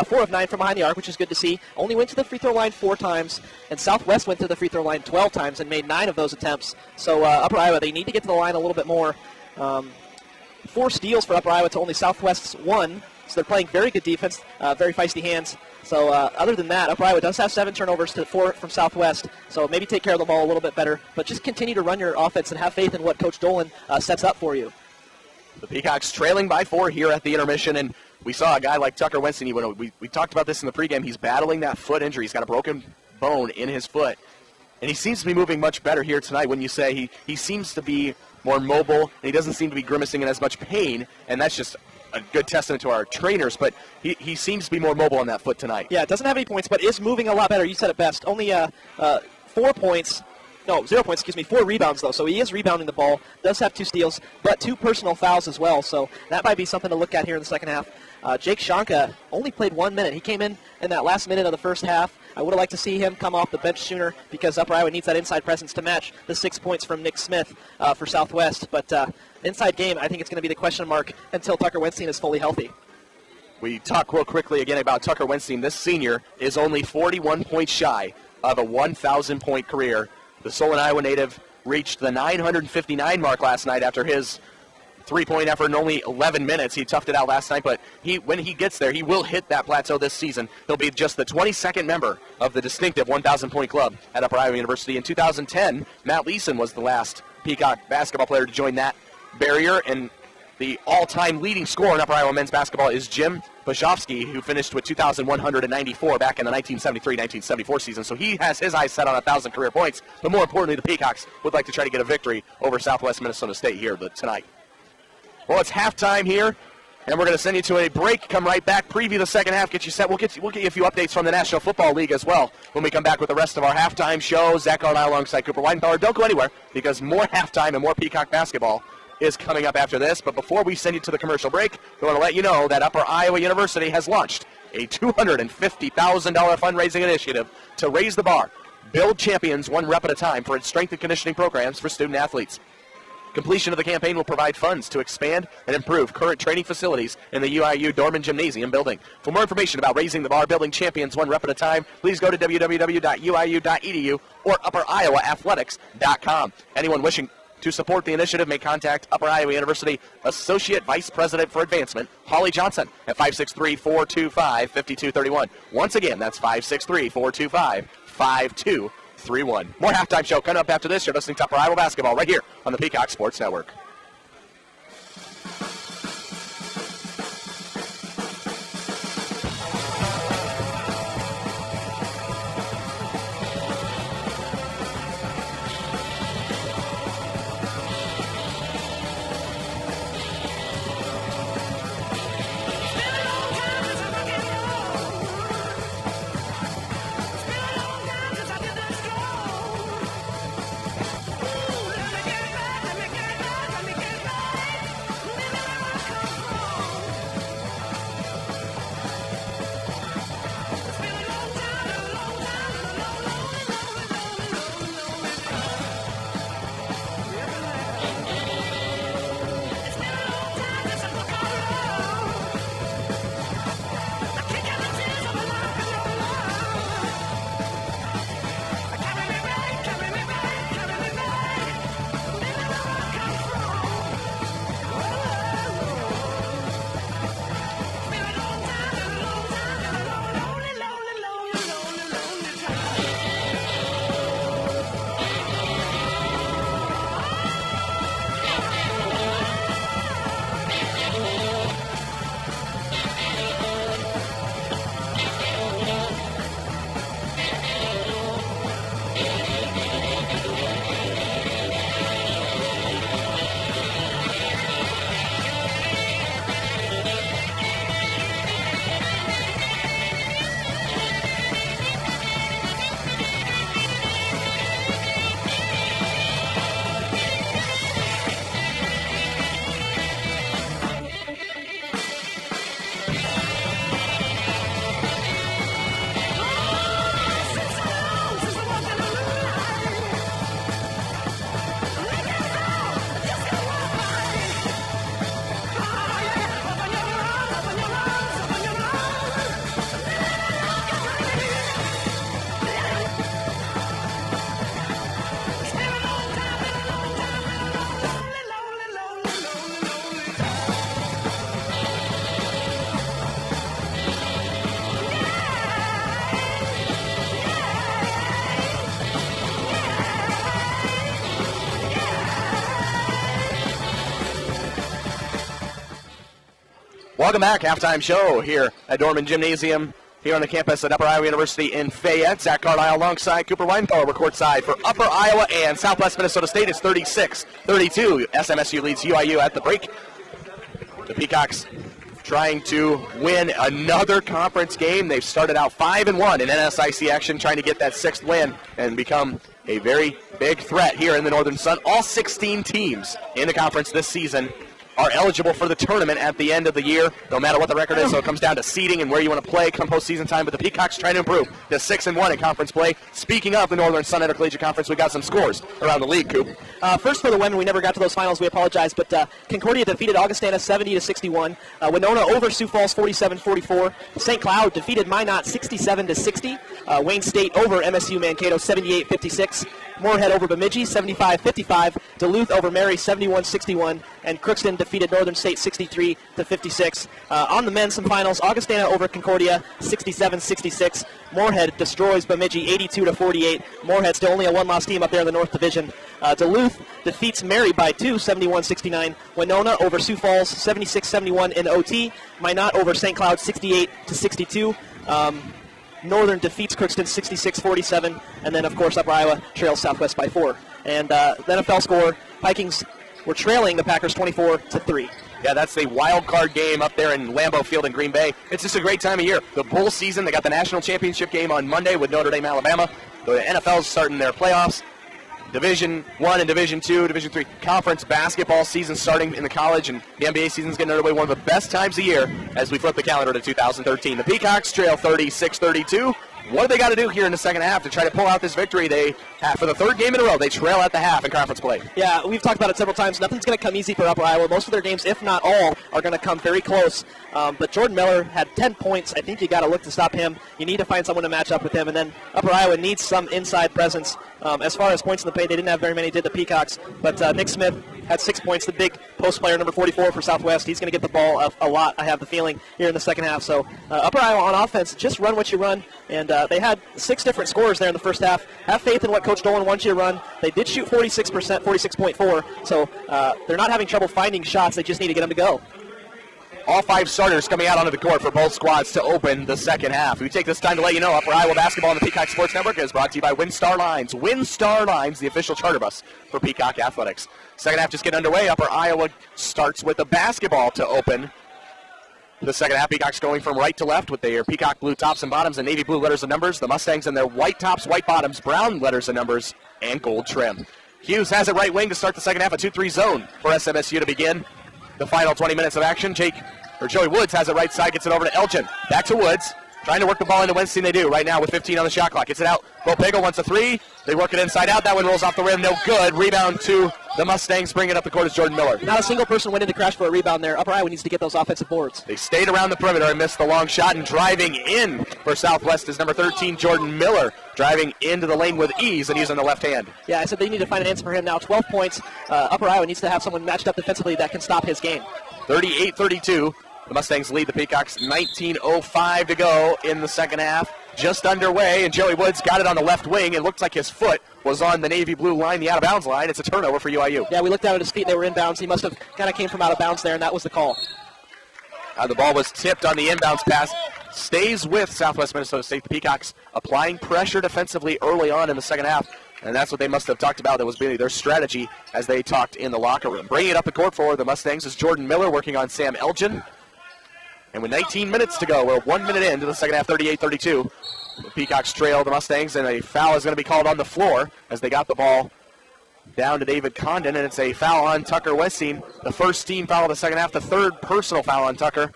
4 of 9 from behind the arc, which is good to see. Only went to the free throw line 4 times, and Southwest went to the free throw line 12 times and made 9 of those attempts. So Upper Iowa, they need to get to the line a little bit more. 4 steals for Upper Iowa to only Southwest's 1. So they're playing very good defense, very feisty hands. So other than that, Upper Iowa does have 7 turnovers to 4 from Southwest. So maybe take care of the ball a little bit better. But just continue to run your offense and have faith in what Coach Dolan sets up for you. The Peacocks trailing by 4 here at the intermission. And we saw a guy like Tucker Winston. We talked about this in the pregame. He's battling that foot injury. He's got a broken bone in his foot. And he seems to be moving much better here tonight. When you say he seems to be more mobile, and he doesn't seem to be grimacing in as much pain. And that's just a good testament to our trainers, but he seems to be more mobile on that foot tonight. Yeah, doesn't have any points, but is moving a lot better. You said it best. Only 4 points No, 0 points, 4 rebounds, though. So he is rebounding the ball, does have 2 steals, but 2 personal fouls as well. So that might be something to look at here in the second half. Jake Shonka only played 1 minute. He came in that last minute of the first half. I would have liked to see him come off the bench sooner because Upper Iowa needs that inside presence to match the 6 points from Nick Smith for Southwest. But inside game, I think it's going to be the question mark until Tucker Wenstein is fully healthy. We talk real quickly again about Tucker Wenstein. This senior is only 41 points shy of a 1,000-point career. The Solon, Iowa native reached the 959 mark last night after his 3-point effort in only 11 minutes. He toughed it out last night, but when he gets there, he will hit that plateau this season. He'll be just the 22nd member of the distinctive 1,000-point club at Upper Iowa University. In 2010, Matt Leeson was the last Peacock basketball player to join that barrier, and the all-time leading scorer in Upper Iowa men's basketball is Jim Bashofsky, who finished with 2,194 back in the 1973-1974 season. So he has his eyes set on 1,000 career points. But more importantly, the Peacocks would like to try to get a victory over Southwest Minnesota State here tonight. Well, it's halftime here, and we're going to send you to a break. Come right back, preview the second half, get you set. We'll get you a few updates from the National Football League as well when we come back with the rest of our halftime show. Zach Arnott alongside Cooper Widenthaler. Don't go anywhere because more halftime and more Peacock basketball is coming up after this. But before we send you to the commercial break, we want to let you know that Upper Iowa University has launched a $250,000 fundraising initiative to raise the bar, build champions one rep at a time for its strength and conditioning programs for student athletes. Completion of the campaign will provide funds to expand and improve current training facilities in the UIU Dorman Gymnasium building. For more information about raising the bar, building champions one rep at a time, please go to www.uiu.edu or upperitiowaathletics.com. Anyone wishing to support the initiative may contact Upper Iowa University Associate Vice President for Advancement, Holly Johnson, at 563-425-5231. Once again, that's 563-425-5231. More halftime show coming up after this. You're listening to Upper Iowa Basketball right here on the Peacock Sports Network. Welcome back. Halftime show here at Dorman Gymnasium here on the campus at Upper Iowa University in Fayette. Zach Carlisle alongside Cooper Widenthaler. We're courtside for Upper Iowa and Southwest Minnesota State. It's 36-32. SMSU leads UIU at the break. The Peacocks trying to win another conference game. They've started out 5-1 in NSIC action, trying to get that 6th win and become a very big threat here in the Northern Sun. All 16 teams in the conference this season are eligible for the tournament at the end of the year, no matter what the record is. So it comes down to seeding and where you want to play come postseason time. But the Peacocks trying to improve to 6-1 in conference play. Speaking of the Northern Sun Intercollegiate Conference, we got some scores around the league, Coop. First for the women, we never got to those finals. We apologize, but Concordia defeated Augustana 70-61. Winona over Sioux Falls 47-44. St. Cloud defeated Minot 67-60. Wayne State over MSU Mankato 78-56. Moorhead over Bemidji 75-55. Duluth over Mary 71-61. And Crookston defeated Northern State 63-56. On the men's finals, Augustana over Concordia 67-66. Moorhead destroys Bemidji 82-48. Moorhead still only a one-loss team up there in the North Division. Duluth defeats Mary by 2, 71-69. Winona over Sioux Falls 76-71 in OT. Minot over St. Cloud 68-62. Northern defeats Crookston 66-47, and then, of course, Upper Iowa trails Southwest by 4. And the NFL score, Vikings were trailing the Packers 24-3. Yeah, that's the wild card game up there in Lambeau Field in Green Bay. It's just a great time of year. The bowl season, they got the national championship game on Monday with Notre Dame, Alabama. The NFL's starting their playoffs. Division I and Division II, Division III conference basketball season starting in the college, and the NBA season's getting underway. One of the best times of year as we flip the calendar to 2013. The Peacocks trail 36-32. What do they got to do here in the second half to try to pull out this victory? They have, for the third game in a row, they trail at the half in conference play. Yeah, we've talked about it several times. Nothing's going to come easy for Upper Iowa. Most of their games, if not all, are going to come very close. But Jordan Miller had 10 points. I think you got to look to stop him. You need to find someone to match up with him. And then Upper Iowa needs some inside presence. As far as points in the paint, they didn't have very many, did the Peacocks. But Nick Smith had 6 points, the big post player, number 44 for Southwest. He's going to get the ball a lot, I have the feeling, here in the second half. So Upper Iowa on offense, just run what you run. And they had 6 different scores there in the first half. Have faith in what Coach Dolan wants you to run. They did shoot 46%, 46.4. So they're not having trouble finding shots. They just need to get them to go. All 5 starters coming out onto the court for both squads to open the second half. We take this time to let you know Upper Iowa basketball on the Peacock Sports Network is brought to you by WinStar Lines. WinStar Lines, the official charter bus for Peacock Athletics. Second half just getting underway. Upper Iowa starts with the basketball to open the second half. Peacocks going from right to left with their peacock blue tops and bottoms and navy blue letters and numbers. The Mustangs in their white tops, white bottoms, brown letters and numbers, and gold trim. Hughes has it right wing to start the second half, a 2-3 zone for SMSU to begin the final 20 minutes of action. Joey Woods has it right side, gets it over to Elgin. Back to Woods, trying to work the ball into Winston. They do right now with 15 on the shot clock. Gets it out. Bo Pagel wants a 3. They work it inside out. That one rolls off the rim. No good. Rebound to the Mustangs. Bring it up the court is Jordan Miller. Not a single person went in to crash for a rebound there. Upper Iowa needs to get those offensive boards. They stayed around the perimeter and missed the long shot. And driving in for Southwest is number 13, Jordan Miller. Driving into the lane with ease and using the left hand. Yeah, I said they need to find an answer for him now. 12 points. Upper Iowa needs to have someone matched up defensively that can stop his game. 38-32. The Mustangs lead the Peacocks. 19:05 to go in the second half. Just underway, and Joey Woods got it on the left wing. It looked like his foot was on the navy blue line, the out-of-bounds line. It's a turnover for UIU. Yeah, we looked down at his feet. They were inbounds. He must have kind of came from out of bounds there, and that was the call. The ball was tipped on the inbounds pass. Stays with Southwest Minnesota State. The Peacocks applying pressure defensively early on in the second half. And that's what they must have talked about. That was really their strategy as they talked in the locker room. Bringing it up the court for the Mustangs is Jordan Miller working on Sam Elgin. And with 19 minutes to go, we're 1 minute into the second half, 38-32. The Peacocks trail the Mustangs, and a foul is going to be called on the floor as they got the ball down to David Condon, and it's a foul on Tucker Westing. The first team foul of the second half, the third personal foul on Tucker,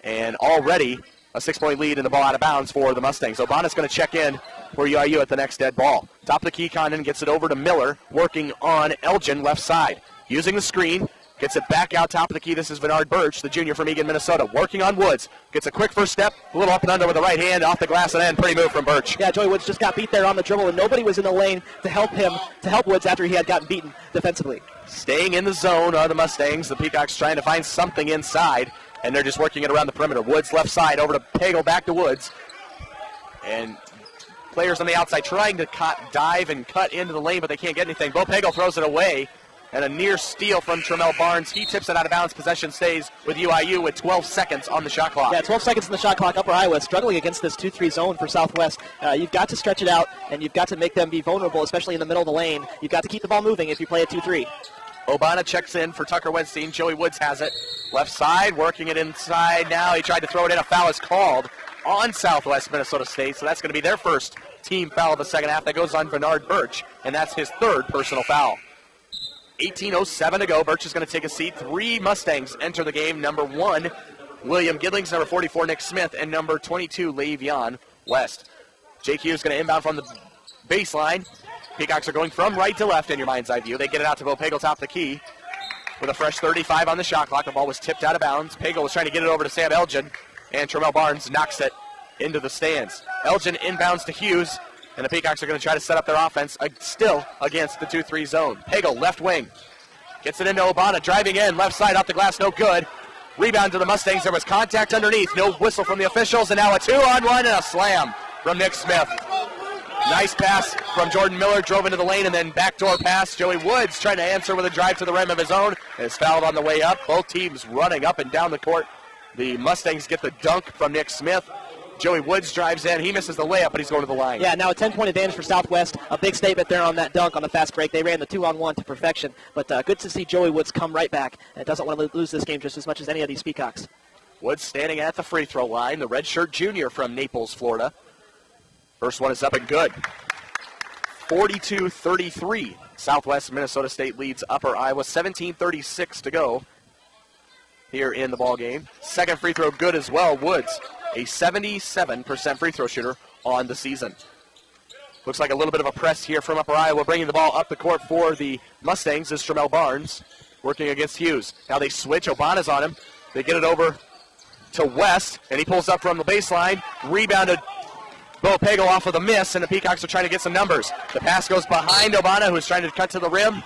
and already a 6-point lead in the ball out of bounds for the Mustangs. Obana's going to check in for UIU at the next dead ball. Top of the key, Condon gets it over to Miller, working on Elgin left side. Using the screen, gets it back out top of the key. This is Bernard Birch, the junior from Eagan, Minnesota, working on Woods. Gets a quick first step, a little up and under with the right hand, off the glass and in. Pretty move from Birch. Yeah, Joey Woods just got beat there on the dribble, and nobody was in the lane to help him, to help Woods after he had gotten beaten defensively. Staying in the zone are the Mustangs. The Peacocks trying to find something inside, and they're just working it around the perimeter. Woods left side, over to Pagel, back to Woods. And players on the outside trying to dive and cut into the lane, but they can't get anything. Bo Pagel throws it away. And a near steal from Tremel Barnes. He tips it out of bounds. Possession stays with UIU with 12 seconds on the shot clock. Yeah, 12 seconds on the shot clock. Upper Iowa struggling against this 2-3 zone for Southwest. You've got to stretch it out, and you've got to make them be vulnerable, especially in the middle of the lane. You've got to keep the ball moving if you play a 2-3. Obana checks in for Tucker Westing. Joey Woods has it. Left side, working it inside now. He tried to throw it in. A foul is called on Southwest Minnesota State, so that's going to be their first team foul of the second half. That goes on Bernard Birch, and that's his third personal foul. 18:07 to go. Birch is going to take a seat. 3 Mustangs enter the game. Number 1, William Gidlings. Number 44, Nick Smith. And number 22, Le'Veon West. JQ is going to inbound from the baseline. Peacocks are going from right to left in your mind's eye view. They get it out to Bo Pagel, top of the key, with a fresh 35 on the shot clock. The ball was tipped out of bounds. Pagel was trying to get it over to Sam Elgin, and Tremel Barnes knocks it into the stands. Elgin inbounds to Hughes, and the Peacocks are going to try to set up their offense still against the 2-3 zone. Pagel, left wing, gets it into Obana, driving in, left side off the glass, no good. Rebound to the Mustangs. There was contact underneath, no whistle from the officials, and now a 2-on-1 and a slam from Nick Smith. Nice pass from Jordan Miller, drove into the lane, and then backdoor pass. Joey Woods trying to answer with a drive to the rim of his own, and is fouled on the way up. Both teams running up and down the court. The Mustangs get the dunk from Nick Smith. Joey Woods drives in. He misses the layup, but he's going to the line. Yeah, now a 10-point advantage for Southwest. A big statement there on that dunk on the fast break. They ran the 2-on-1 to perfection, but good to see Joey Woods come right back. And doesn't want to lose this game just as much as any of these Peacocks. Woods standing at the free throw line, the redshirt junior from Naples, Florida. First one is up and good. 42-33. Southwest Minnesota State leads Upper Iowa. 17:36 to go here in the ball game. Second free throw good as well. Woods, a 77% free throw shooter on the season. Looks like a little bit of a press here from Upper Iowa. Bringing the ball up the court for the Mustangs is Tremel Barnes working against Hughes. Now they switch. Obana's on him. They get it over to West, and he pulls up from the baseline. Rebounded Bo Pagel off of the miss, and the Peacocks are trying to get some numbers. The pass goes behind Obana, who is trying to cut to the rim.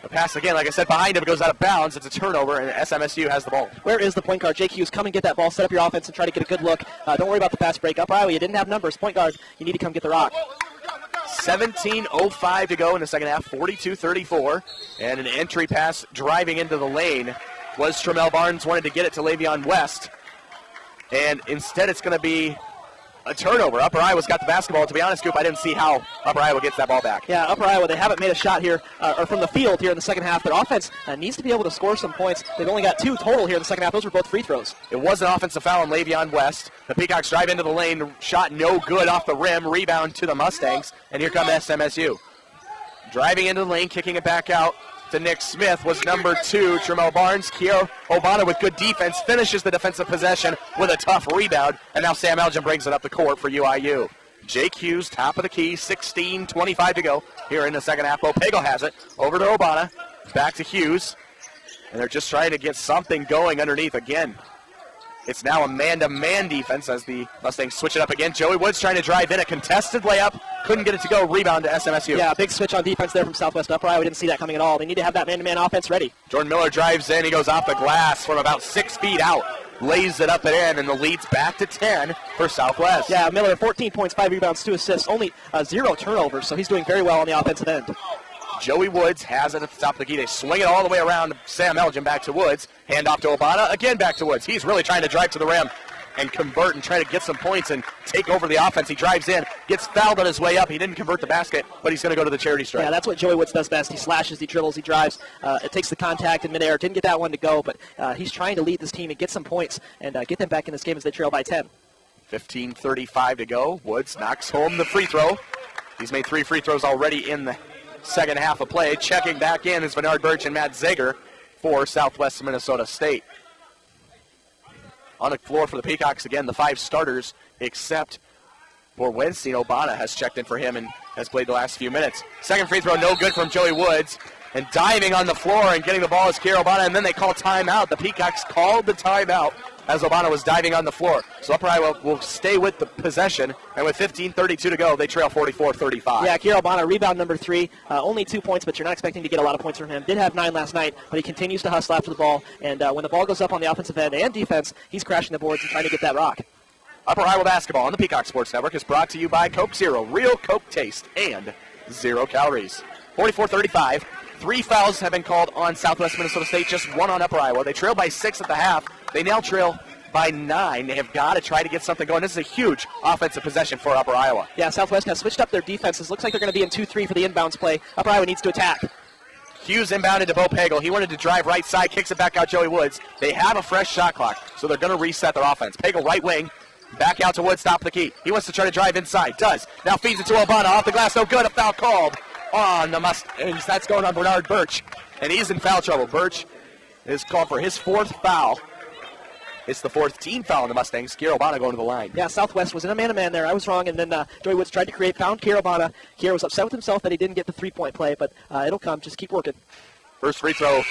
The pass, again, like I said, behind him, goes out of bounds. It's a turnover, and SMSU has the ball. Where is the point guard? Jake Hughes, come and get that ball, set up your offense, and try to get a good look. Don't worry about the fast break. Upper Iowa, you didn't have numbers. Point guard, you need to come get the rock. 17:05 to go in the second half, 42-34. And an entry pass driving into the lane was Tremel Barnes. Wanted to get it to Le'Veon West. And instead it's going to be a turnover. Upper Iowa's got the basketball. To be honest, Coop, I didn't see how Upper Iowa gets that ball back. Yeah, Upper Iowa, they haven't made a shot here, or from the field here in the second half. Their offense needs to be able to score some points. They've only got 2 total here in the second half. Those were both free throws. It was an offensive foul on Le'Veon West. The Peacocks drive into the lane. Shot no good off the rim. Rebound to the Mustangs. And here come SMSU. Driving into the lane, kicking it back out to Nick Smith was number 2, Tremel Barnes. Keo Obana with good defense finishes the defensive possession with a tough rebound, and now Sam Elgin brings it up the court for UIU. Jake Hughes, top of the key, 16:25 to go here in the second half. Bo Pagel has it, over to Obana, back to Hughes, and they're just trying to get something going underneath again. It's now a man-to-man defense as the Mustangs switch it up again. Joey Woods trying to drive in a contested layup. Couldn't get it to go. Rebound to SMSU. Yeah, big switch on defense there from Southwest Upper Iowa. We didn't see that coming at all. They need to have that man-to-man offense ready. Jordan Miller drives in. He goes off the glass from about 6 feet out. Lays it up and in, and the lead's back to 10 for Southwest. Yeah, Miller, 14 points, 5 rebounds, 2 assists, only 0 turnovers, so he's doing very well on the offensive end. Joey Woods has it at the top of the key. They swing it all the way around Sam Elgin back to Woods. Hand off to Obana. Again back to Woods. He's really trying to drive to the rim and convert and try to get some points and take over the offense. He drives in, gets fouled on his way up. He didn't convert the basket, but he's going to go to the charity stripe. Yeah, that's what Joey Woods does best. He slashes, he dribbles, he drives. It takes the contact in midair. Didn't get that one to go, but he's trying to lead this team and get some points and get them back in this game as they trail by 10. 15:35 to go. Woods knocks home the free throw. He's made 3 free throws already in the second half of play. Checking back in is Bernard Birch and Matt Zager for Southwest Minnesota State. On the floor for the Peacocks again, the 5 starters, except for Winston. Obana has checked in for him and has played the last few minutes. Second free throw, no good from Joey Woods. And diving on the floor and getting the ball is Kier Obana, and then they call timeout. The Peacocks called the timeout as Obana was diving on the floor. So Upper Iowa will stay with the possession, and with 15:32 to go, they trail 44-35. Yeah, Kier Obana, rebound number 3, only 2 points, but you're not expecting to get a lot of points from him. Did have 9 last night, but he continues to hustle after the ball, and when the ball goes up on the offensive end and defense, he's crashing the boards and trying to get that rock. Upper Iowa basketball on the Peacock Sports Network is brought to you by Coke Zero, real Coke taste and 0 calories. 44-35. 3 fouls have been called on Southwest Minnesota State, just 1 on Upper Iowa. They trail by 6 at the half. They now trail by 9. They have got to try to get something going. This is a huge offensive possession for Upper Iowa. Yeah, Southwest has switched up their defenses. Looks like they're going to be in 2-3 for the inbounds play. Upper Iowa needs to attack. Hughes inbounded to Bo Pagel. He wanted to drive right side, kicks it back out Joey Woods. They have a fresh shot clock, so they're going to reset their offense. Pagel right wing, Back out to Woods, top of the key. He wants to try to drive inside. Does. Now feeds it to Obana. Off the glass, no good. A foul called on the Mustangs. That's going on Bernard Birch. And he's in foul trouble. Birch is called for his 4th foul. It's the 4th team foul on the Mustangs. Kier Obana going to the line. Yeah, Southwest was in a man-to-man there. I was wrong, and then Joey Woods tried to create, found Kier Obana. Kier was upset with himself that he didn't get the three-point play, but it'll come. Just keep working. First free throw,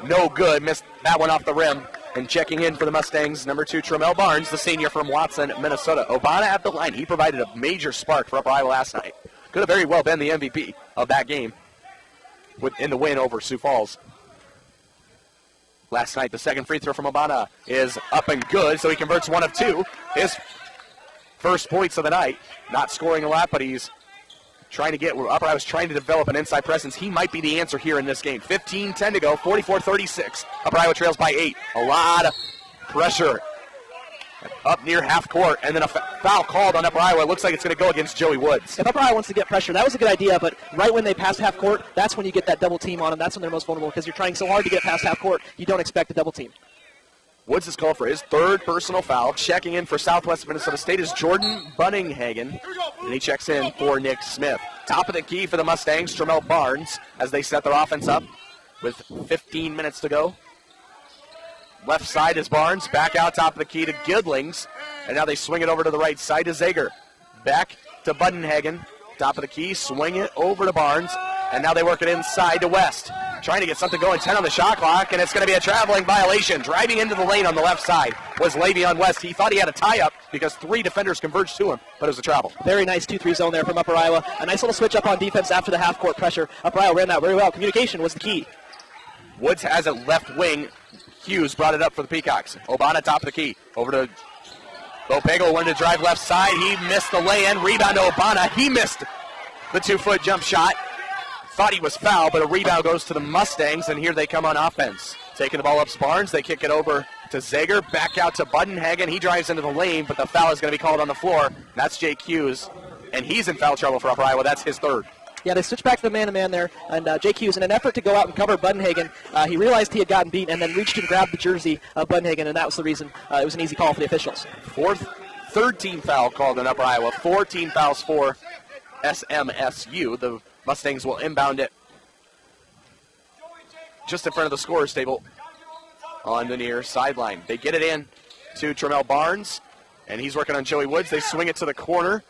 no good. Missed that one off the rim. And checking in for the Mustangs, number 2, Tremel Barnes, the senior from Watson, Minnesota. Obana at the line. He provided a major spark for Upper Iowa last night. Could have very well been the MVP of that game in the win over Sioux Falls. Last night, the second free throw from Obana is up and good, so he converts 1 of 2. His first points of the night. Not scoring a lot, but he's trying to get Upper Iowa's trying to develop an inside presence. He might be the answer here in this game. 15-10 to go, 44-36. Upper Iowa trails by 8. A lot of pressure up near half court, and then a foul called on Upper Iowa. It looks like it's going to go against Joey Woods. If Upper Iowa wants to get pressure, that was a good idea, but right when they pass half court, that's when you get that double team on them. That's when they're most vulnerable because you're trying so hard to get past half court, you don't expect a double team. Woods is called for his 3rd personal foul. Checking in for Southwest Minnesota State is Jordan Bunninghagen, and he checks in for Nick Smith. Top of the key for the Mustangs, Tremel Barnes, as they set their offense up with 15 minutes to go. Left side is Barnes, back out top of the key to Gidlings, and now they swing it over to the right side to Zager. Back to Bunninghagen, top of the key, swing it over to Barnes, and now they work it inside to West. Trying to get something going, 10 on the shot clock, and it's going to be a traveling violation. Driving into the lane on the left side was Le'Veon West. He thought he had a tie-up because 3 defenders converged to him, but it was a travel. Very nice 2-3 zone there from Upper Iowa. A nice little switch up on defense after the half-court pressure. Upper Iowa ran that very well. Communication was the key. Woods has it left wing. Hughes brought it up for the Peacocks. Obana top of the key. Over to Bopego, wanted to drive left side. He missed the lay-in. Rebound to Obana. He missed the 2-foot jump shot. Thought he was fouled, but a rebound goes to the Mustangs, and here they come on offense. Taking the ball up, Barnes. They kick it over to Zager. Back out to Bunninghagen. He drives into the lane, but the foul is going to be called on the floor. That's Jake Hughes, and he's in foul trouble for Upper Iowa. That's his 3rd. Yeah, they switched back to the man-to-man there, and Jake Hughes, in an effort to go out and cover Bunninghagen, he realized he had gotten beat and then reached and grabbed the jersey of Bunninghagen, and that was the reason it was an easy call for the officials. 3rd team foul called on Upper Iowa. 4 team fouls for SMSU. The Mustangs will inbound it just in front of the scorer's table on the near sideline. They get it in to Tremel Barnes, and he's working on Joey Woods. They swing it to the corner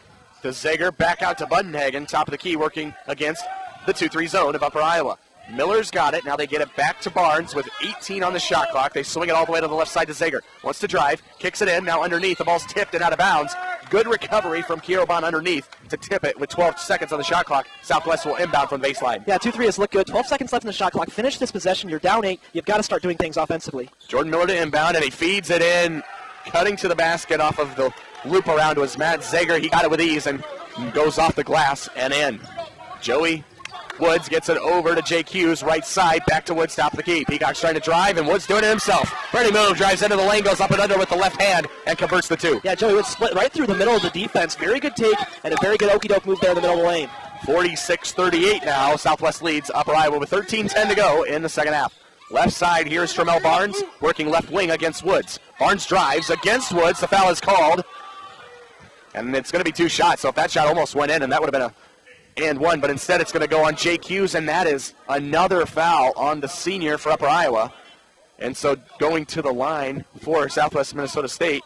to Zager, back out to Bunninghagen, top of the key, working against the 2-3 zone of Upper Iowa. Miller's got it. Now they get it back to Barnes with 18 on the shot clock. They swing it all the way to the left side to Zager. Wants to drive, kicks it in. Now underneath, the ball's tipped and out of bounds. Good recovery from Kier Obana underneath to tip it with 12 seconds on the shot clock. Southwest will inbound from the baseline. Yeah, 2-3 has looked good. 12 seconds left in the shot clock. Finish this possession. You're down 8. You've got to start doing things offensively. Jordan Miller to inbound, and he feeds it in. Cutting to the basket off of the loop around was Matt Zager. He got it with ease and goes off the glass and in. Joey Woods gets it over to Jake Hughes, right side, back to Woods, top of the key. Peacock's trying to drive, and Woods doing it himself. Pretty move, drives into the lane, goes up and under with the left hand, and converts the 2. Yeah, Joey Woods split right through the middle of the defense. Very good take, and a very good okey-doke move there in the middle of the lane. 46-38 now. Southwest leads Upper Iowa with 13-10 to go in the second half. Left side, here's Tremel Barnes, working left wing against Woods. Barnes drives against Woods. The foul is called, and it's going to be 2 shots, so if that shot almost went in, and that would have been a and 1, but instead it's going to go on Jake Hughes, and that is another foul on the senior for Upper Iowa. And so going to the line for Southwest Minnesota State,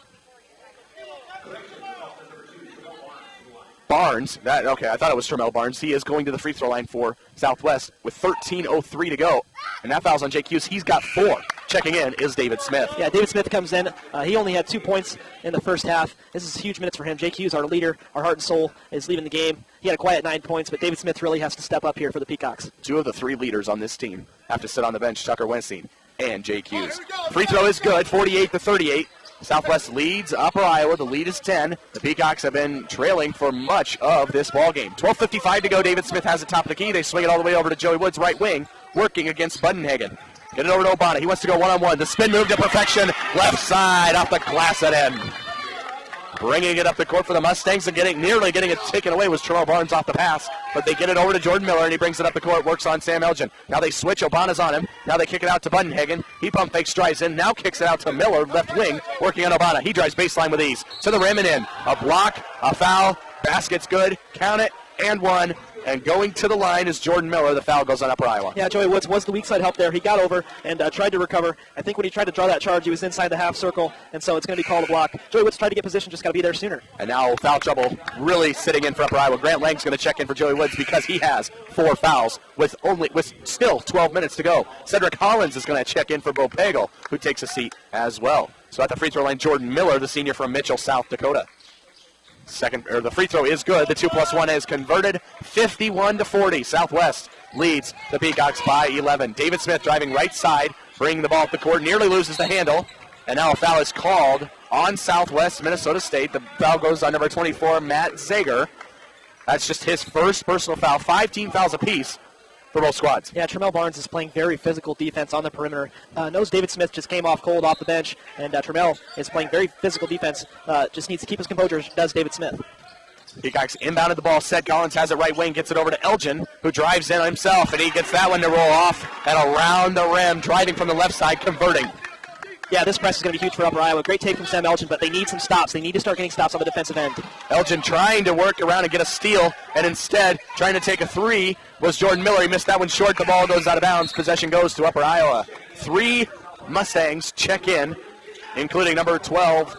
Barnes, I thought it was Tremel Barnes. He is going to the free throw line for Southwest with 13:03 to go, and that foul's on Jake Hughes. He's got 4. Checking in is David Smith. Yeah, David Smith comes in. He only had 2 points in the first half. This is huge minutes for him. Jake Hughes, our leader, our heart and soul, is leaving the game. He had a quiet 9 points, but David Smith really has to step up here for the Peacocks. 2 of the 3 leaders on this team have to sit on the bench, Tucker Wenstein and Jake Hughes. Free throw is good, 48-38. Southwest leads Upper Iowa. The lead is 10. The Peacocks have been trailing for much of this ball game. 12:55 to go. David Smith has the top of the key. They swing it all the way over to Joey Woods, right wing, working against Bunninghagen. Get it over to Obana. He wants to go one-on-one. The spin move to perfection. Left side off the glass at end. Bringing it up the court for the Mustangs and nearly getting it taken away was Terrell Barnes off the pass, but they get it over to Jordan Miller, and he brings it up the court, works on Sam Elgin. Now they switch, Obana's on him. Now they kick it out to Budenhagen. He pump fakes, drives in, now kicks it out to Miller, left wing, working on Obana. He drives baseline with ease. To the rim and in. A block, a foul, basket's good, count it, and one. And going to the line is Jordan Miller. The foul goes on Upper Iowa. Yeah, Joey Woods was the weak side help there. He got over and tried to recover. I think when he tried to draw that charge, he was inside the half circle, and so it's going to be called a block. Joey Woods tried to get position, just got to be there sooner. And now foul trouble really sitting in for Upper Iowa. Grant Lang's going to check in for Joey Woods because he has 4 fouls with still 12 minutes to go. Cedric Hollins is going to check in for Bo Pagel, who takes a seat as well. So at the free throw line, Jordan Miller, the senior from Mitchell, South Dakota. The free throw is good. The 2+1 is converted. 51-40. Southwest leads the Peacocks by 11. David Smith driving right side, bringing the ball up the court, nearly loses the handle. And now a foul is called on Southwest Minnesota State. The foul goes on number 24, Matt Zager. That's just his first personal foul. 5 team fouls apiece for both squads. Yeah, Tremel Barnes is playing very physical defense on the perimeter. Knows David Smith just came off cold off the bench, and Tremel is playing very physical defense. Just needs to keep his composure, does David Smith. Peacocks inbounded the ball. Sed Collins has it right wing, gets it over to Elgin, who drives in himself, and he gets that one to roll off and around the rim, driving from the left side, converting. Yeah, this press is going to be huge for Upper Iowa. Great take from Sam Elgin, but they need some stops. They need to start getting stops on the defensive end. Elgin trying to work around and get a steal, and instead trying to take a three was Jordan Miller. He missed that one short. The ball goes out of bounds. Possession goes to Upper Iowa. 3 Mustangs check in, including number 12,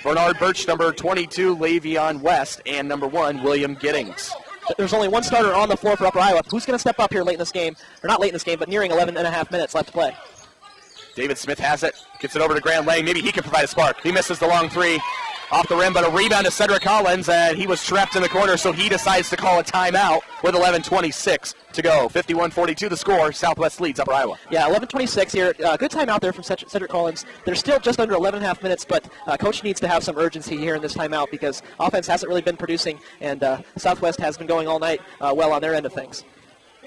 Bernard Birch, number 22, Le'Veon West, and number 1, William Giddings. There's only one starter on the floor for Upper Iowa. Who's going to step up here late in this game? Or not late in this game, but nearing 11 and a half minutes left to play. David Smith has it, gets it over to Grant Lang. Maybe he can provide a spark. He misses the long three off the rim, but a rebound to Cedric Collins, and he was trapped in the corner, so he decides to call a timeout with 11:26 to go. 51-42 the score. Southwest leads Upper Iowa. Yeah, 11:26 here. Good timeout there from Cedric Collins. They're still just under 11 and a half minutes, but Coach needs to have some urgency here in this timeout because offense hasn't really been producing, and Southwest has been going all night well on their end of things.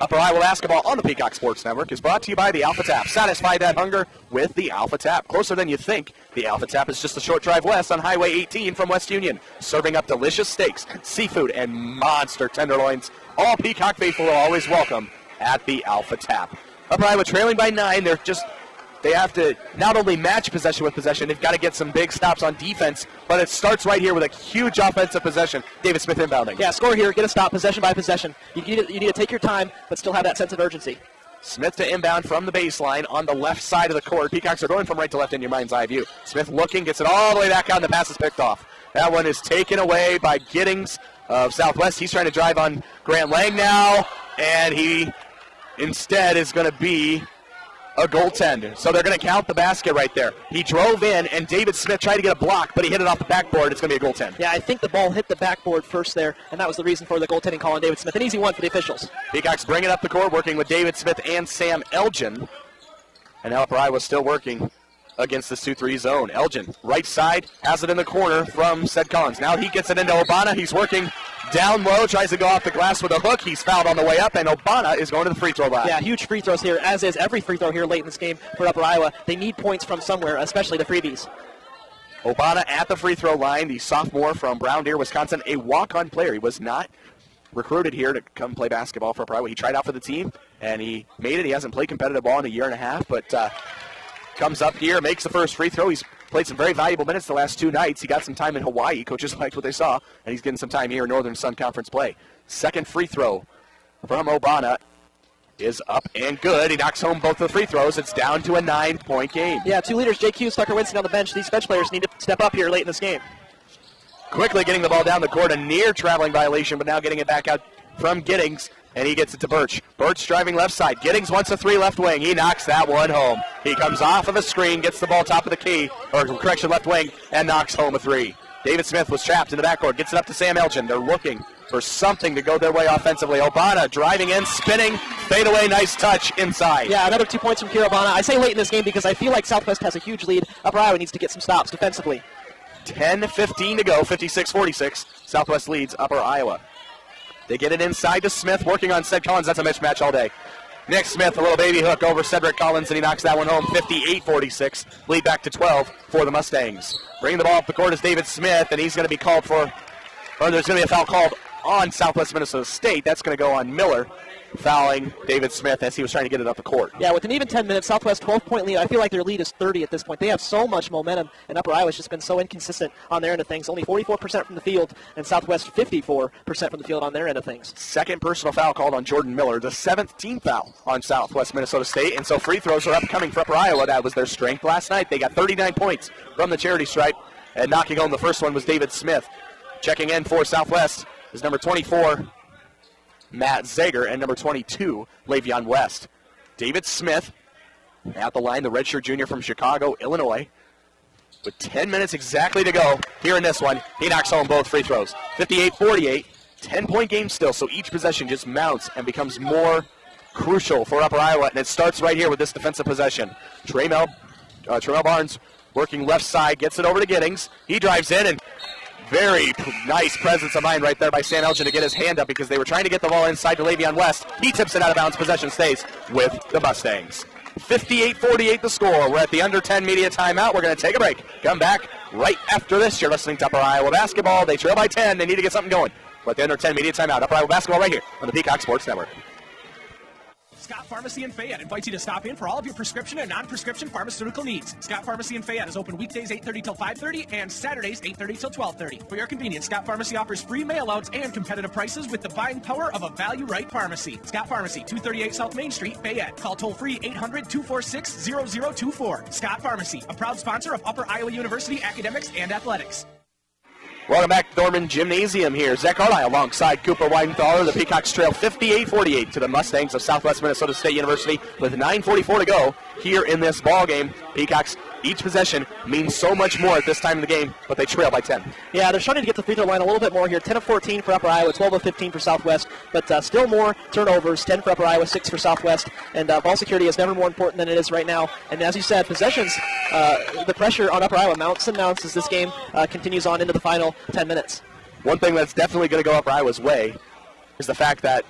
Upper Iowa basketball on the Peacock Sports Network is brought to you by the Alpha Tap. Satisfy that hunger with the Alpha Tap. Closer than you think, the Alpha Tap is just a short drive west on Highway 18 from West Union, serving up delicious steaks, seafood, and monster tenderloins. All Peacock faithful are always welcome at the Alpha Tap. Upper Iowa trailing by 9. They have to not only match possession with possession, they've got to get some big stops on defense, but it starts right here with a huge offensive possession. David Smith inbounding. Yeah, score here, get a stop, possession by possession. You need to take your time, but still have that sense of urgency. Smith to inbound from the baseline on the left side of the court. Peacocks are going from right to left in your mind's eye view. Smith looking, gets it all the way back out, and the pass is picked off. That one is taken away by Giddings of Southwest. He's trying to drive on Grant Lang now, and he instead is going to be a goaltender. So they're going to count the basket right there. He drove in, and David Smith tried to get a block, but he hit it off the backboard. It's going to be a goaltend. Yeah, I think the ball hit the backboard first there, and that was the reason for the goaltending call on David Smith. An easy one for the officials. Peacocks bring it up the court, working with David Smith and Sam Elgin. And now Upper Iowa still working against the 2-3 zone. Elgin, right side, has it in the corner from Ced Collins. Now he gets it into Obana. He's working down low, tries to go off the glass with a hook. He's fouled on the way up, and Obana is going to the free throw line. Yeah, huge free throws here, as is every free throw here late in this game for Upper Iowa. They need points from somewhere, especially the freebies. Obana at the free throw line, the sophomore from Brown Deer, Wisconsin, a walk-on player. He was not recruited here to come play basketball for Upper Iowa. He tried out for the team, and he made it. He hasn't played competitive ball in a year and a half, but comes up here, makes the first free throw. He's played some very valuable minutes the last 2 nights. He got some time in Hawaii. Coaches liked what they saw, and he's getting some time here in Northern Sun Conference play. Second free throw from Obana is up and good. He knocks home both of the free throws. It's down to a 9-point game. Yeah, 2 leaders, JQ, Tucker Winston on the bench. These bench players need to step up here late in this game. Quickly getting the ball down the court, a near traveling violation, but now getting it back out from Giddings, and he gets it to Birch. Birch driving left side. Giddings wants a 3 left wing. He knocks that one home. He comes off of a screen, gets the ball top of the key, or correction, left wing, and knocks home a 3. David Smith was trapped in the backcourt, gets it up to Sam Elgin. They're looking for something to go their way offensively. Obana driving in, spinning, fade away, nice touch inside. Yeah, another 2 points from Kira Obana. I say late in this game because I feel like Southwest has a huge lead. Upper Iowa needs to get some stops defensively. 10-15 to go, 56-46. Southwest leads Upper Iowa. They get it inside to Smith, working on Ced Collins. That's a mismatch all day. Nick Smith, a little baby hook over Cedric Collins, and he knocks that one home. 58-46. Lead back to 12 for the Mustangs. Bringing the ball up the court is David Smith, and he's going to be called for, or there's going to be a foul called on Southwest Minnesota State. That's going to go on Miller, fouling David Smith as he was trying to get it up the court. Yeah, with an even 10 minutes, Southwest 12-point lead. I feel like their lead is 30 at this point. They have so much momentum, and Upper Iowa's just been so inconsistent on their end of things. Only 44% from the field, and Southwest 54% from the field on their end of things. Second personal foul called on Jordan Miller, the 7th team foul on Southwest Minnesota State, and so free throws are upcoming for Upper Iowa. That was their strength last night. They got 39 points from the charity stripe, and knocking home the first one was David Smith. Checking in for Southwest is number 24, Matt Zager, and number 22, Le'Veon West. David Smith at the line, the redshirt junior from Chicago, Illinois. With 10 minutes exactly to go here in this one, he knocks home both free throws. 58-48, 10-point game still, so each possession just mounts and becomes more crucial for Upper Iowa, and it starts right here with this defensive possession. Tremel Barnes working left side, gets it over to Giddings. He drives in, and very nice presence of mind right there by Sam Elgin to get his hand up because they were trying to get the ball inside to Le'Veon West. He tips it out of bounds. Possession stays with the Mustangs. 58-48 the score. We're at the under 10 media timeout. We're going to take a break. Come back right after this. You're listening to Upper Iowa Basketball. They trail by 10. They need to get something going. We're at the under 10 media timeout. Upper Iowa Basketball right here on the Peacock Sports Network. Scott Pharmacy in Fayette invites you to stop in for all of your prescription and non-prescription pharmaceutical needs. Scott Pharmacy in Fayette is open weekdays 8:30 till 5:30 and Saturdays 8:30 till 12:30. For your convenience, Scott Pharmacy offers free mail-outs and competitive prices with the buying power of a value-right pharmacy. Scott Pharmacy, 238 South Main Street, Fayette. Call toll-free 800-246-0024. Scott Pharmacy, a proud sponsor of Upper Iowa University Academics and Athletics. Welcome back to Norman Gymnasium here. Zach Carlisle alongside Cooper Widenthaler. The Peacocks trail 58-48 to the Mustangs of Southwest Minnesota State University with 9:44 to go here in this ball game. Peacocks, each possession means so much more at this time of the game, but they trail by 10. Yeah, they're starting to get the free throw line a little bit more here. 10 of 14 for Upper Iowa, 12 of 15 for Southwest, but still more turnovers. 10 for Upper Iowa, 6 for Southwest, and ball security is never more important than it is right now. And as you said, possessions, the pressure on Upper Iowa mounts and mounts as this game continues on into the final 10 minutes. One thing that's definitely going to go Upper Iowa's way is the fact that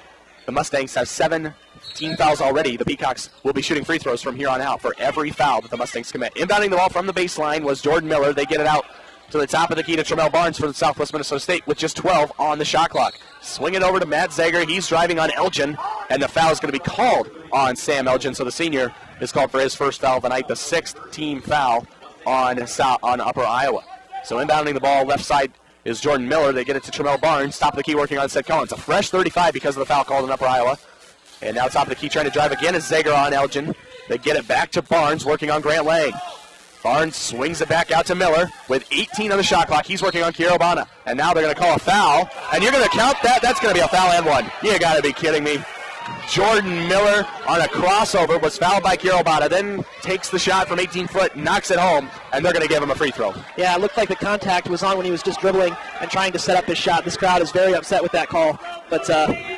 the Mustangs have 7 team fouls already. The Peacocks will be shooting free throws from here on out for every foul that the Mustangs commit. Inbounding the ball from the baseline was Jordan Miller. They get it out to the top of the key to Tremel Barnes for the Southwest Minnesota State with just 12 on the shot clock. Swing it over to Matt Zager. He's driving on Elgin, and the foul is going to be called on Sam Elgin. So the senior is called for his first foul of the night, the 6th team foul on Upper Iowa. So inbounding the ball left side is Jordan Miller. They get it to Tremel Barnes. Top of the key working on Seth Collins. A fresh 35 because of the foul called in Upper Iowa. And now top of the key trying to drive again is Zager on Elgin. They get it back to Barnes working on Grant Lang. Barnes swings it back out to Miller with 18 on the shot clock. He's working on Kirobana. And now they're going to call a foul. And you're going to count that? That's going to be a foul and one. You got to be kidding me. Jordan Miller on a crossover was fouled by Kirobana, then takes the shot from 18 foot, knocks it home, and they're going to give him a free throw. Yeah, it looked like the contact was on when he was just dribbling and trying to set up his shot. This crowd is very upset with that call, but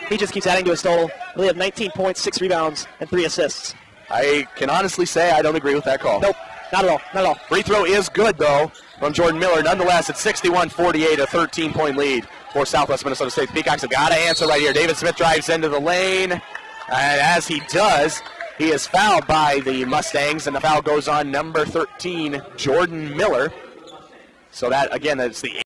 he just keeps adding to his total. They have 19 points, 6 rebounds, and 3 assists. I can honestly say I don't agree with that call. Nope, not at all, not at all. Free throw is good, though, from Jordan Miller. Nonetheless, it's 61-48, a 13-point lead for Southwest Minnesota State. The Peacocks have got to answer right here. David Smith drives into the lane, and as he does, he is fouled by the Mustangs, and the foul goes on number 13, Jordan Miller. So that, again, that's the